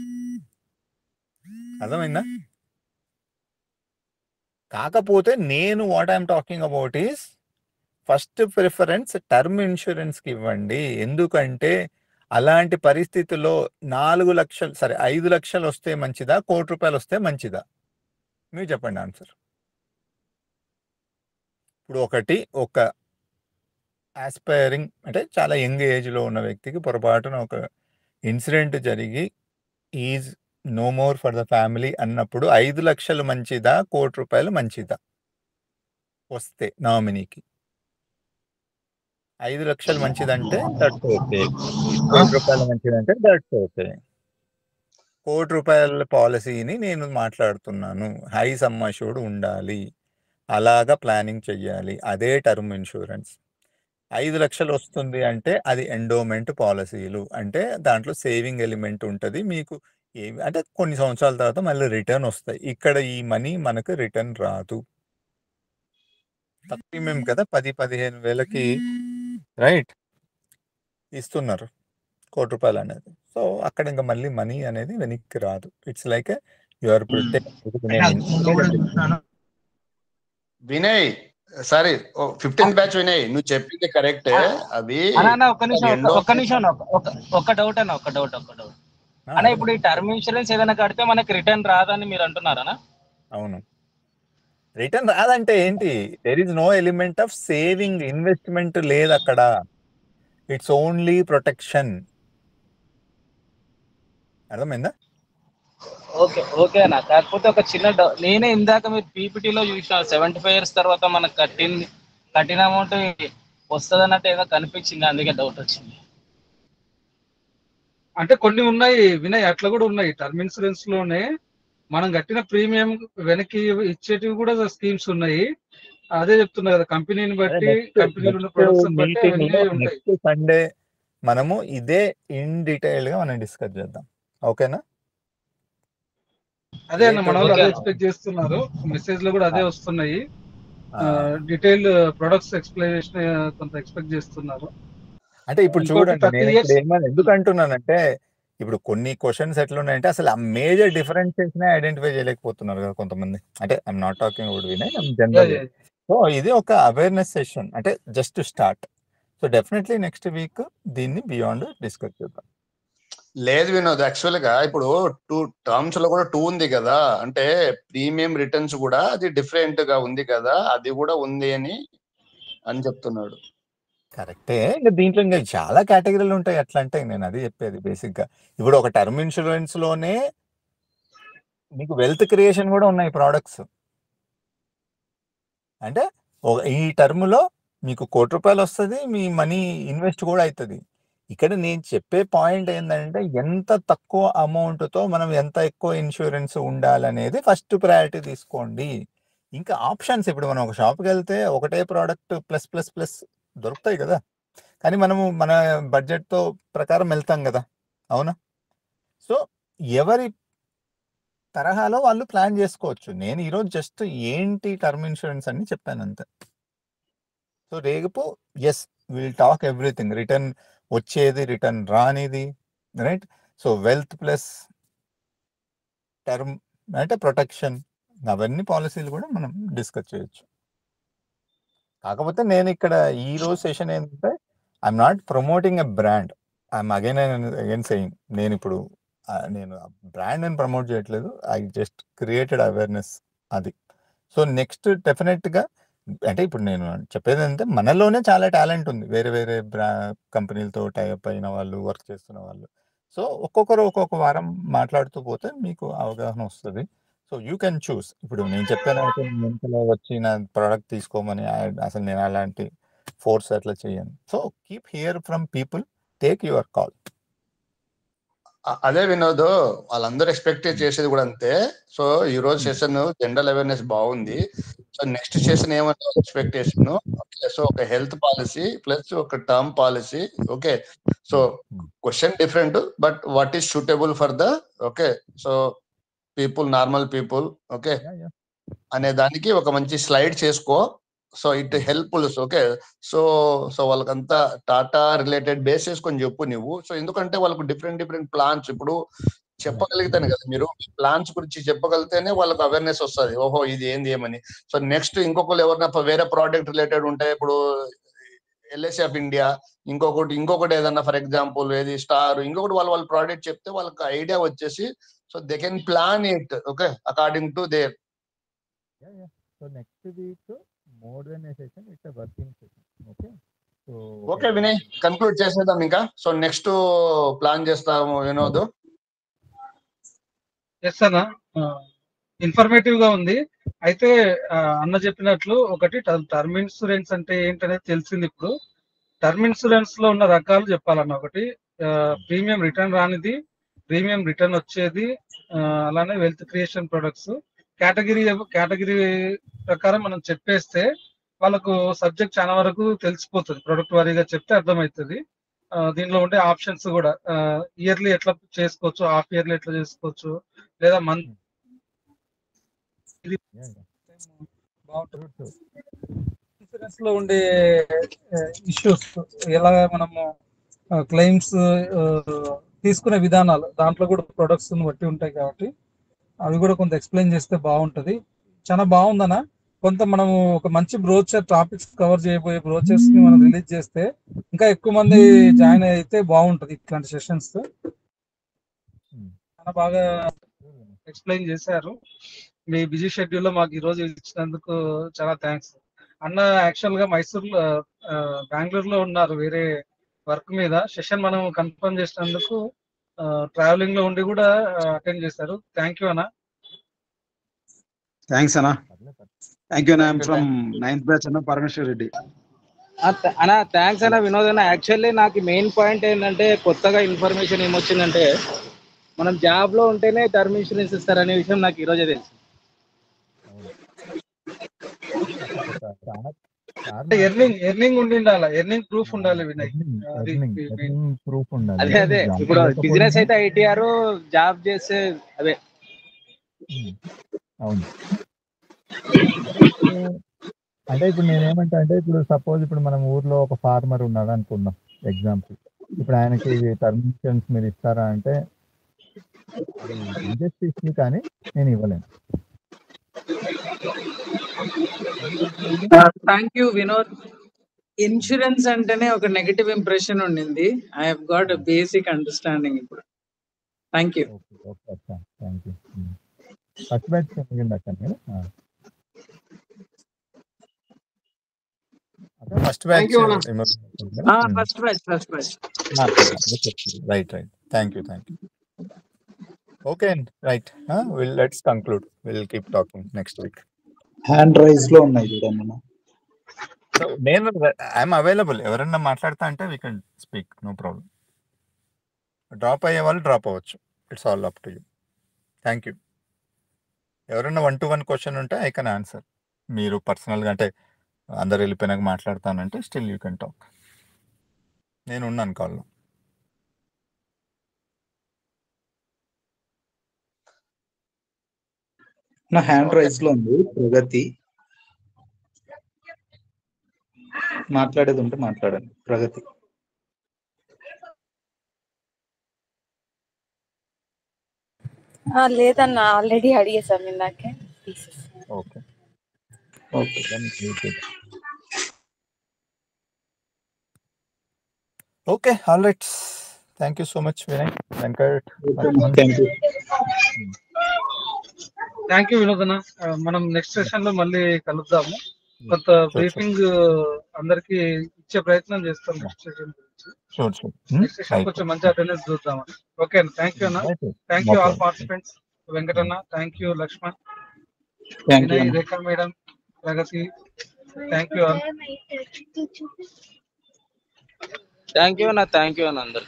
అర్థమైందా? కాకపోతే నేను what I'm talking about is first preference term insurance కి ఇవ్వండి. ఎందుకంటే అలాంటి పరిస్థితుల్లో 4 లక్షలు, సరే 5 లక్షలు వస్తే మంచిదా, ₹1 కోటి వస్తే మంచిదా? మీరు చెప్పండి ఆన్సర్. ఇప్పుడు ఒక ఆస్పైరింగ్ అంటే చాలా యంగ్ ఏజ్ లో ఉన్న వ్యక్తికి పొరపాటున ఒక ఇన్సిడెంట్ జరిగి is no more for the family అన్నప్పుడు 5 లక్షలు మంచిదా, ₹1 కోటి మంచిదా వస్తే నామినీకి? 5 లక్షలు మంచిదంటే దట్స్ ఓకే. 1,00,00,000 రూపాయలు మంచిదంటే దట్స్ ఓకే. 1,00,00,000 రూపాయల పాలసీని నేను మాట్లాడుతున్నాను. హై సమ్ అష్యూర్డ్ ఉండాలి. అలాగా ప్లానింగ్ చెయ్యాలి. అదే టర్మ్ ఇన్సూరెన్స్. 5 లక్షలు వస్తుంది అంటే అది ఎండోమెంట్ పాలసీలు. అంటే దాంట్లో సేవింగ్ ఎలిమెంట్ ఉంటది. మీకు ఏమి అంటే కొన్ని సంవత్సరాల తర్వాత మళ్ళీ రిటర్న్ వస్తాయి. ఇక్కడ ఈ మనీ మనకు రిటర్న్ రాదు. తక్కువ ప్రీమియం కదా 10-15 వేలకి రైట్ ఇస్తున్నారు 1,00,00,000 రూపాయలు అనేది. సో అక్కడ ఇంకా మళ్ళీ మనీ అనేది వెనక్కి రాదు. It's like your Vinay sorry 15th batch Vinay, నువ్వు చెప్పింది కరెక్టే. అవి ఒక్క నిమిషం ఒక డౌట్ అన్న. ఇప్పుడు ఈ టర్మ్ ఇన్సూరెన్స్ ఏదైనా కడితే మనకి రిటర్న్ రాదని మీరు అంటున్నారా? అవును, రిటర్న్ రాదంటే ఏంటి? There is no element of saving, investment లేదు అక్కడ. It's only protection. అర్థమైందా? ఓకే అన్న. కాకపోతే ఒక చిన్న నేనే ఇందాక మీరు పీపీటీలో చూసిన 75 years తర్వాత మనకు కట్టిన అమౌంట్ వస్తుంది అన్నట్టు ఏదో కనిపించింది, అందుకే డౌట్ వచ్చింది. అంటే కొన్ని ఉన్నాయి వినయ్, అట్లా కూడా ఉన్నాయి. టర్మ్ ఇన్సూరెన్స్ లోనే మనం కట్టిన ప్రీమియం వెనక్కి ఇచ్చేటివి కూడా స్కీమ్స్ ఉన్నాయి. అదే చెప్తున్నా కదా, కంపెనీని బట్టి కంపెనీలో ఉన్న ప్రొడక్ట్స్ బట్టి అవన్నీ ఉంటాయి. నెక్స్ట్ సండే మనము ఇదే ఇన్ డీటెయిల్ గా మనం డిస్కస్ చేద్దాం. ఓకేనా? అదే అన్న, మన వాళ్ళు అదే ఎక్స్పెక్ట్ చేస్తున్నారు. మెసేజ్ లో కూడా అదే వస్తున్నాయి. డీటెయిల్ ప్రొడక్ట్స్ ఎక్స్ప్లెనేషన్ కొంత ఎక్స్పెక్ట్ చేస్తున్నారు. అంటే ఇప్పుడు చూడండి, నేను ఇప్పుడు ఏమని ఎందుకు అంటున్నానంటే, ఇప్పుడు కొన్ని క్వశ్చన్స్ ఎట్లున్నాయంటే అసలు ఆ మేజర్ డిఫరెన్సెస్ నే ఐడెంటిఫై చేయలేకపోతున్నారు కదా కొంతమంది. అంటే I'm not talking about Vinay, general. So ఇది ఒక అవేర్నెస్ సెషన్, అంటే just start. So definitely next week దీన్ని బియాండ్ డిస్కస్ చేద్దాం. లేదు వినోద్, యాక్చువల్ గా ఇప్పుడు 2 టర్మ్స్ లో కూడా 2 ఉంది కదా, అంటే ప్రీమియం రిటర్న్స్ కూడా అది డిఫరెంట్ గా ఉంది కదా, అది కూడా ఉంది అని చెప్తున్నాడు. కరెక్టే. ఇంకా దీంట్లో ఇంకా చాలా కేటగిరీలు ఉంటాయి. అట్లా అంటే నేను అది చెప్పేది బేసిక్ గా. ఇప్పుడు ఒక టర్మ్ ఇన్సూరెన్స్ లోనే మీకు వెల్త్ క్రియేషన్ కూడా ఉన్నాయి ప్రోడక్ట్స్. అంటే ఈ టర్మ్ లో మీకు 1,00,00,000 రూపాయలు వస్తుంది, మీ మనీ ఇన్వెస్ట్ కూడా అవుతుంది. ఇక్కడ నేను చెప్పే పాయింట్ ఏంటంటే, ఎంత తక్కువ అమౌంట్ తో మనం ఎంత ఎక్కువ ఇన్సూరెన్స్ ఉండాలనేది ఫస్ట్ ప్రయారిటీ తీసుకోండి. ఇంకా ఆప్షన్స్, ఇప్పుడు మనం ఒక షాప్కి వెళ్తే ఒకటే ప్రోడక్ట్ ప్లస్ ప్లస్ ప్లస్ దొరుకుతాయి కదా, కానీ మనము మన బడ్జెట్తో ప్రకారం వెళ్తాం కదా, అవునా? సో ఎవరి తరహాలో వాళ్ళు ప్లాన్ చేసుకోవచ్చు. నేను ఈరోజు జస్ట్ ఏంటి టర్మ్ ఇన్సూరెన్స్ అని చెప్పాను అంతే. సో రేపు yes will talk everything, return వచ్చేది, రిటర్న్ రానిది, right? So wealth plus term అంటే ప్రొటెక్షన్, అవన్నీ పాలసీలు కూడా మనం డిస్కస్ చేయొచ్చు. కాకపోతే నేను ఇక్కడ ఈ రోజు సెషన్ ఏంటంటే, I'm not promoting a brand, I'm again saying, నేను ఇప్పుడు నేను బ్రాండ్ అని ప్రమోట్ చేయట్లేదు, ఐ జస్ట్ క్రియేటెడ్ అవేర్నెస్ అది. సో నెక్స్ట్ డెఫినెట్గా, అంటే ఇప్పుడు నేను చెప్పేది అంటే మనలోనే చాలా టాలెంట్ ఉంది, వేరే వేరే కంపెనీలతో టైఅప్ అయిన వాళ్ళు, వర్క్ చేస్తున్న వాళ్ళు. సో ఒక్కొక్కరు ఒక్కొక్క వారం మాట్లాడుతూ పోతే మీకు అవగాహన వస్తుంది. So you can choose. ఇప్పుడు నేను చెప్పాను అయితే ఇంట్లో వచ్చి నా ప్రోడక్ట్ తీసుకోమని అసలు నేను అలాంటి ఫోర్స్ అట్లా చేయను. So keep here from people, take your call. అదే వినోద్, వాళ్ళందరూ ఎక్స్పెక్ట్ చేసేది కూడా అంతే. సో ఈ రోజు సెషన్ జనరల్ అవేర్నెస్ బాగుంది. సో నెక్స్ట్ సెషన్ ఏమన్నా ఎక్స్పెక్టేషన్, సో ఒక హెల్త్ పాలసీ ప్లస్ ఒక term policy. Okay, so question different, but what is suitable for the okay so people, normal people, okay అనే దానికి ఒక మంచి స్లైడ్ చేసుకో. So it helpful. ఓకే, సో వాళ్ళకంతా టాటా రిలేటెడ్ బేస్ చేసుకొని చెప్పు నువ్వు. సో ఎందుకంటే వాళ్ళకు డిఫరెంట్ ప్లాన్స్ ఇప్పుడు చెప్పగలుగుతాను కదా, మీరు ప్లాన్స్ గురించి చెప్పగలిగితేనే వాళ్ళకి అవేర్నెస్ వస్తుంది, ఓహో ఇది ఏంది ఏమని. సో నెక్స్ట్ ఇంకొకరు ఎవరైనా వేరే ప్రోడక్ట్ రిలేటెడ్ ఉంటాయి, ఇప్పుడు ఎల్ఐసి ఆఫ్ ఇండియా, ఇంకొకటి ఏదన్నా ఫర్ ఎగ్జాంపుల్ ఏది స్టార్, ఇంకొకటి వాళ్ళ ప్రోడక్ట్ చెప్తే వాళ్ళకి ఐడియా వచ్చేసి, so they can plan it okay according to their. So next week more than A session, it's a working session. Okay, so okay Vinay, conclude చేసేద్దాం ఇంకా. సో నెక్స్ట్ ప్లాన్ చేస్తాము Vinod. Yes అన్న, informative గా ఉంది. అయితే అన్న చెప్పినట్లు ఒకటి టర్మ్ ఇన్సూరెన్స్ అంటే ఏంటనేది తెలిసింది ఇప్పుడు. టర్మ్ ఇన్సూరెన్స్ లో ఉన్న రకాలు చెప్పాలన్న. ఒకటి ప్రీమియం రిటర్న్ రానిది, ప్రీమియం రిటర్న్ వచ్చేది, అలానే వెల్త్ క్రియేషన్ ప్రొడక్ట్స్. కేటగిరీ ప్రకారం మనం చెప్పేస్తే వాళ్ళకు సబ్జెక్ట్ చాలా వరకు తెలిసిపోతుంది. ప్రొడక్ట్ వారీగా చెప్తే అర్థమవుతుంది. దీనిలో ఉండే ఆప్షన్స్ కూడా ఇయర్లీ ఎట్లా చేసుకోవచ్చు, హాఫ్ ఇయర్లీ ఎట్లా చేసుకోవచ్చు, లేదా మంత్ బాగుంటుంది. ఇన్సూరెన్స్ లో ఉండే ఇష్యూస్ ఎలా మనము క్లెయిమ్స్ తీసుకునే విధానాలు దాంట్లో కూడా ప్రొడక్ట్స్ బట్టి ఉంటాయి కాబట్టి అవి కూడా కొంత ఎక్స్ప్లెయిన్ చేస్తే బాగుంటది. చాలా బాగుందనా. కొంత మనము ఒక మంచి బ్రోచర్ టాపిక్స్ కవర్ చేయబోయే బ్రోచర్స్ ని మనం రిలీజ్ చేస్తే ఇంకా ఎక్కువ మంది జాయిన్ అయితే బాగుంటది. ఇట్లాంటి సెషన్స్ చాలా బాగా ఎక్స్ప్లెయిన్ చేశారు. మీ బిజీ షెడ్యూల్లో మాకు ఈ రోజు ఇచ్చినందుకు చాలా థ్యాంక్స్ అన్న. యాక్చువల్ గా మైసూర్లో బెంగళూరులో ఉన్నారు వేరే వర్క్ మీద. సెషన్ మనం కన్ఫర్మ్ చేసినందుకు ట్రావెలింగ్ లో ఉండి కూడా అటెండ్ చేశారు. థ్యాంక్ యూ అన్న. థ్యాంక్స్ అన్న. థ్యాంక్ యూ అన్న. ఐఎమ్ ఫ్రమ్ 9th బ్యాచ్ అన్న, పరమేశ్వర్ రెడ్డి అన్న. థ్యాంక్స్ అన్న వినోద్ అన్న. యాక్చువల్లీ నాకు మెయిన్ పాయింట్ ఏంటంటే కొత్తగా ఇన్ఫర్మేషన్ ఏమొచ్చిందంటే మనం జాబ్ లో ఉంటేనే టర్మ్ ఇన్సూరెన్స్ ఇస్తారనే విషయం నాకు ఈరోజే తెలుసు. ఎర్నింగ్ ఉండాలి, ఎర్నింగ్ ప్రూఫ్ ఉండాలి వినయ్. ప్రూఫ్ ఉండాలి. అదే ఇప్పుడు బిజినెస్ అయితే ఐటీఆర్, జాబ్ చేస్తే అదే. అవును. అంటే ఇప్పుడు నేనేమంటా అంటే ఇప్పుడు సపోజ్ ఇప్పుడు మనం ఊర్లో ఒక ఫార్మర్ ఉన్నాడు అనుకుందాం ఎగ్జాంపుల్. ఇప్పుడు ఆయనకి టర్మ్ ఇన్సూరెన్స్ మీరు ఇస్తారా అంటే ఇండస్ట్రీస్ కానీ నేను ఇవ్వలేను. Thank you Vinod. ఇన్సూరెన్స్ అంటేనే ఒక నెగటివ్ ఇంప్రెషన్ ఉండింది. I have got a basic understanding ఇప్పుడు. Thank you. Thank you. First batch first batch right. Thank you. Okay right. Let's conclude. Will keep talking next week. Hand raise లో ఉన్నాయి చూడమ్మా. నేను I'm available. ఎవరన్నా మాట్లాడతా అంటే we can speak, no problem. Drop అయ్యే వాళ్ళు డ్రాప్ అవ్వచ్చు. It's all up to you. Thank you. ఎవరైనా 1-to-1 క్వశ్చన్ ఉంటే ఐ కెన్ ఆన్సర్. మీరు పర్సనల్గా అంటే అందరు వెళ్ళిపోయినాక మాట్లాడతానంటే స్టిల్ యూ కెన్ టాక్. నేను ఉన్నాను కాల్లో. నా హ్యాండ్ రైజ్ లో ఉంది. ప్రగతి మాట్లాడేది ఉంటే మాట్లాడండి. ప్రగతి. లేదన్నా, ఆల్రెడీ అడిగేసాం ఇందాకే. Okay. Okay all right. Thank you so much Vinay, Venkat. Thank you Vinod అన్న. మనం నెక్స్ట్ సెషన్ లో మళ్ళీ కలుద్దాము. కొంత బ్రీఫింగ్ అందరికి ఇచ్చే ప్రయత్నం చేస్తాం నెక్స్ట్ సెషన్ గురించి. నెక్స్ట్ సెషన్ కొంచెం మంచి అటెండెన్స్ చూద్దామని. ఓకే అన్న. థ్యాంక్ యూ అన్న. Thank you all participants. వెంకటన్న, thank you. Laxman, Vinay, Rekha madam, Pragati, thank you all. Thank you అన్న. థ్యాంక్ యూ అన్న అందరు.